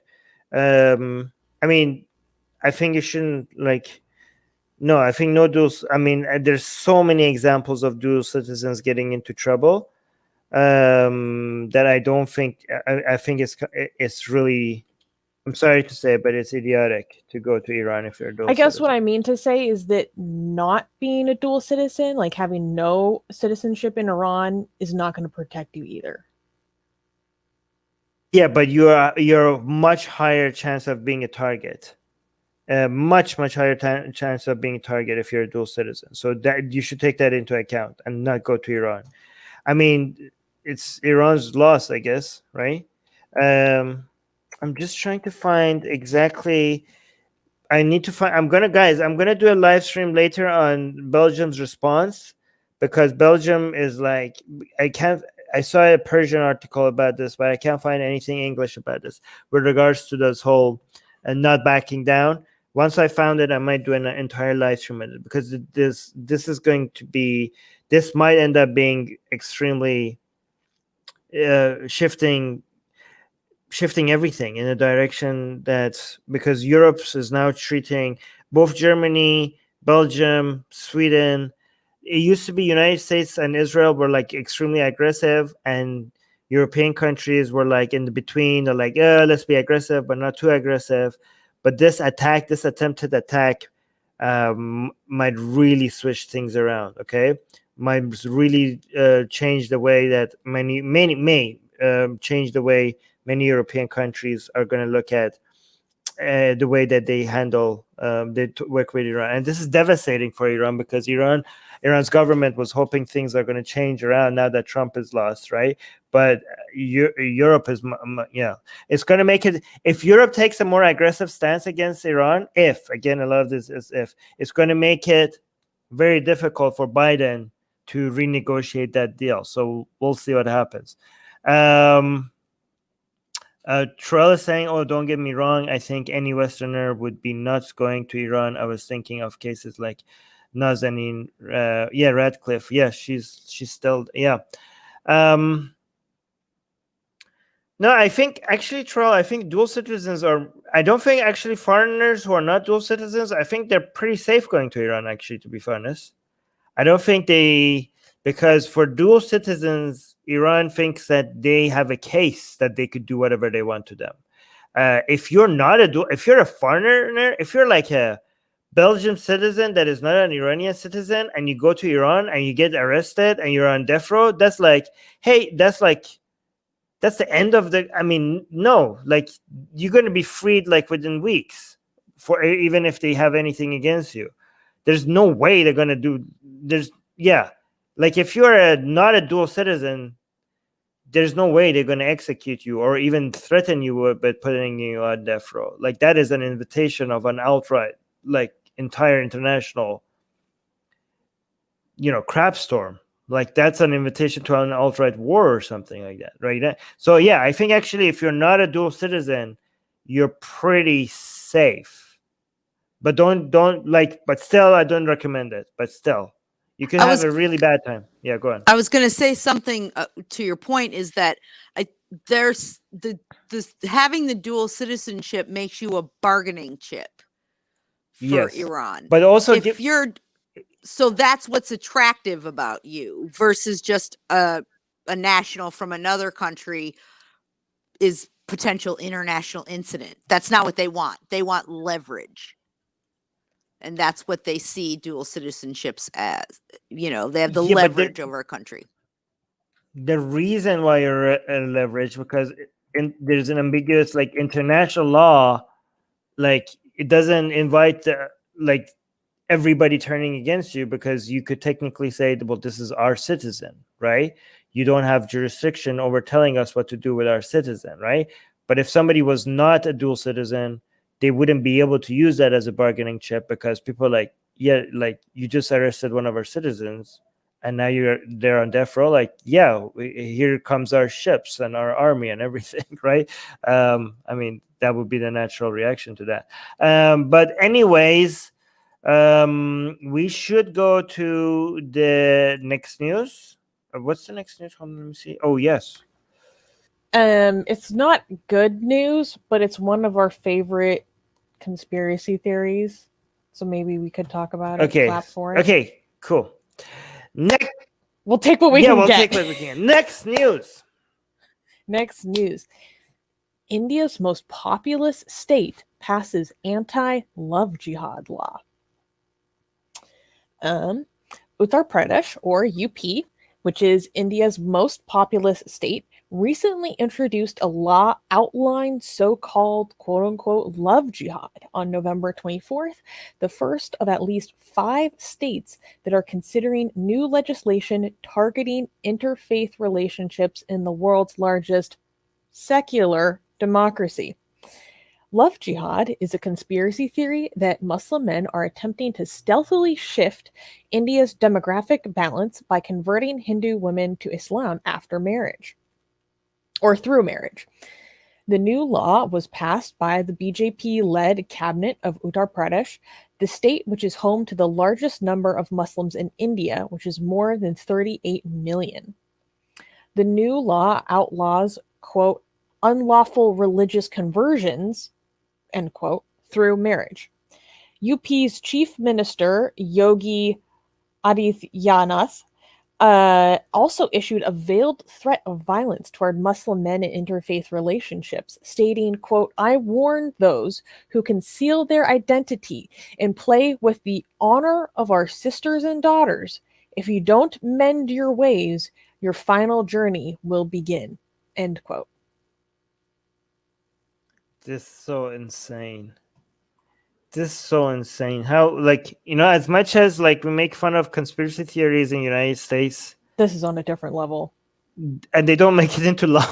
I mean, I think you shouldn't no, I think no dual. I mean, there's so many examples of dual citizens getting into trouble that I don't think. I think it's really. I'm sorry to say, but it's idiotic to go to Iran if you're a dual citizen. I guess what I mean to say is that not being a dual citizen, like having no citizenship in Iran, is not going to protect you either. Yeah, but you're a much higher chance of being a target. Much higher chance of being a target if you're a dual citizen. So that you should take that into account and not go to Iran. I mean, it's Iran's loss, I guess, right? I'm just trying to find exactly. I'm gonna do a live stream later on Belgium's response, because Belgium is like, I saw a Persian article about this, but I can't find anything English about this with regards to this whole not backing down. Once I found it, I might do an entire live stream on it, because this might end up being extremely shifting everything in a direction that's, because Europe is now treating both Germany, Belgium, Sweden. It used to be United States and Israel were extremely aggressive, and European countries were in the between. They're let's be aggressive, but not too aggressive. But this attempted attack, might really switch things around. Okay. might really change the way that many may change the way many European countries are going to look at the way that they handle they work with Iran. And this is devastating for Iran, because Iran's government was hoping things are going to change around now that Trump is lost, right? But Europe is, it's going to make it, if Europe takes a more aggressive stance against Iran, if, again, a lot of this is if, it's going to make it very difficult for Biden to renegotiate that deal. So we'll see what happens. Terrell is saying, "Oh, don't get me wrong. I think any Westerner would be nuts going to Iran. I was thinking of cases like Nazanin, Radcliffe. Yeah, she's still, yeah. No, I think actually, Terrell, I think dual citizens are. I don't think actually foreigners who are not dual citizens. I think they're pretty safe going to Iran. Actually, to be honest, I don't think because for dual citizens, Iran thinks that they have a case that they could do whatever they want to them. If you're not if you're a foreigner, if you're like a Belgian citizen that is not an Iranian citizen, and you go to Iran and you get arrested and you're on death row, that's like, hey, that's the end of the. I mean, no, like you're going to be freed like within weeks, for even if they have anything against you. There's no way they're going to do. Like if you're not a dual citizen, there's no way they're going to execute you or even threaten you with putting you on death row. Like that is an invitation of an outright, like entire international, crap storm. Like that's an invitation to an outright war or something like that, right? So yeah, I think actually if you're not a dual citizen, you're pretty safe. But but still, I don't recommend it. But still, you can have a really bad time. Yeah, go on. I was going to say something to your point is that there's having the dual citizenship makes you a bargaining chip for Iran. But also, so that's what's attractive about you versus just a national from another country is potential international incident. That's not what they want. They want leverage. And that's what they see dual citizenships as. They have the leverage over a country. The reason why you're leverage, because there's an ambiguous, like, international law, like it doesn't invite like everybody turning against you, because you could technically say, well, this is our citizen, right? You don't have jurisdiction over telling us what to do with our citizen, right? But if somebody was not a dual citizen, they wouldn't be able to use that as a bargaining chip, because people are like, yeah, like you just arrested one of our citizens and now they're on death row. Like, yeah, here comes our ships and our army and everything, right? I mean, that would be the natural reaction to that. But anyways, we should go to the next news. What's the next news? Let me see. Oh, yes. It's not good news, but it's one of our favorite conspiracy theories. So maybe we could talk about it. Okay. Clap for it. Okay, cool. Next. We'll take what we can get. Take what we can. Next news. Next news. India's most populous state passes anti-love jihad law. Uttar Pradesh, or UP, which is India's most populous state, recently introduced a law outlining so-called quote-unquote love jihad on November 24th, the first of at least 5 states that are considering new legislation targeting interfaith relationships in the world's largest secular democracy. Love jihad is a conspiracy theory that Muslim men are attempting to stealthily shift India's demographic balance by converting Hindu women to Islam after marriage, or through marriage. The new law was passed by the BJP-led cabinet of Uttar Pradesh, the state which is home to the largest number of Muslims in India, which is more than 38 million. The new law outlaws, quote, unlawful religious conversions, end quote, through marriage. UP's Chief Minister, Yogi Adityanath, also issued a veiled threat of violence toward Muslim men in interfaith relationships, stating, quote, I warn those who conceal their identity and play with the honor of our sisters and daughters. If you don't mend your ways, your final journey will begin. End quote. This is so insane. This is so insane. How, like, you know, as much as like we make fun of conspiracy theories in the United States, This is on a different level. and they don't make it into law.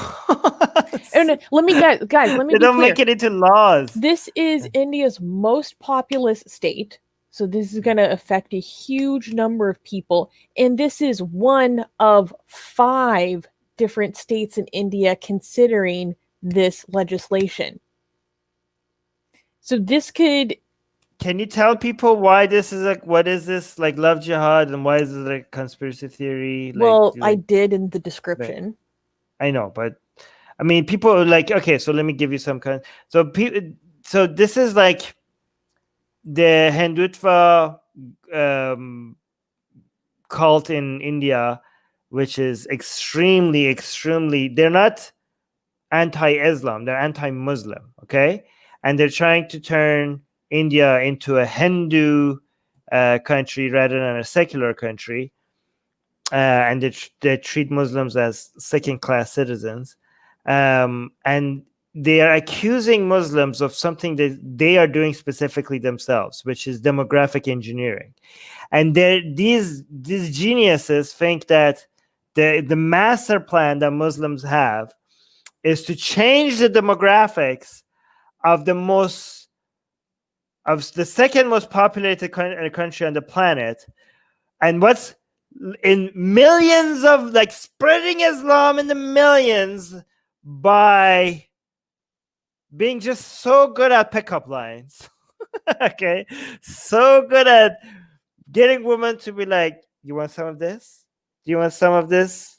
And let me guys, let me They be don't clear. make it into laws. This is India's most populous state. So this is going to affect a huge number of people. And this is one of 5 different states in India considering this legislation. So this could... Can you tell people why this is like, what is this, like, love jihad, and why is it a conspiracy theory? Like, well, I did in the description. I know, but I mean, people are like, okay, so let me give you some kind. So so this is like the Hindutva cult in India, which is extremely, they're not anti-Islam, they're anti-Muslim, okay? And they're trying to turn India into a Hindu country rather than a secular country. And they treat Muslims as second-class citizens. And they are accusing Muslims of something that they are doing specifically themselves, which is demographic engineering. And these geniuses think that the master plan that Muslims have is to change the demographics of the second most populated country on the planet, and what's in millions of, like, spreading Islam in the millions by being just so good at pickup lines. Okay, so good at getting women to be like, you want some of this? Do you want some of this?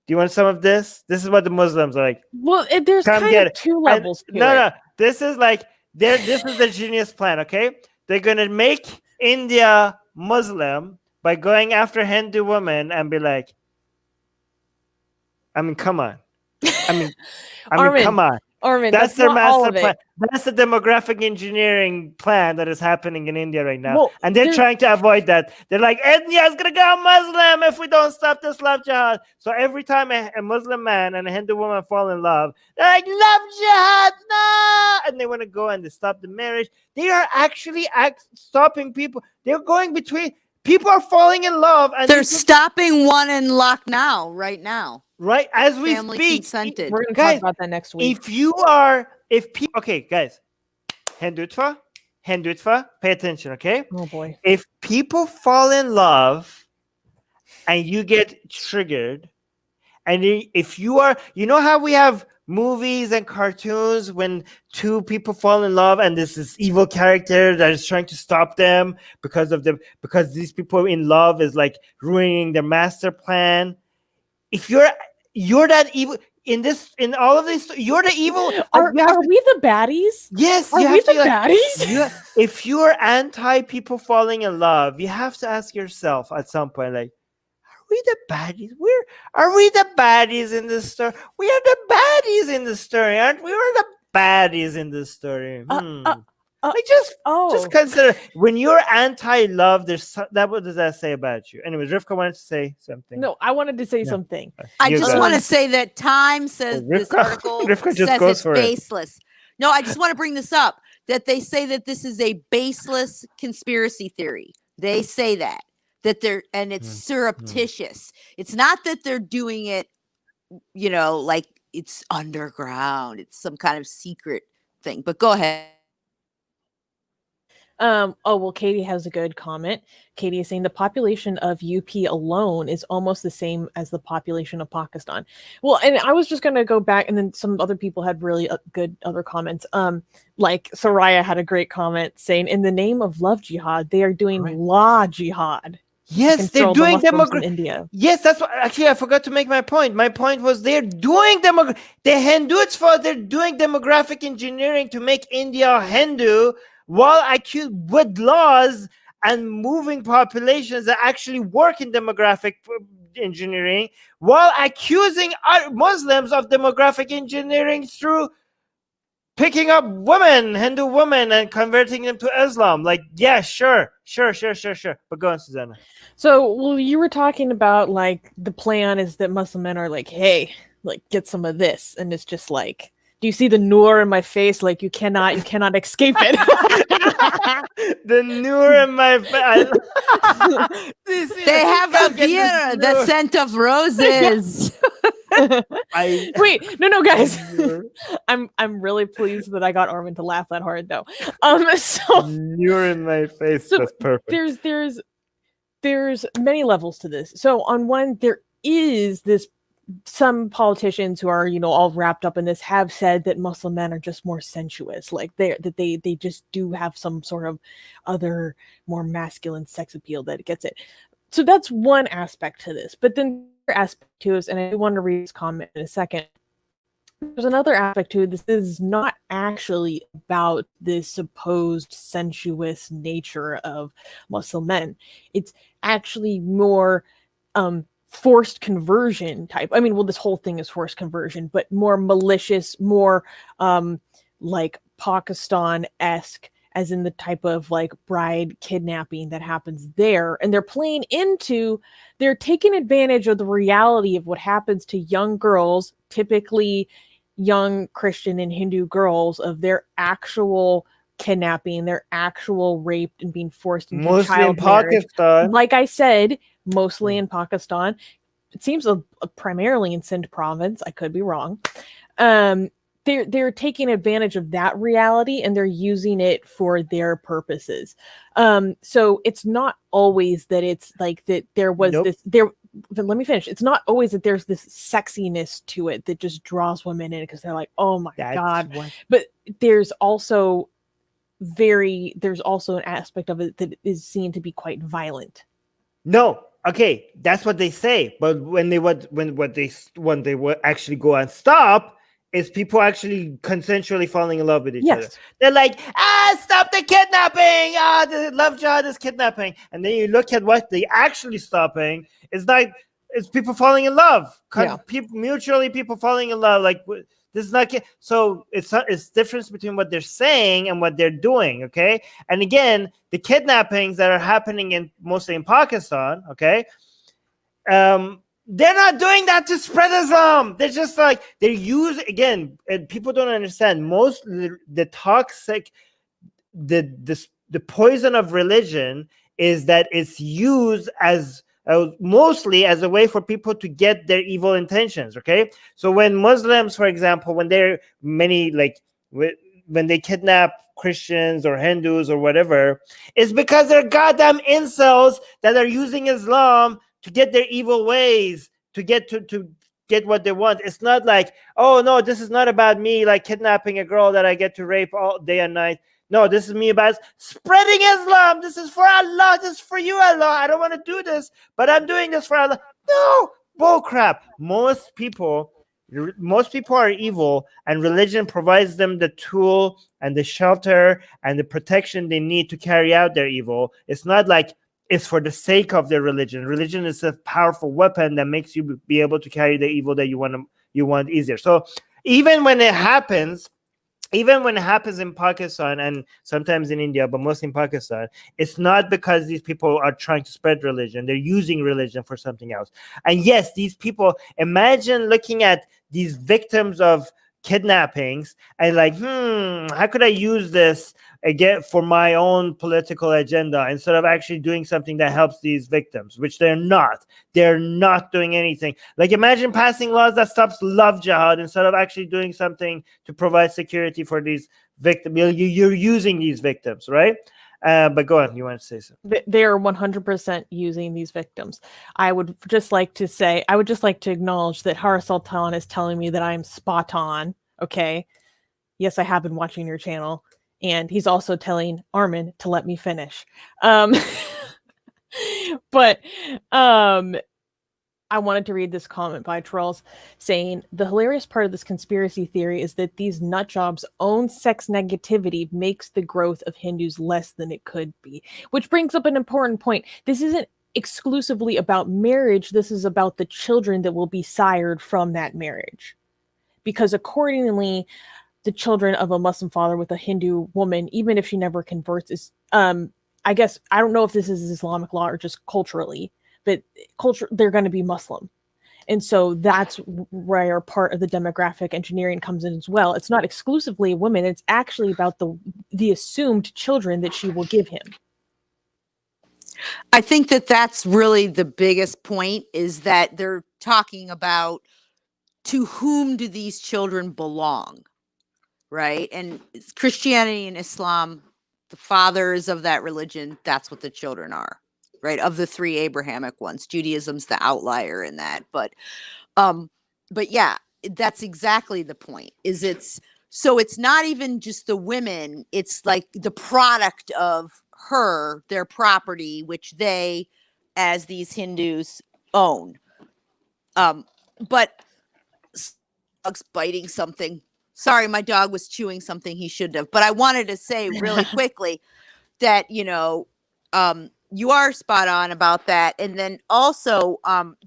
Do you want some of this? This is what the Muslims are like. Well, there's Come kind get of it. 2 levels to it. No. This is like, this is the genius plan, okay? They're going to make India Muslim by going after Hindu women and be like, I mean, come on. I mean, Armin, come on. Armin, That's their not all master of it. plan. That's the demographic engineering plan that is happening in India right now. Well, and they're there- trying to avoid that. They're like, India is going to go Muslim if we don't stop this love jihad. So every time a Muslim man and a Hindu woman fall in love, they're like, love jihad, no! And they want to go and they stop the marriage. They are actually stopping people. They're going between... People are falling in love. And They're stopping one in Lucknow right now. Right? As we Family speak. consented. We're going to Guys, talk about that next week. Okay, guys, Hindutva, pay attention, okay? Oh boy. If people fall in love and you get triggered, and if you are, you know how we have movies and cartoons when 2 people fall in love and there's this evil character that is trying to stop them because these people in love is like ruining their master plan. If you're that evil in all of this, you're the evil. Are we the baddies? Yes, Are we the baddies? If you're anti people falling in love, you have to ask yourself at some point, like, are we the baddies? Are we the baddies in this story? We are the baddies in the story, aren't we? We're the baddies in this story. Just consider, when you're anti-love, what does that say about you? Anyways, Rivka wanted to say something. No, I wanted to say something. I just want to say that Time says this article Rivka just says goes it's for baseless. No, I just want to bring this up, that they say that this is a baseless conspiracy theory. They say that it's surreptitious. It's not that they're doing it, like it's underground. It's some kind of secret thing. But go ahead. Katie has a good comment. Katie is saying the population of UP alone is almost the same as the population of Pakistan. Well, and I was just going to go back, and then some other people had really good other comments. Like Soraya had a great comment saying, in the name of love jihad, they are doing law jihad. Yes, they're doing demographic India. Yes, that's what, actually, I forgot to make my point. My point was they're doing the Hindutva, they're doing demographic engineering to make India Hindu, while with laws and moving populations that actually work in demographic engineering, while accusing Muslims of demographic engineering through picking up women, Hindu women, and converting them to Islam. Like, yeah, sure. But go on, Susanna. So, well, you were talking about like the plan is that Muslim men are like, hey, like get some of this, and it's just like, do you see the nur in my face? Like you cannot escape it. The nur in my face. They have a beer, the scent of roses. Wait, no, guys. I'm really pleased that I got Armin to laugh that hard, though. So nur in my face. So that's perfect. There's many levels to this. So on one, there is this. Some politicians who are, all wrapped up in this have said that Muslim men are just more sensuous, like they just do have some sort of other more masculine sex appeal that gets it. So that's one aspect to this. But then the other aspect to it, and I want to read this comment in a second. There's another aspect to it. This is not actually about this supposed sensuous nature of Muslim men. It's actually more forced conversion type. I mean, well, this whole thing is forced conversion, but more malicious, more like Pakistan-esque, as in the type of like bride kidnapping that happens there. And they're taking advantage of the reality of what happens to young girls, typically young Christian and Hindu girls, of their actual kidnapping, their actual raped and being forced into mostly child in marriage. Pakistan. Like I said, mostly in Pakistan. It seems primarily in Sindh province. I could be wrong. They're taking advantage of that reality and they're using it for their purposes. So it's not always that it's like that there was this there. But let me finish. It's not always that there's this sexiness to it that just draws women in because they're like, oh my God. But there's also an aspect of it that is seen to be quite violent. No. Okay, that's what they say. But when they would actually go and stop, is people actually consensually falling in love with each other. They're like, stop the kidnapping! The love jihad is kidnapping. And then you look at what they actually stopping. It's like it's people falling in love. People falling in love. Like this is not so. It's difference between what they're saying and what they're doing. Okay, and again, the kidnappings that are happening mostly in Pakistan. Okay, they're not doing that to spread Islam. They're just like they use again. And people don't understand most the toxic, the poison of religion is that it's used as mostly as a way for people to get their evil intentions. Okay, so when Muslims, for example, when they kidnap Christians or Hindus or whatever, it's because they're goddamn incels that are using Islam to get their evil ways, to get what they want. It's not like, oh no, this is not about me like kidnapping a girl that I get to rape all day and night. No, this is me about spreading Islam. This is for Allah. This is for you, Allah. I don't want to do this, but I'm doing this for Allah. No, bull crap. Most people are evil, and religion provides them the tool and the shelter and the protection they need to carry out their evil. It's not like it's for the sake of their religion. Religion is a powerful weapon that makes you be able to carry the evil that you want easier. So even when it happens in Pakistan and sometimes in India, but mostly in Pakistan, it's not because these people are trying to spread religion. They're using religion for something else. And yes, these people, imagine looking at these victims of kidnappings and like, how could I use this again for my own political agenda instead of actually doing something that helps these victims, which they're not. They're not doing anything. Like imagine passing laws that stops love jihad instead of actually doing something to provide security for these victims. You're using these victims, right? But go on, you want to say something? They are 100% using these victims. I would just like to acknowledge that Har Sultan is telling me that I'm spot on. Okay. Yes, I have been watching your channel. And he's also telling Armin to let me finish. But I wanted to read this comment by Trolls saying, the hilarious part of this conspiracy theory is that these nutjobs' own sex negativity makes the growth of Hindus less than it could be. Which brings up an important point. This isn't exclusively about marriage. This is about the children that will be sired from that marriage. Because accordingly, the children of a Muslim father with a Hindu woman, even if she never converts, is I guess I don't know if this is Islamic law or just culturally, but they're going to be Muslim. And so that's where part of the demographic engineering comes in as well. It's not exclusively women. It's actually about the assumed children that she will give him. I think that that's really the biggest point, is that they're talking about to whom do these children belong, right? And Christianity and Islam, the fathers of that religion, that's what the children are, right? Of the three Abrahamic ones. Judaism's the outlier in that, but yeah, that's exactly the point. It's not even just the women, it's like the product of their property, which they, as these Hindus, own. But dog's biting something. Sorry, my dog was chewing something he shouldn't have. But I wanted to say really quickly that, you are spot on about that. And then also,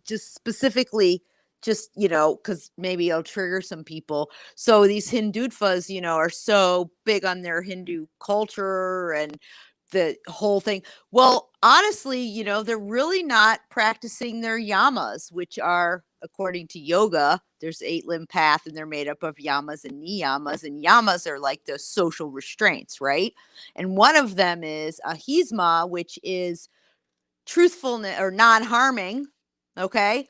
just specifically, because maybe it'll trigger some people. So these Hindutvas, are so big on their Hindu culture and the whole thing. Well, honestly, they're really not practicing their yamas, which are, according to yoga, there's 8-limb path, and they're made up of yamas and niyamas, and yamas are like the social restraints, right? And one of them is ahisma, which is truthfulness or non-harming, okay?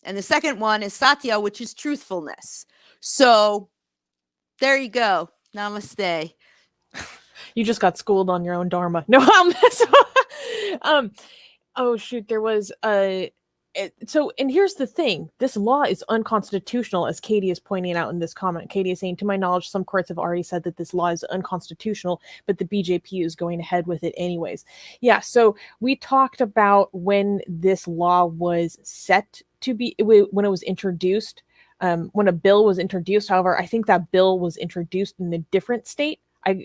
And the second one is satya, which is truthfulness. So there you go. Namaste. You just got schooled on your own dharma. No, oh shoot, there was so, and here's the thing, this law is unconstitutional, as Katie is pointing out in this comment. Katie is saying, to my knowledge, some courts have already said that this law is unconstitutional, but the BJP is going ahead with it anyways. Yeah, so we talked about when this law was set to be, when it was introduced, when a bill was introduced. However, I think that bill was introduced in a different state.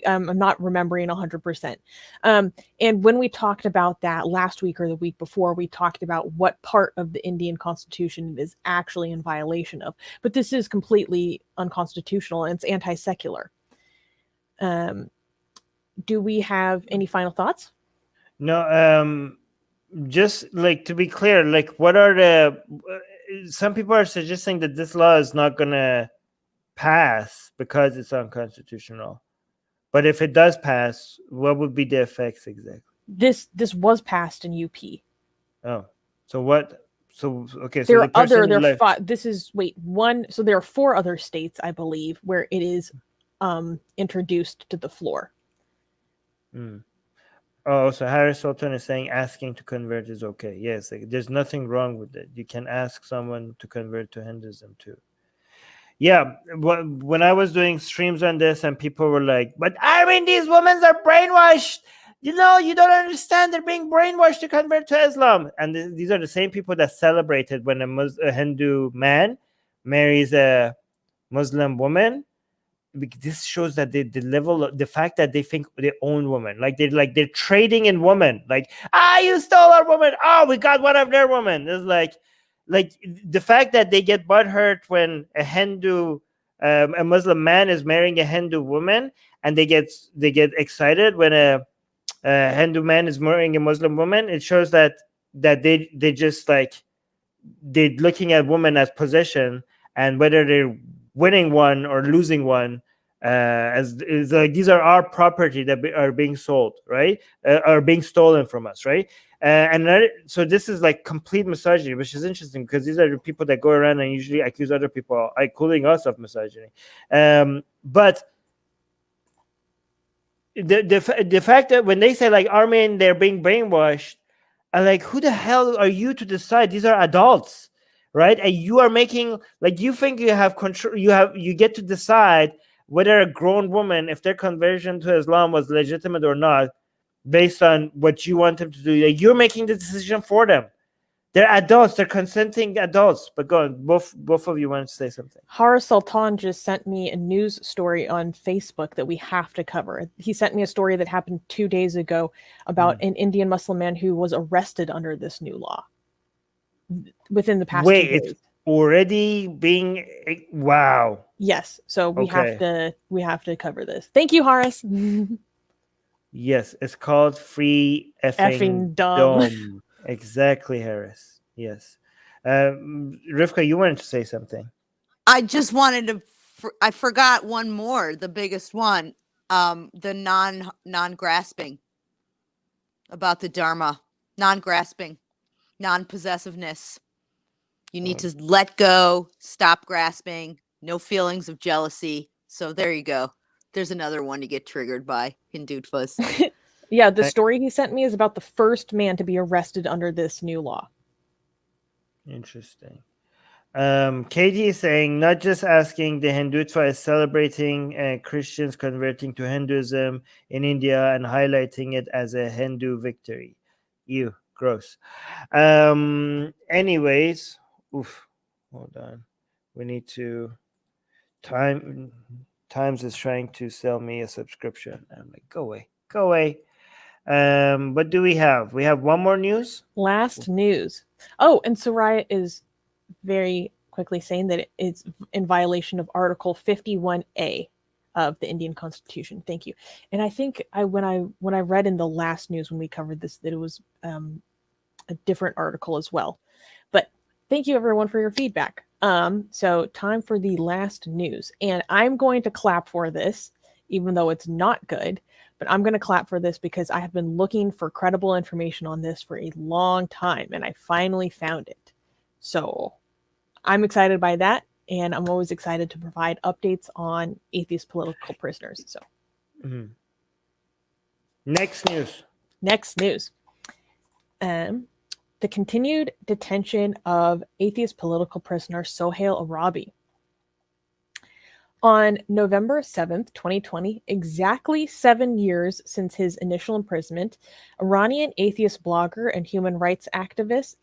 I'm not remembering 100%. And when we talked about that last week or the week before, we talked about what part of the Indian Constitution is actually in violation of. But this is completely unconstitutional, and it's anti-secular. Do we have any final thoughts? No, just like to be clear, like what are the... some people are suggesting that this law is not going to pass because it's unconstitutional. But if it does pass, what would be the effects exactly? This was passed in UP. Oh, so what? So okay, there so are other. This is one. So there are 4 other states, I believe, where it is introduced to the floor. Oh, so Harris Sultan is saying asking to convert is okay. Yes, like, there's nothing wrong with it. You can ask someone to convert to Hinduism too. Yeah, when I was doing streams on this and people were like, but Armin, these women are brainwashed. You don't understand. They're being brainwashed to convert to Islam. And these are the same people that celebrated when a Hindu man marries a Muslim woman. This shows that the fact that they think they own women, they're trading in women. Like, you stole our woman. Oh, we got one of their women. It's like the fact that they get butthurt when a Muslim man is marrying a Hindu woman, and they get excited when a Hindu man is marrying a Muslim woman. It shows that they just they're looking at women as possession, and whether they're winning one or losing one, as is like these are our property that are being sold, right? Are being stolen from us, right? So this is like complete misogyny, which is interesting because these are the people that go around and usually accuse other people, including us, of misogyny. But the fact that when they say like Armin, they're being brainwashed, I'm like, who the hell are you to decide? These are adults, right? And you are making you think you have control. You get to decide whether a grown woman, if their conversion to Islam was legitimate or not, based on what you want them to do. You're making the decision for them. They're adults. They're consenting adults. But go on. Both of you want to say something. Har Sultan just sent me a news story on Facebook that we have to cover. He sent me a story that happened 2 days ago about an Indian Muslim man who was arrested under this new law within the past 2 days. already being wow. Yes, so we Okay. have to cover this. Thank you, Horace. Yes, it's called free effing Effing dumb. dome. Exactly, Harris. Yes. Rivka, you wanted to say something. I just wanted to. I forgot one more, the biggest one. The non-grasping about the Dharma, non-grasping, non-possessiveness. You need to let go, stop grasping, no feelings of jealousy. So there you go. There's another one to get triggered by Hindutva's. Yeah, the story he sent me is about the first man to be arrested under this new law. Interesting. Katie is saying not just asking the Hindutva is celebrating Christians converting to Hinduism in India and highlighting it as a Hindu victory. Ew, gross. Anyways, oof, hold on. We need to Times is trying to sell me a subscription. I'm like, go away. What do we have? We have one more news. Last news. Oh, and Soraya is very quickly saying that it's in violation of Article 51A of the Indian Constitution. Thank you. And I think when I read in the last news when we covered this that it was a different article as well. But thank you everyone for your feedback. So time for the last news, and I'm going to clap for this, even though it's not good. But I'm going to clap for this because I have been looking for credible information on this for a long time, and I finally found it. So I'm excited by that, and I'm always excited to provide updates on atheist political prisoners. So, Next news. The continued detention of atheist political prisoner Sohail Arabi. On November 7th, 2020, exactly 7 years since his initial imprisonment, Iranian atheist blogger and human rights activist,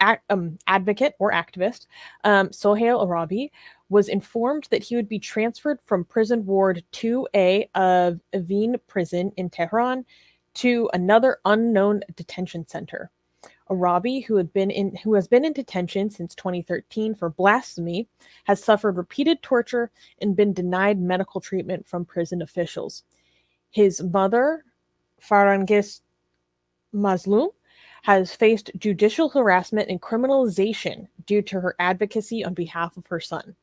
Sohail Arabi was informed that he would be transferred from prison ward 2A of Evin prison in Tehran to another unknown detention center. Arabi, who has been in detention since 2013 for blasphemy, has suffered repeated torture and been denied medical treatment from prison officials. His mother, Farangis Mazlum, has faced judicial harassment and criminalization due to her advocacy on behalf of her son.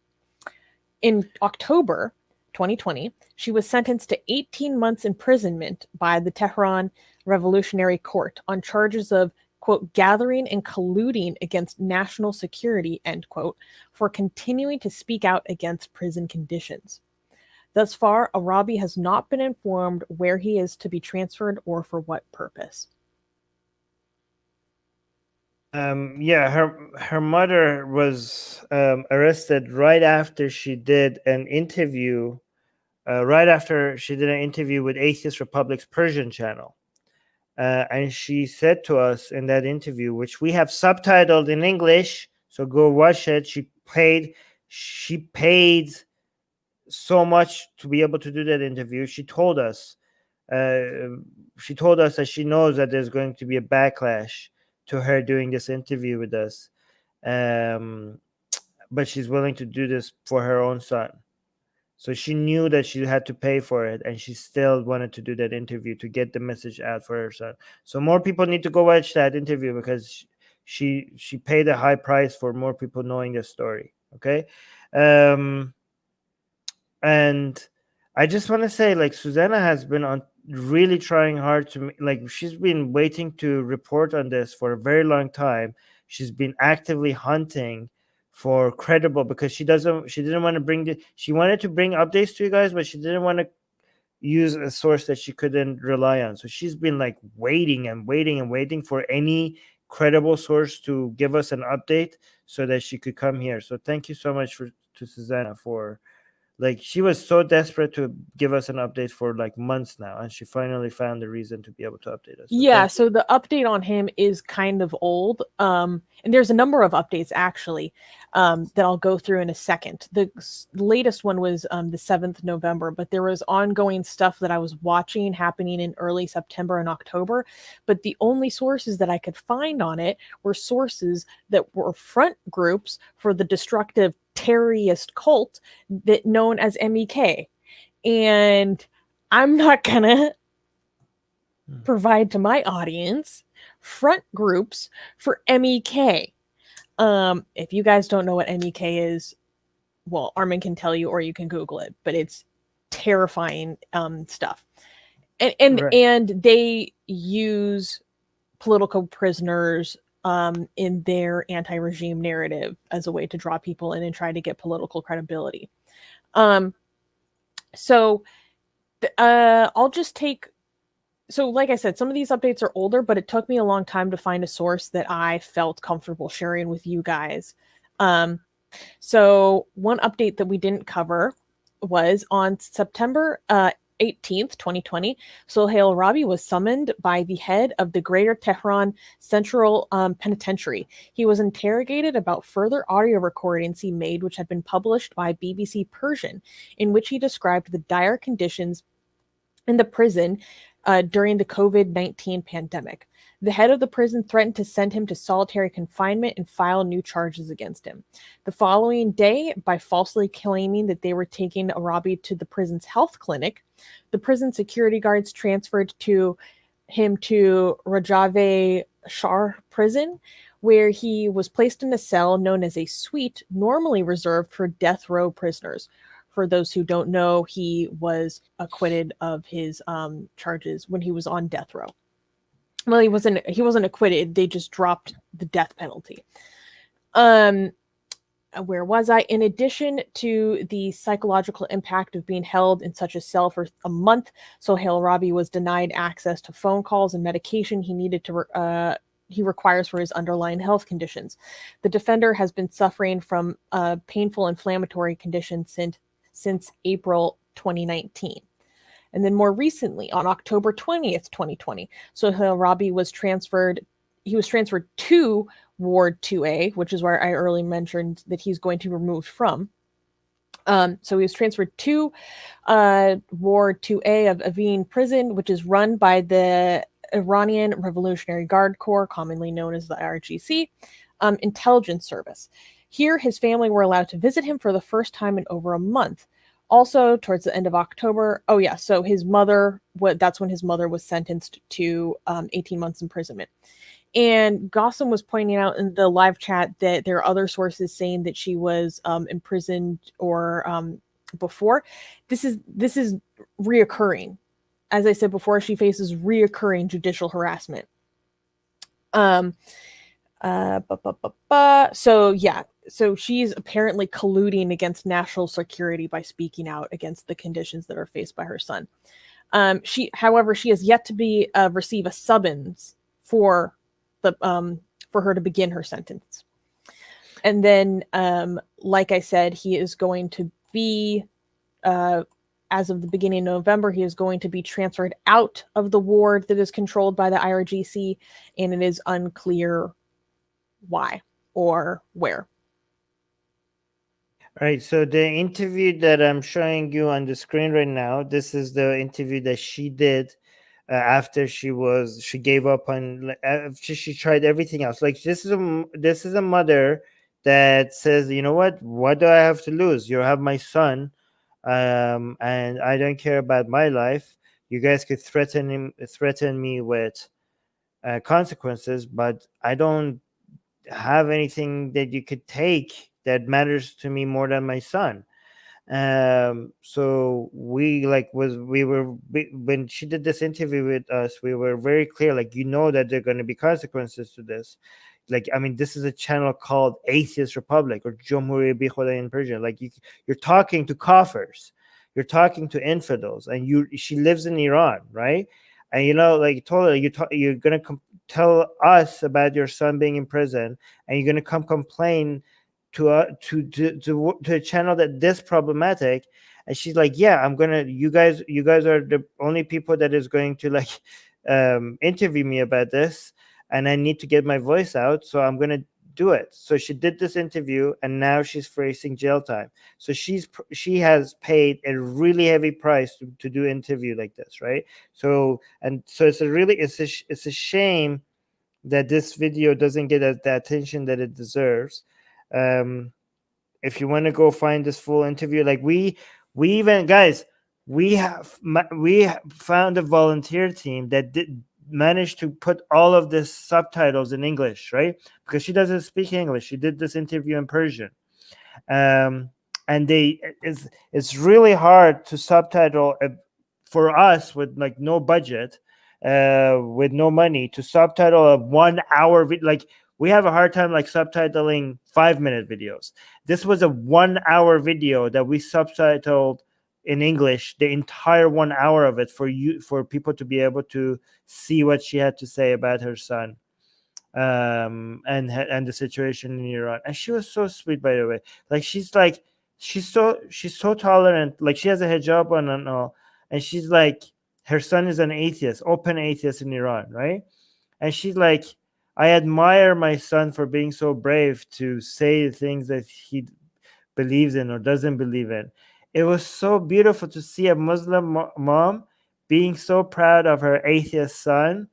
In October 2020, she was sentenced to 18 months imprisonment by the Tehran Revolutionary Court on charges of, quote, gathering and colluding against national security, end quote, for continuing to speak out against prison conditions. Thus far, Arabi has not been informed where he is to be transferred or for what purpose. Her mother was arrested right after she did an interview. Right after she did an interview with Atheist Republic's Persian channel. And she said to us in that interview, which we have subtitled in English, so go watch it. She paid so much to be able to do that interview. She told us that she knows that there's going to be a backlash to her doing this interview with us, but she's willing to do this for her own son. So she knew that she had to pay for it, and she still wanted to do that interview to get the message out for her son. So more people need to go watch that interview because she paid a high price for more people knowing the story. Okay, and I just want to say, like, Susanna has been really trying hard to, like, she's been waiting to report on this for a very long time. She's been actively hunting for credible, because she didn't want to she wanted to bring updates to you guys, but she didn't want to use a source that she couldn't rely on. So she's been like waiting for any credible source to give us an update so that she could come here. So thank you so much to Susanna for Like, she was so desperate to give us an update for like months now, and she finally found a reason to be able to update us. So Yeah, thank you. so the update on him is kind of old. And there's a number of updates actually that I'll go through in a second. The latest one was the 7th November, but there was ongoing stuff that I was watching happening in early September and October. But the only sources that I could find on it were sources that were front groups for the destructive terrorist cult that known as MEK. And I'm not gonna provide to my audience front groups for MEK. If you guys don't know what MEK is, well, Armin can tell you, or you can Google it, but it's terrifying stuff. And Right. and they use political prisoners in their anti-regime narrative as a way to draw people in and try to get political credibility. So I'll just take. So, like I said, some of these updates are older, but it took me a long time to find a source that I felt comfortable sharing with you guys. So, one update that we didn't cover was on September 18th, 2020, Sohail Rabi was summoned by the head of the Greater Tehran Central Penitentiary. He was interrogated about further audio recordings he made, which had been published by BBC Persian, in which he described the dire conditions in the prison during the COVID-19 pandemic. The head of the prison threatened to send him to solitary confinement and file new charges against him. The following day, by falsely claiming that they were taking Arabi to the prison's health clinic, the prison security guards transferred him to Rajave Shah prison, where he was placed in a cell known as a suite, normally reserved for death row prisoners. For those who don't know, he was acquitted of his charges when he was on death row. Well, he wasn't acquitted. They just dropped the death penalty. Where was I? In addition to the psychological impact of being held in such a cell for a month, Sohail Rabi was denied access to phone calls and medication he needed to he requires for his underlying health conditions. The defender has been suffering from painful inflammatory conditions since April 2019. And then more recently, on October 20th, 2020, Sohail Rabi was transferred. He was transferred to Ward 2A, which is where I earlier mentioned that he's going to be removed from. So he was transferred to Ward 2A of Evin Prison, which is run by the Iranian Revolutionary Guard Corps, commonly known as the IRGC, intelligence service. Here, his family were allowed to visit him for the first time in over a month. Also, towards the end of October, so his mother, that's when his mother was sentenced to 18 months imprisonment. And Gossam was pointing out in the live chat that there are other sources saying that she was imprisoned or before. This is reoccurring. As I said before, she faces reoccurring judicial harassment. So she's apparently colluding against national security by speaking out against the conditions that are faced by her son. However, she has yet to receive a summons for her to begin her sentence. And then, like I said, he is going to be, as of the beginning of November, he is going to be transferred out of the ward that is controlled by the IRGC, and it is unclear why or where. All right, so the interview that I'm showing you on the screen right now, this is the interview that she did after she gave up on, after she tried everything else. Like, this is a mother that says, you know what do I have to lose? You have my son, and I don't care about my life. You guys could threaten me with consequences, but I don't have anything that you could take that matters to me more than my son. So when she did this interview with us, we were very clear, like, that there are going to be consequences to this. Like, I mean, this is a channel called Atheist Republic, or Jumhuri Bi Khoda in Persian. Like, you're talking to kafirs, you're talking to infidels, and she lives in Iran, right? And told her, you're gonna tell us about your son being in prison, and you're gonna come complain to a channel that this problematic, And she's like, yeah, you guys are the only people that is going to like interview me about this, and I need to get my voice out, so I'm going to do it. So she did this interview, and now she's facing jail time. So she has paid a really heavy price to do interview like this, right? So it's a shame that this video doesn't get the attention that it deserves. If you want to go find this full interview, like we even, guys, we found a volunteer team that managed to put all of this subtitles in English, right? Because she doesn't speak English. She did this interview in Persian. And it's really hard to subtitle for us with like no budget, with no money, to subtitle a 1 hour like we have a hard time like subtitling 5-minute videos. This was a 1 hour video that we subtitled in English, the entire 1 hour of it, for people to be able to see what she had to say about her son, and the situation in Iran. And she was so sweet, by the way. Like she's so tolerant. Like she has a hijab on and all, and she's like, her son is an atheist, open atheist in Iran, right? And she's like, I admire my son for being so brave to say things that he believes in or doesn't believe in. It was so beautiful to see a Muslim mom being so proud of her atheist son,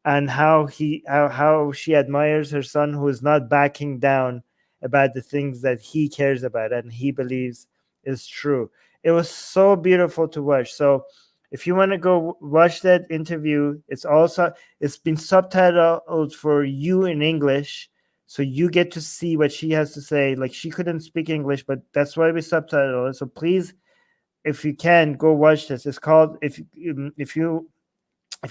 and how she admires her son, who is not backing down about the things that he cares about and he believes is true. It was so beautiful to watch. So if you want to go watch that interview, it's been subtitled for you in English, so you get to see what she has to say. Like she couldn't speak English, but that's why we subtitle it. So please, if you can, go watch this. It's called, if you're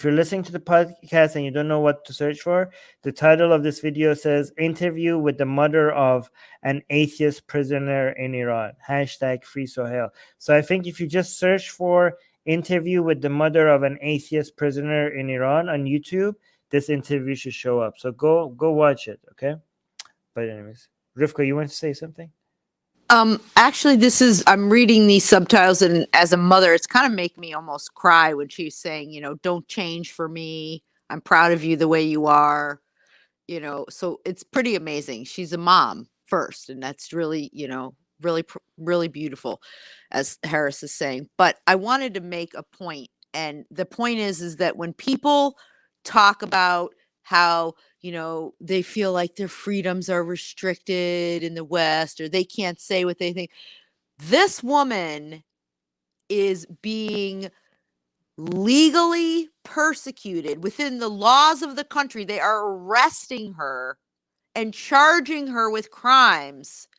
listening to the podcast and you don't know what to search for, the title of this video says "Interview with the Mother of an Atheist Prisoner in Iran." #FreeSohail. So I think if you just search for "Interview with the Mother of an Atheist Prisoner in Iran" on YouTube, this interview should show up. So go watch it, okay? But anyways, Rivka, you want to say something? Actually, I'm reading these subtitles, and as a mother, it's kind of make me almost cry when she's saying, don't change for me. I'm proud of you the way you are, so it's pretty amazing. She's a mom first, and that's really, really beautiful, as Harris is saying. But I wanted to make a point, and the point is that when people talk about how they feel like their freedoms are restricted in the West, or they can't say what they think, this woman is being legally persecuted within the laws of the country. They are arresting her and charging her with crimes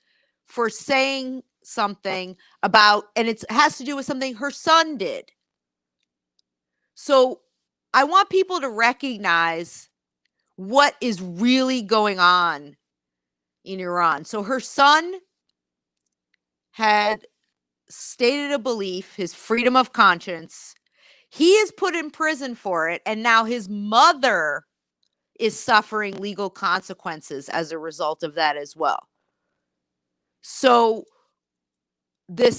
for saying something about, and it has to do with something her son did. So I want people to recognize what is really going on in Iran. So her son had stated a belief, his freedom of conscience. He is put in prison for it, and now his mother is suffering legal consequences as a result of that as well. So I'm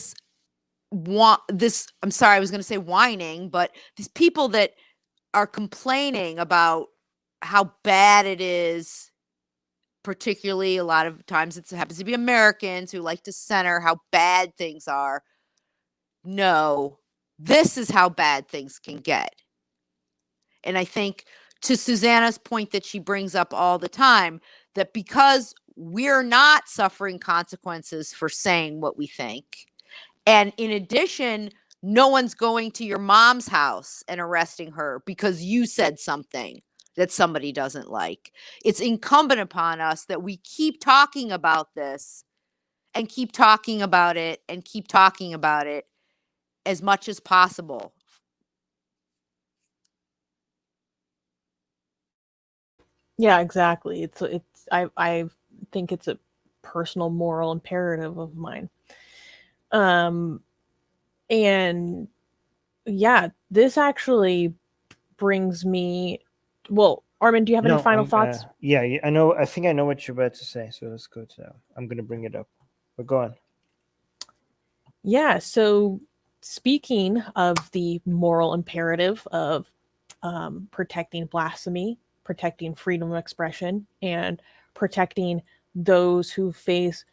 sorry, I was going to say whining, but these people that are complaining about how bad it is, particularly a lot of times it happens to be Americans who like to center how bad things are. No, this is how bad things can get. And I think, to Susanna's point that she brings up all the time, that because we're not suffering consequences for saying what we think, and in addition, no one's going to your mom's house and arresting her because you said something that somebody doesn't like. It's incumbent upon us that we keep talking about this, and keep talking about it, and keep talking about it as much as possible. Yeah, exactly. I think it's a personal moral imperative of mine. And yeah, this actually brings me, well, Armin, do you have any final thoughts? Yeah, I know. I think I know what you're about to say. So let's go to that. I'm going to bring it up. But go on. Yeah, so speaking of the moral imperative of protecting blasphemy, protecting freedom of expression, and protecting those who face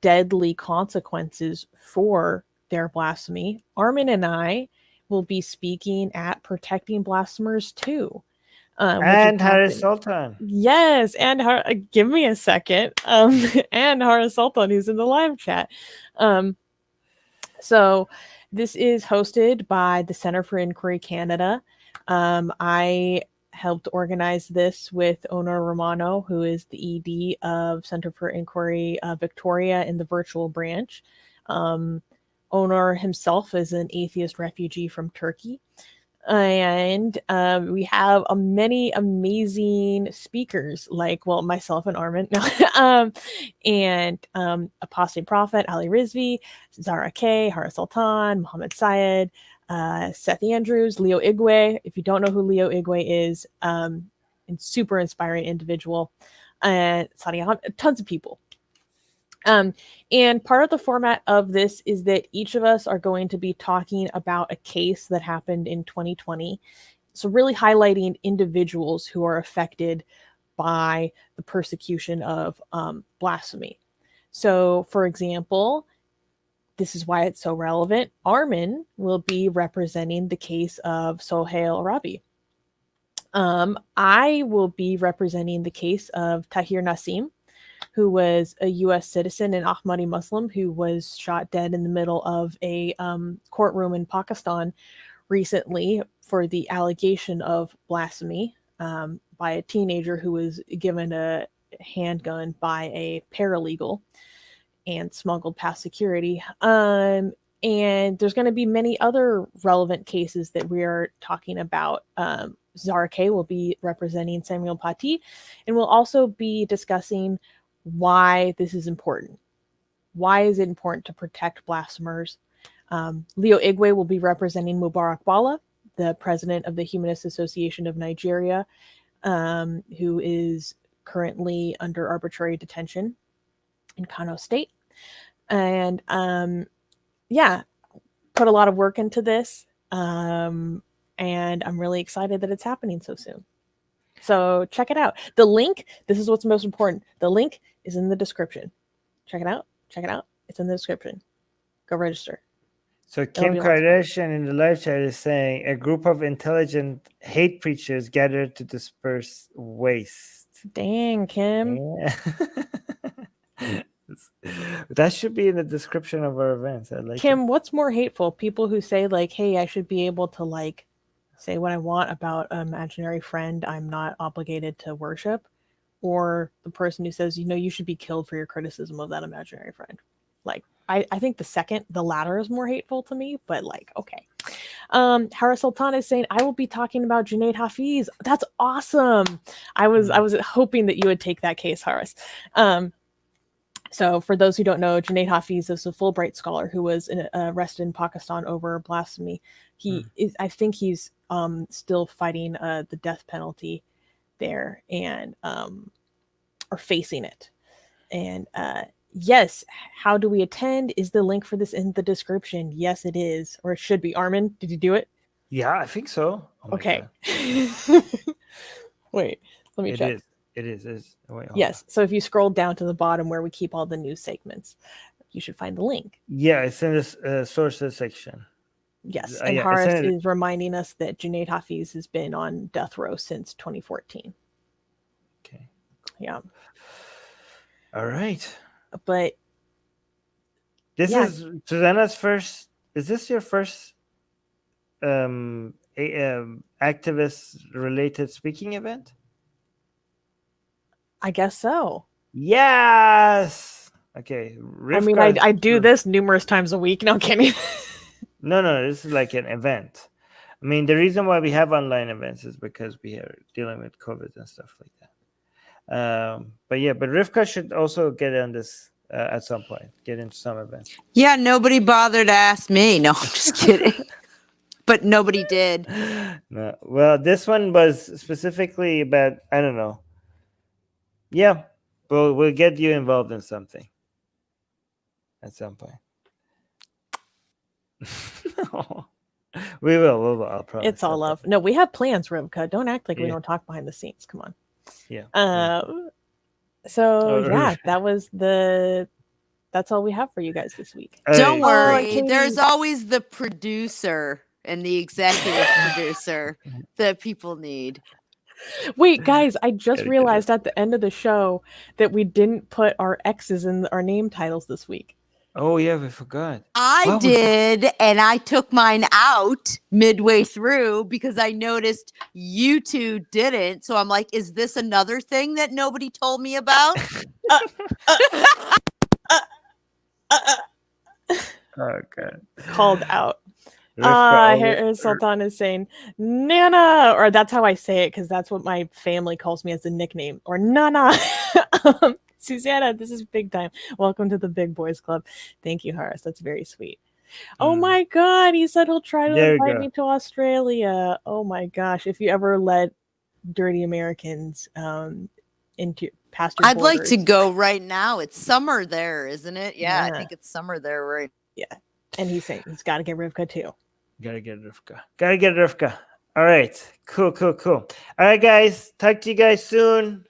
deadly consequences for their blasphemy, Armin and I will be speaking at Protecting Blasphemers 2. And Harry Sultan. Yes, and give me a second. And Harris Sultan, who's in the live chat. So this is hosted by the Center for Inquiry Canada. I helped organize this with Honor Romano, who is the ED of Center for Inquiry Victoria in the virtual branch. Honor himself is an atheist refugee from Turkey. And we have many amazing speakers, like, well, myself and Armin, and Apostate Prophet Ali Rizvi, Zara K, Hara Sultan, Muhammad Syed, Seth Andrews, Leo Igwe. If you don't know who Leo Igwe is, and super inspiring individual, and tons of people. And part of the format of this is that each of us are going to be talking about a case that happened in 2020. So really highlighting individuals who are affected by the persecution of blasphemy. So, for example, this is why it's so relevant. Armin will be representing the case of Sohail Arabi. I will be representing the case of Tahir Nassim, who was a U.S. citizen and Ahmadi Muslim who was shot dead in the middle of a courtroom in Pakistan recently for the allegation of blasphemy by a teenager who was given a handgun by a paralegal and smuggled past security. And there's going to be many other relevant cases that we are talking about. Zara K will be representing Samuel Paty, and we'll also be discussing why this is important. Why is it important to protect blasphemers? Leo Igwe will be representing Mubarak Bala, the president of the Humanist Association of Nigeria, who is currently under arbitrary detention in Kano State. And put a lot of work into this. And I'm really excited that it's happening so soon. So check it out. The link, this is what's most important. The link is in the description. Check it out. Check it out. It's in the description. Go register. So Kim Kardashian in the live chat is saying a group of intelligent hate preachers gathered to disperse waste. Dang, Kim. Yeah. That should be in the description of our events. I like Kim, it. what's more hateful? People who say like, hey, I should be able to like say what I want about an imaginary friend I'm not obligated to worship, or the person who says, you should be killed for your criticism of that imaginary friend. Like, I think the latter is more hateful to me, but like, okay. Hara Sultan is saying, I will be talking about Junaid Hafiz. That's awesome. I was hoping that you would take that case, Haris. So for those who don't know, Junaid Hafiz is a Fulbright scholar who was arrested in Pakistan over blasphemy. I think he's still fighting the death penalty there and or facing it. And yes, how do we attend? Is the link for this in the description? Yes, it is, or it should be. Armin, did you do it? Yeah, I think so. Oh okay. Wait, let me check. It is. Wait, yes. So if you scroll down to the bottom where we keep all the news segments, you should find the link. Yeah, it's in this sources section. Yes, and Haris is reminding us that Junaid Hafiz has been on death row since 2014. Okay. Yeah. All right. But this is Susanna's first. Is this your first activist related speaking event? I guess so. Yes. Okay. Rivka, I mean, I do this numerous times a week. No kidding. No. This is like an event. I mean, the reason why we have online events is because we are dealing with COVID and stuff like that. But Rivka should also get on this at some point. Get into some events. Yeah, nobody bothered to ask me. No, I'm just kidding. But nobody did. No. Well, this one was specifically about, I don't know. Yeah, we'll get you involved in something at some point. We will. I'll promise. It's all love. No, we have plans, Rivka. Don't act like we Yeah. don't talk behind the scenes. Come on. Yeah. So yeah, that's all we have for you guys this week. Don't Hey, worry. Katie. There's always the producer and the executive producer that people need. Wait, guys, I just Gotta get realized at the end of the show that we didn't put our X's in our name titles this week. Oh yeah, we forgot. I What was- did, and I took mine out midway through because I noticed you two didn't. So I'm like, is this another thing that nobody told me about? Oh god. Called out. Rivka Here always- Sultan is saying Nana, or that's how I say it because that's what my family calls me as a nickname, or Nana. Susanna, this is big time. Welcome to the Big Boys Club. Thank you, Horace. That's very sweet. Oh my God, he said he'll try to There you invite go. me to Australia. Oh my gosh, if you ever let dirty Americans into past your I'd like to borders. go right now. It's summer there, isn't it? Yeah, Yeah. I think it's summer there, right? And he's saying he's got to get Rivka too. Gotta get Rivka. All right. Cool. All right, guys. Talk to you guys soon.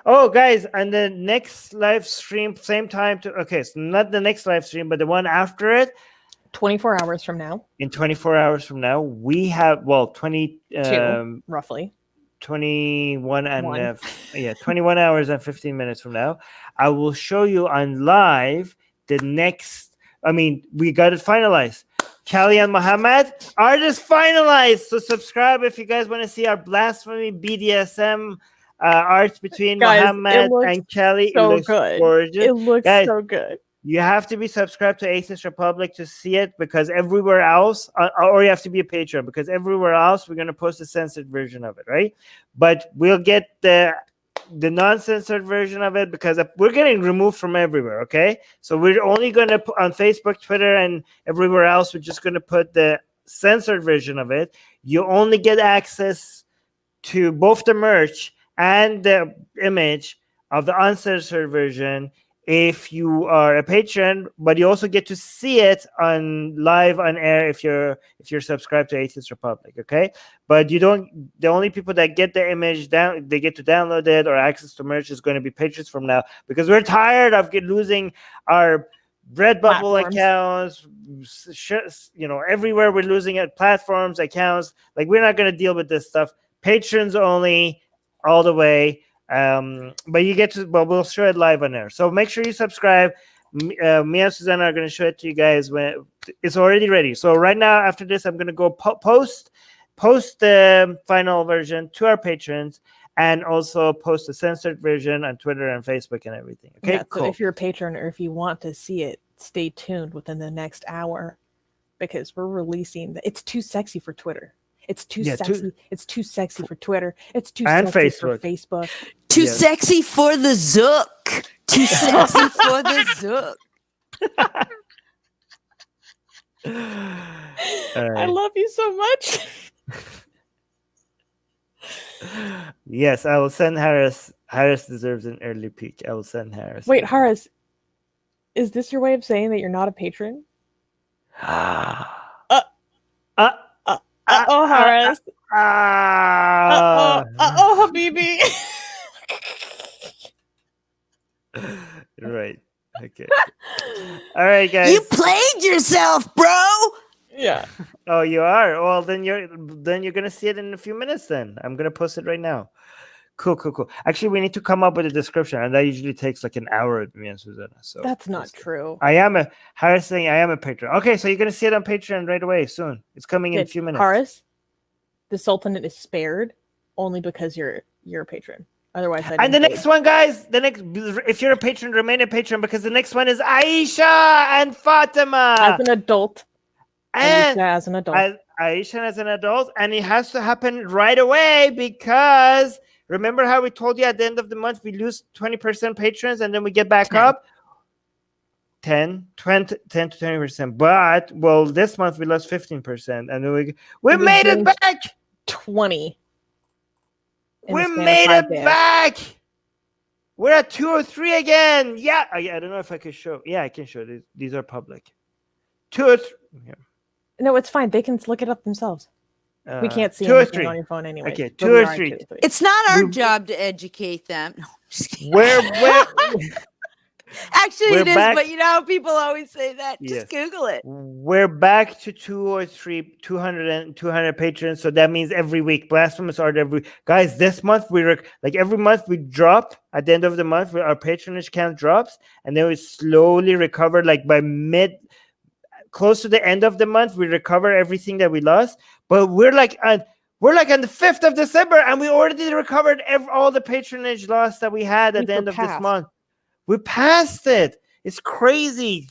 Oh, guys, and the next live stream, same time okay, so not the next live stream, but the one after it, 24 hours from now, in 24 hours from now, we have 20 roughly. 21 and One. 21 hours and 15 minutes from now, I will show you on live the next. I mean, we got it finalized. Kelly and Muhammad are just finalized. So subscribe if you guys want to see our blasphemy BDSM art between Guys, Muhammad it looks and Kelly. so it looks good. gorgeous. It looks Guys, so good. You have to be subscribed to Atheist Republic to see it, because everywhere else, or you have to be a patron, because everywhere else we're going to post a censored version of it, right? But we'll get the non-censored version of it because we're getting removed from everywhere. Okay, so we're only going to put on Facebook, Twitter, and everywhere else. We're just going to put the censored version of it. You only get access to both the merch and the image of the uncensored version if you are a patron, but you also get to see it on live on air if you're subscribed to Atheist Republic. Okay, but you don't. The only people that get the image down, they get to download it or access to merch, is going to be patrons from now, because we're tired of losing our Redbubble accounts. Everywhere we're losing it, platforms, accounts. Like, we're not going to deal with this stuff. Patrons only, all the way. But we'll show it live on there. So make sure you subscribe. Me and Susanna are going to show it to you guys when it's already ready. So right now, after this, I'm going to go post the final version to our patrons, and also post the censored version on Twitter and Facebook and everything. Okay, Yeah, cool. so if you're a patron or if you want to see it, stay tuned within the next hour, because we're releasing it's too sexy for Twitter. It's too sexy. It's too sexy for Twitter. It's too sexy for Facebook. Too sexy for the Zook. Too sexy for the Zook. I love you so much. Yes, I will send Harris. Harris deserves an early peek. I will send Harris. Wait, Harris, is this your way of saying that you're not a patron? Oh, Harris. Oh, Habibi. Right. Okay. All right, guys. You played yourself, bro. Yeah. Oh, you are? Well, then you're gonna see it in a few minutes. Then I'm gonna post it right now. Cool. Actually, we need to come up with a description, and that usually takes like an hour with me and Susanna. So that's not true. Harris saying I am a patron. Okay, so you're gonna see it on Patreon right away soon. It's coming in a few minutes. Harris, the Sultanate is spared only because you're a patron. Otherwise, and the next one, guys, if you're a patron, remain a patron, because the next one is Aisha and Fatima as an adult. And Aisha as an adult. Aisha as an adult, and it has to happen right away, because remember how we told you at the end of the month we lose 20% patrons and then we get back up 10 to 20%. But this month we lost 15%, and then we made it back 20. We made it back. We're at 2 or 3 again. Yeah, I don't know if I can show. Yeah, I can show these are public. 2 or 3. Yeah. No, it's fine. They can look it up themselves. We can't see 2 or anything 3. on your phone anyway. Okay, but 2 we or are on 3. 2 or 3. It's not our We- job to educate them. No, I'm just kidding. Where Actually, we're it is, back- but you know how people always say that? Yes. Just Google it. we're back to 200 patrons, so that means every week blasphemous art every guys. This month like every month we drop at the end of the month. Our patronage count drops, and then we slowly recover. Like by close to the end of the month, we recover everything that we lost. But we're like on the 5th of December, and we already recovered all the patronage loss that we had at the end of this month. We passed it. It's crazy.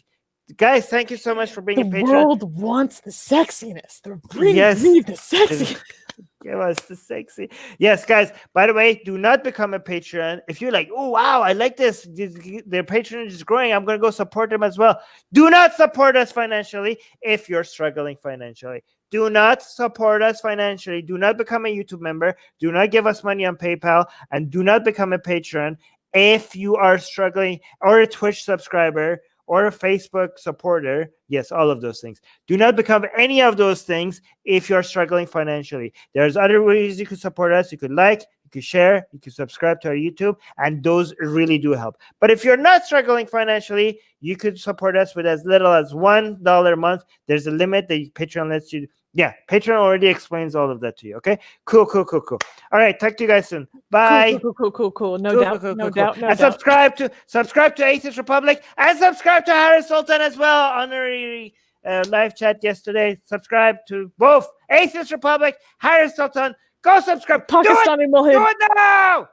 Guys, thank you so much for being The a patron. world wants the sexiness. They're bringing Yes. me the sexiness. Give us the sexy. Yes, guys, by the way, do not become a patron. If you're like, oh, wow, I like this. Their patronage is growing. I'm going to go support them as well. Do not support us financially if you're struggling financially. Do not support us financially. Do not become a YouTube member. Do not give us money on PayPal. And do not become a patron if you are struggling, or a Twitch subscriber, or a Facebook supporter. Yes, all of those things. Do not become any of those things if you're struggling financially. There's other ways you could support us. You could like, you could share, you could subscribe to our YouTube, and those really do help. But if you're not struggling financially, you could support us with as little as $1 a month. There's a limit that Patreon lets you. Yeah, Patreon already explains all of that to you. Okay, cool. All right, talk to you guys soon. Bye. Cool. No doubt. And subscribe to Atheist Republic, and subscribe to Harris Sultan as well. Honorary live chat yesterday. Subscribe to both Atheist Republic, Harris Sultan. Go subscribe. Pakistani Mulhid. Do it now.